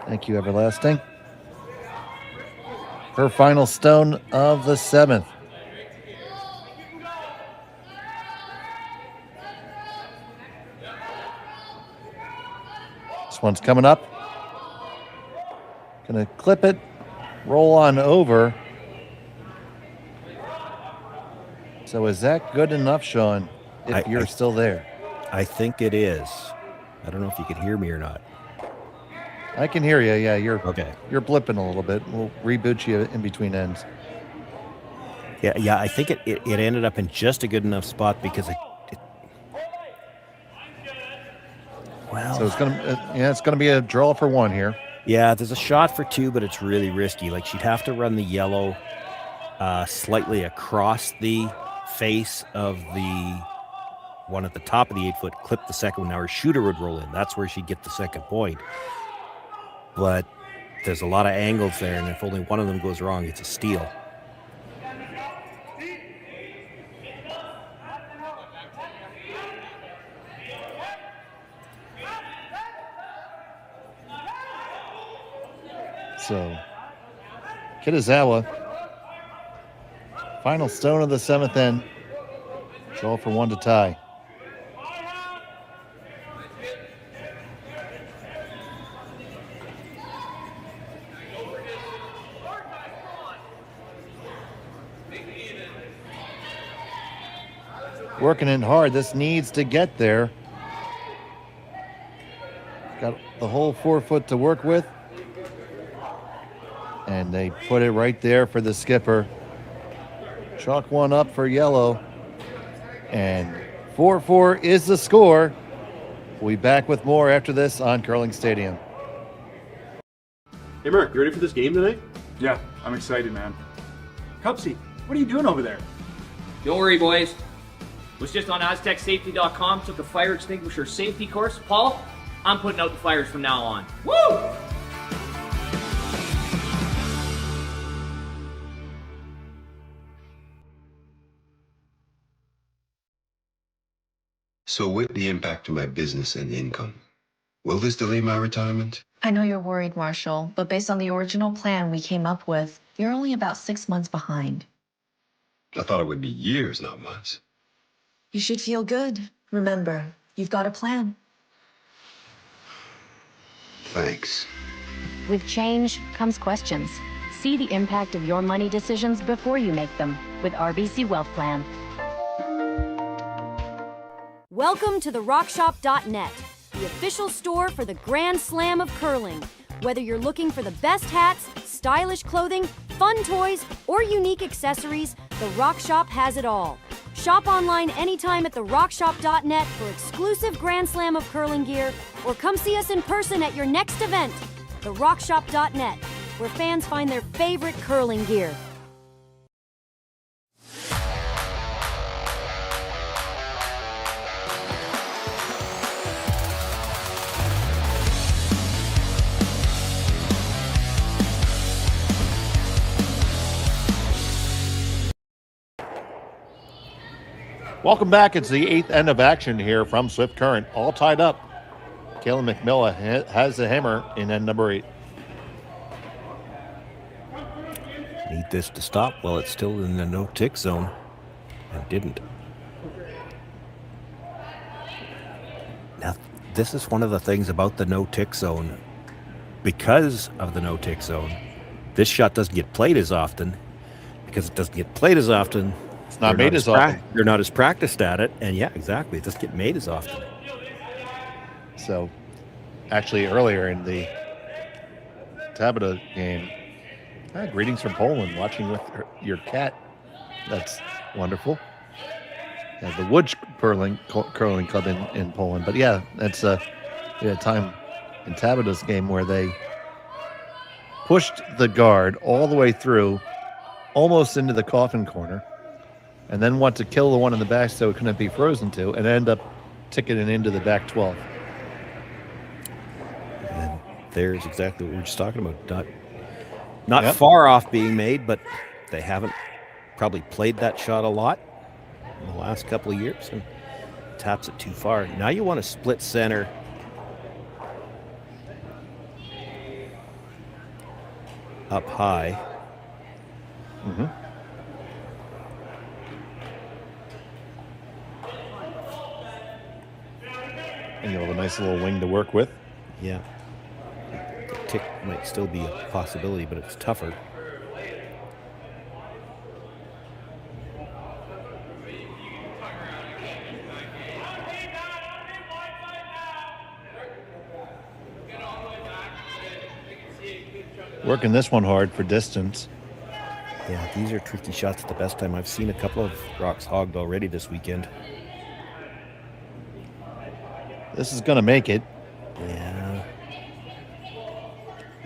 Thank you, Everlasting. Her final stone of the 7th. This one's coming up. Gonna clip it, roll on over. So is that good enough, Sean, if you're still there? I think it is. I don't know if you can hear me or not. I can hear you. Yeah, you're okay. You're blipping a little bit. We'll reboot you in between ends. Yeah. I think it ended up in just a good enough spot because So it's gonna be a draw for 1 here. Yeah, there's a shot for 2, but it's really risky. Like, she'd have to run the yellow slightly across the face of the one at the top of the 8-foot, clip the second one. Now her shooter would roll in. That's where she'd get the second point. But there's a lot of angles there, and if only one of them goes wrong, it's a steal. So, Kitazawa, final stone of the 7th end. Draw for 1 to tie. Working it hard. This needs to get there. Got the whole 4 foot to work with. And they put it right there for the skipper. Chalk 1 up for yellow. And 4-4 is the score. We'll be back with more after this on Curling Stadium. Hey Mark, you ready for this game tonight? Yeah, I'm excited, man. Cupsy, what are you doing over there? Don't worry, boys. Was just on AztecSafety.com, took a fire extinguisher safety course. Paul, I'm putting out the fires from now on. Woo! So with the impact to my business and income, will this delay my retirement? I know you're worried, Marshall, but based on the original plan we came up with, you're only about 6 months behind. I thought it would be years, not months. You should feel good. Remember, you've got a plan. Thanks. With change comes questions. See the impact of your money decisions before you make them with RBC Wealth Plan. Welcome to the RockShop.net, the official store for the Grand Slam of curling. Whether you're looking for the best hats, stylish clothing, fun toys, or unique accessories, the Rock Shop has it all. Shop online anytime at the RockShop.net for exclusive Grand Slam of curling gear, or come see us in person at your next event. The RockShop.net, where fans find their favorite curling gear. Welcome back. It's the 8th end of action here from Swift Current. All tied up. Kayla MacMillan has the hammer in end number 8. Need this to stop while it's still in the no-tick zone. And didn't. Now, this is one of the things about the no-tick zone. Because of the no-tick zone, this shot doesn't get played as often. Because it doesn't get played as often, it's not made as often. They're not as practiced at it, and yeah, exactly, it doesn't get made as often. So, actually, earlier in the Tabata game, greetings from Poland, watching with your cat. That's wonderful. The Wood Curling Club in Poland. But yeah, that's a time in Tabata's game where they pushed the guard all the way through, almost into the coffin corner, and then want to kill the one in the back so it couldn't be frozen to, and end up ticketing into the back 12. And there's exactly what we were just talking about. Not far off being made, but they haven't probably played that shot a lot in the last couple of years and taps it too far. Now you want to split center. Up high. Mm-hmm. And you'll have a nice little wing to work with. Yeah. The tick might still be a possibility, but it's tougher. Working this one hard for distance. Yeah, these are tricky shots at the best time. I've seen a couple of rocks hogged already this weekend. This is going to make it. Yeah.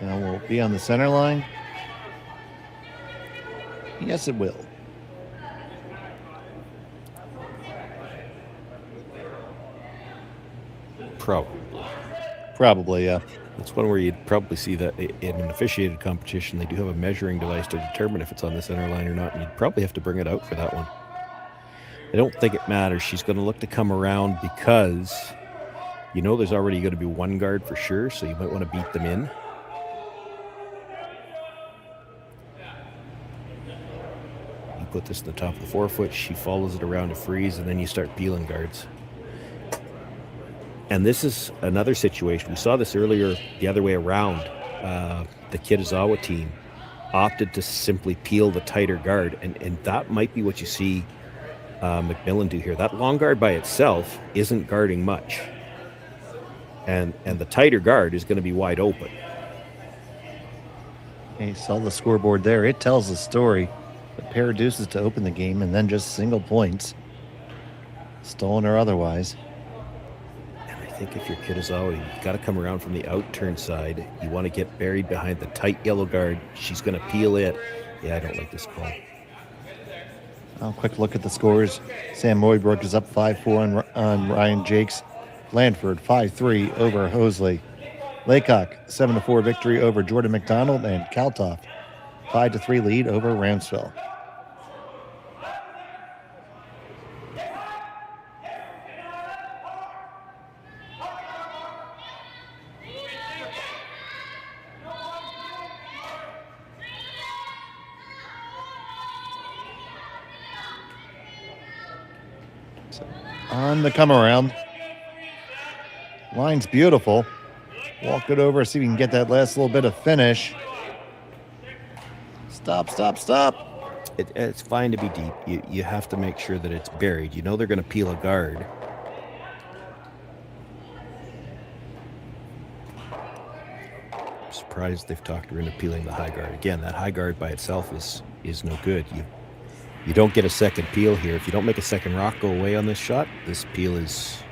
Now we'll be on the center line. Yes, it will. Probably, yeah. It's one where you'd probably see that in an officiated competition, they do have a measuring device to determine if it's on the center line or not, and you'd probably have to bring it out for that one. I don't think it matters. She's going to look to come around because you know there's already going to be one guard for sure, so you might want to beat them in. You put this in the top of the forefoot, she follows it around to freeze, and then you start peeling guards. And this is another situation. We saw this earlier the other way around. The Kitazawa team opted to simply peel the tighter guard, and that might be what you see MacMillan do here. That long guard by itself isn't guarding much. And the tighter guard is going to be wide open. You saw the scoreboard there. It tells the story. A pair of deuces to open the game, and then just single points. Stolen or otherwise. I think if you're Kitazawa, you've got to come around from the out-turn side. You want to get buried behind the tight yellow guard. She's going to peel it. Yeah, I don't like this call. A quick look at the scores. Sam Moybrook is up 5-4 on Ryan Jakes. Landford 5-3 over Hosley. Laycock 7-4 victory over Jordan McDonald, and Kaltoff 5-3 lead over Ramsville. On the come around. Line's beautiful. Walk it over, see if we can get that last little bit of finish. Stop. It's fine to be deep. You have to make sure that it's buried. You know they're going to peel a guard. I'm surprised they've talked her into peeling the high guard. Again, that high guard by itself is no good. You don't get a second peel here. If you don't make a second rock go away on this shot, this peel has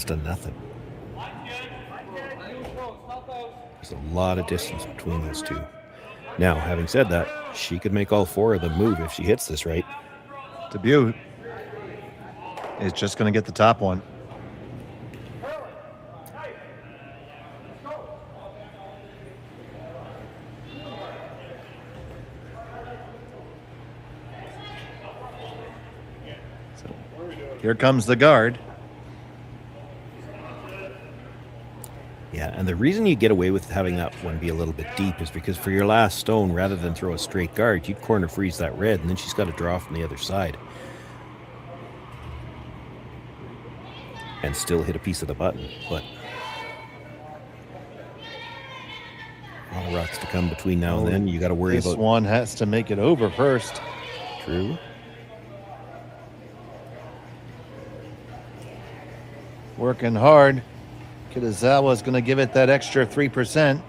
done nothing. There's a lot of distance between those two. Now, having said that, she could make all four of them move if she hits this right. Dubuque is just going to get the top one. So, here comes the guard. Yeah, and the reason you get away with having that one be a little bit deep is because for your last stone, rather than throw a straight guard, you'd corner freeze that red, and then she's got to draw from the other side. and still hit a piece of the button. But a lot of rocks to come between now and then. You got to worry about. This one has to make it over first. True. Working hard. Kitazawa is going to give it that extra 3%.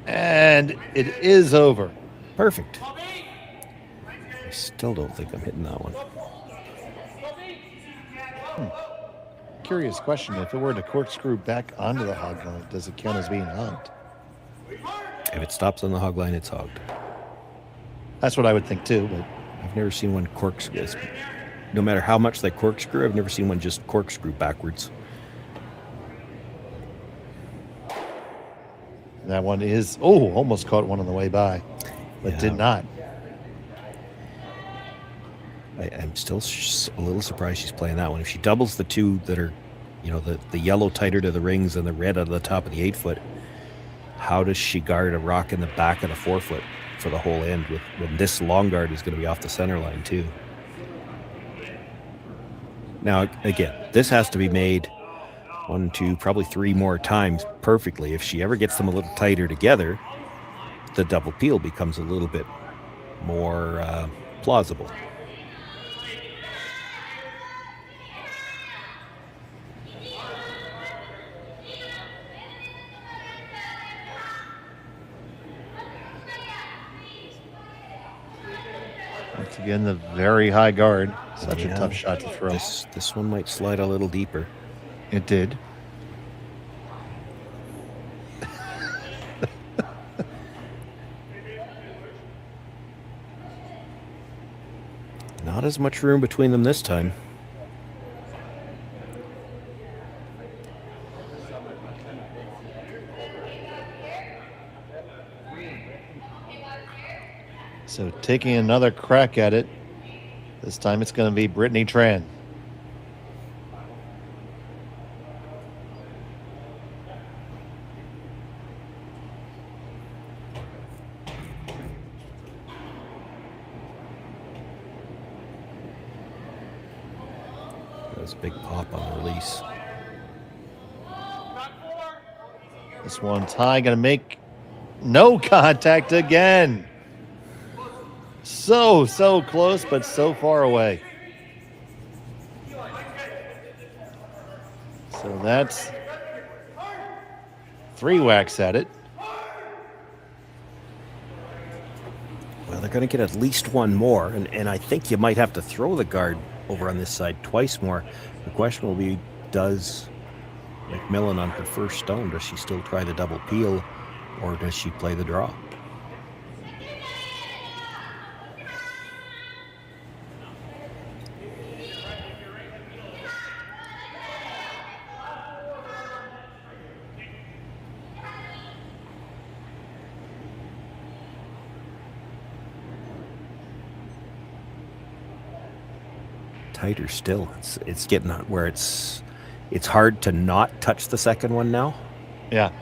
And it is over. Perfect. I still don't think I'm hitting that one. Curious question. If it were to corkscrew back onto the hog line, does it count as being hogged? If it stops on the hog line, it's hogged. That's what I would think too. But I've never seen one corkscrew. No matter how much they corkscrew, I've never seen one just corkscrew backwards. that one is, almost caught one on the way by, but did not. I'm still a little surprised she's playing that one. If she doubles the two that are, the yellow tighter to the rings and the red out of the top of the 8-foot, how does she guard a rock in the back of the 4-foot for the whole end when this long guard is going to be off the center line too? Now, again, this has to be made 1, 2, probably 3 more times perfectly. If she ever gets them a little tighter together, the double peel becomes a little bit more plausible. Once again, the very high guard. Such a tough shot to throw. This one might slide a little deeper. It did. Not as much room between them this time. So taking another crack at it. This time it's going to be Brittany Tran. That was a big pop on the release. This one's high, going to make no contact again. So close, but so far away. So that's 3 whacks at it. Well, they're going to get at least 1 more, and I think you might have to throw the guard over on this side twice more. The question will be, does MacMillan on her first stone, does she still try the double peel, or does she play the draw? Tighter still. It's getting where it's hard to not touch the second one now. Yeah.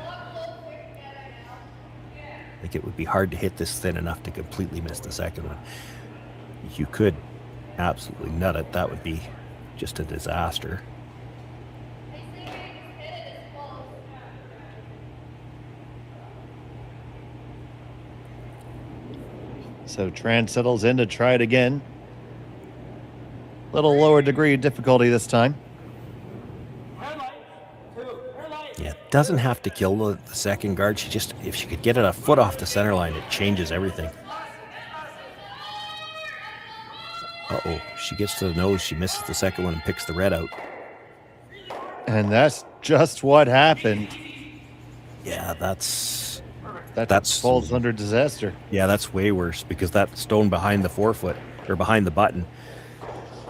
Like it would be hard to hit this thin enough to completely miss the second one. You could absolutely nut it. That would be just a disaster. So Tran settles in to try it again. Little lower degree of difficulty this time. Yeah, it doesn't have to kill the second guard. If she could get it a foot off the center line, it changes everything. She gets to the nose, she misses the second one and picks the red out. And that's just what happened. Yeah, that falls under disaster. Yeah, that's way worse because that stone behind the 4-foot or behind the button.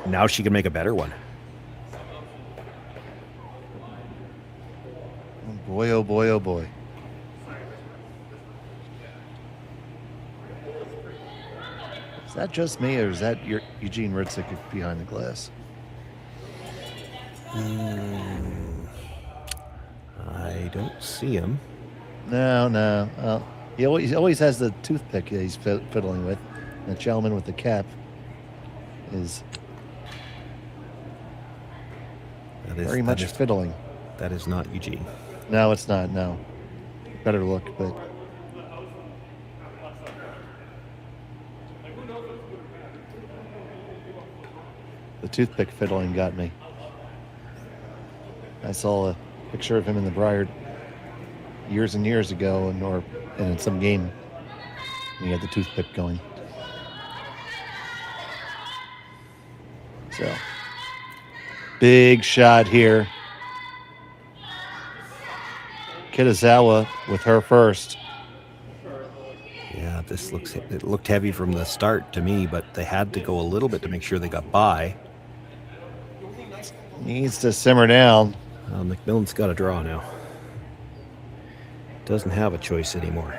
Now she can make a better one. Oh boy, oh boy, oh boy. Is that just me, or is that Eugene Ritzik behind the glass? I don't see him. No. He always has the toothpick that he's fiddling with. And the gentleman with the cap is Very much fiddling. That is not Eugene. No, it's not. No. Better look, but the toothpick fiddling got me. I saw a picture of him in the Briar years and years ago, and in some game, and he had the toothpick going. So, big shot here. Kitazawa with her first. Yeah, it looked heavy from the start to me, but they had to go a little bit to make sure they got by. Needs to simmer down. MacMillan's got a draw now. Doesn't have a choice anymore.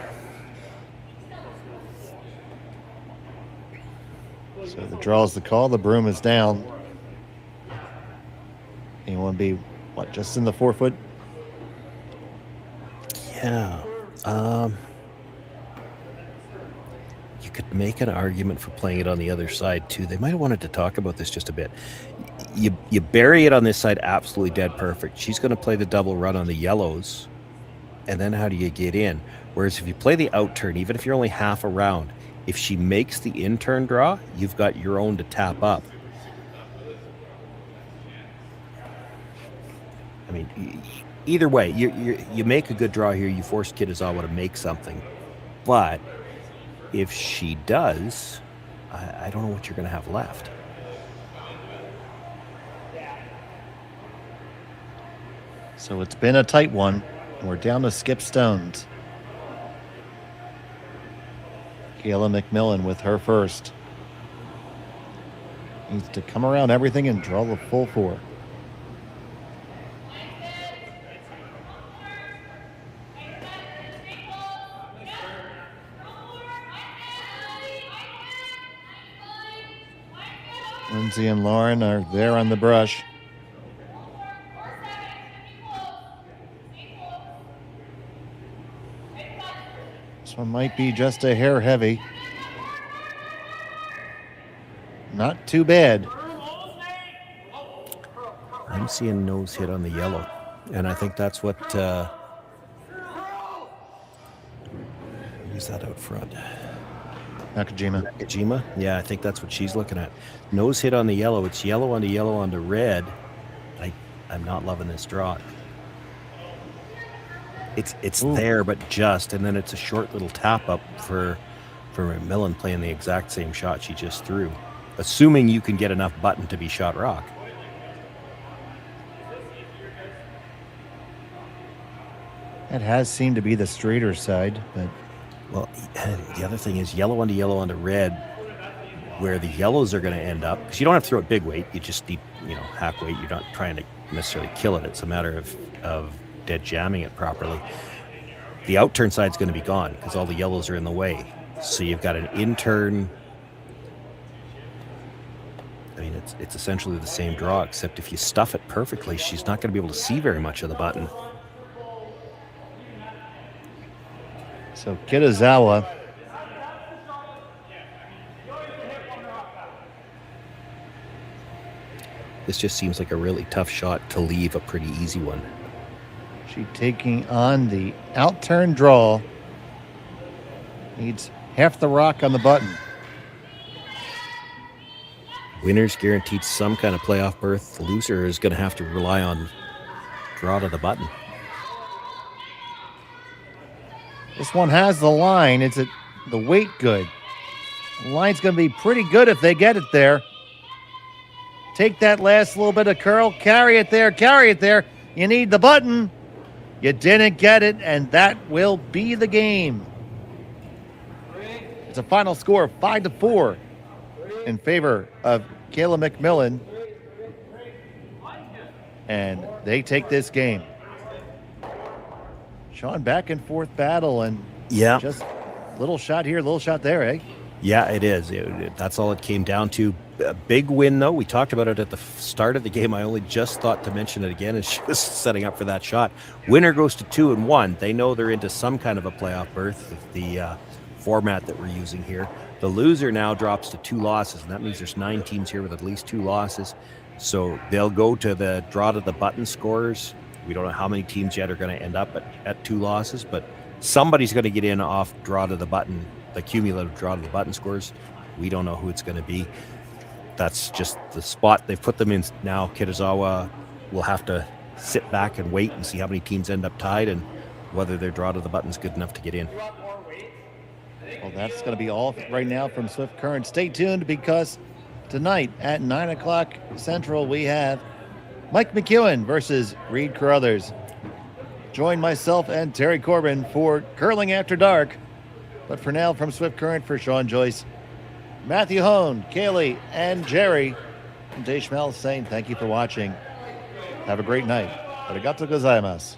So the draw's the call. The broom is down. You want to be, just in the 4 foot? Yeah. You could make an argument for playing it on the other side, too. They might have wanted to talk about this just a bit. You bury it on this side absolutely dead perfect. She's going to play the double run on the yellows, and then how do you get in? Whereas if you play the out turn, even if you're only half around, if she makes the in turn draw, you've got your own to tap up. I mean, either way, you make a good draw here. You force Kitazawa to make something, but if she does, I don't know what you're going to have left. So it's been a tight one. We're down to skip stones. Kayla MacMillan with her first. Needs to come around everything and draw the full 4. Lindsay and Lauren are there on the brush. This one might be just a hair heavy. Not too bad. I'm seeing nose hit on the yellow, and I think that's what... who's that out front? Nakajima. Yeah, I think that's what she's looking at. Nose hit on the yellow. It's yellow onto red. I'm not loving this draw. It's there, but just, and then it's a short little tap up for MacMillan playing the exact same shot she just threw, assuming you can get enough button to be shot rock. That has seemed to be the straighter side, but... Well, the other thing is yellow onto red, where the yellows are going to end up, because you don't have to throw it big weight. You just need, hack weight. You're not trying to necessarily kill it. It's a matter of dead jamming it properly. The out turn side's going to be gone because all the yellows are in the way. So you've got an in turn. I mean, it's essentially the same draw, except if you stuff it perfectly, she's not going to be able to see very much of the button. So Kitazawa. This just seems like a really tough shot to leave a pretty easy one. She taking on the out turn draw. Needs half the rock on the button. Winner's guaranteed some kind of playoff berth. The loser is going to have to rely on draw to the button. This one has the line. Is it the weight good? The line's going to be pretty good if they get it there. Take that last little bit of curl, carry it there. You need the button. You didn't get it, and that will be the game. It's a final score of 5-4 in favor of Kayla MacMillan. And they take this game. Sean, back and forth battle, and just little shot here, little shot there, eh? Yeah, it is. That's all it came down to. A big win, though. We talked about it at the start of the game. I only just thought to mention it again as she was setting up for that shot. Winner goes to 2-1. They know they're into some kind of a playoff berth with the format that we're using here. The loser now drops to 2 losses, and that means there's 9 teams here with at least 2 losses. So they'll go to the draw to the button scores. We don't know how many teams yet are going to end up at 2 losses, but somebody's going to get in off draw to the button, the cumulative draw to the button scores. We don't know who it's going to be. That's just the spot they've put them in now. Kitazawa will have to sit back and wait and see how many teams end up tied and whether their draw to the button's good enough to get in. Well, that's going to be all right now from Swift Current. Stay tuned, because tonight at 9 o'clock Central, we have Mike McEwen versus Reed Carruthers. Join myself and Terry Corbin for Curling After Dark. But for now, from Swift Current, for Sean Joyce, Matthew Hone, Kaylee, and Jerry, I'm Dave Schmel saying thank you for watching. Have a great night. Arigato gozaimasu.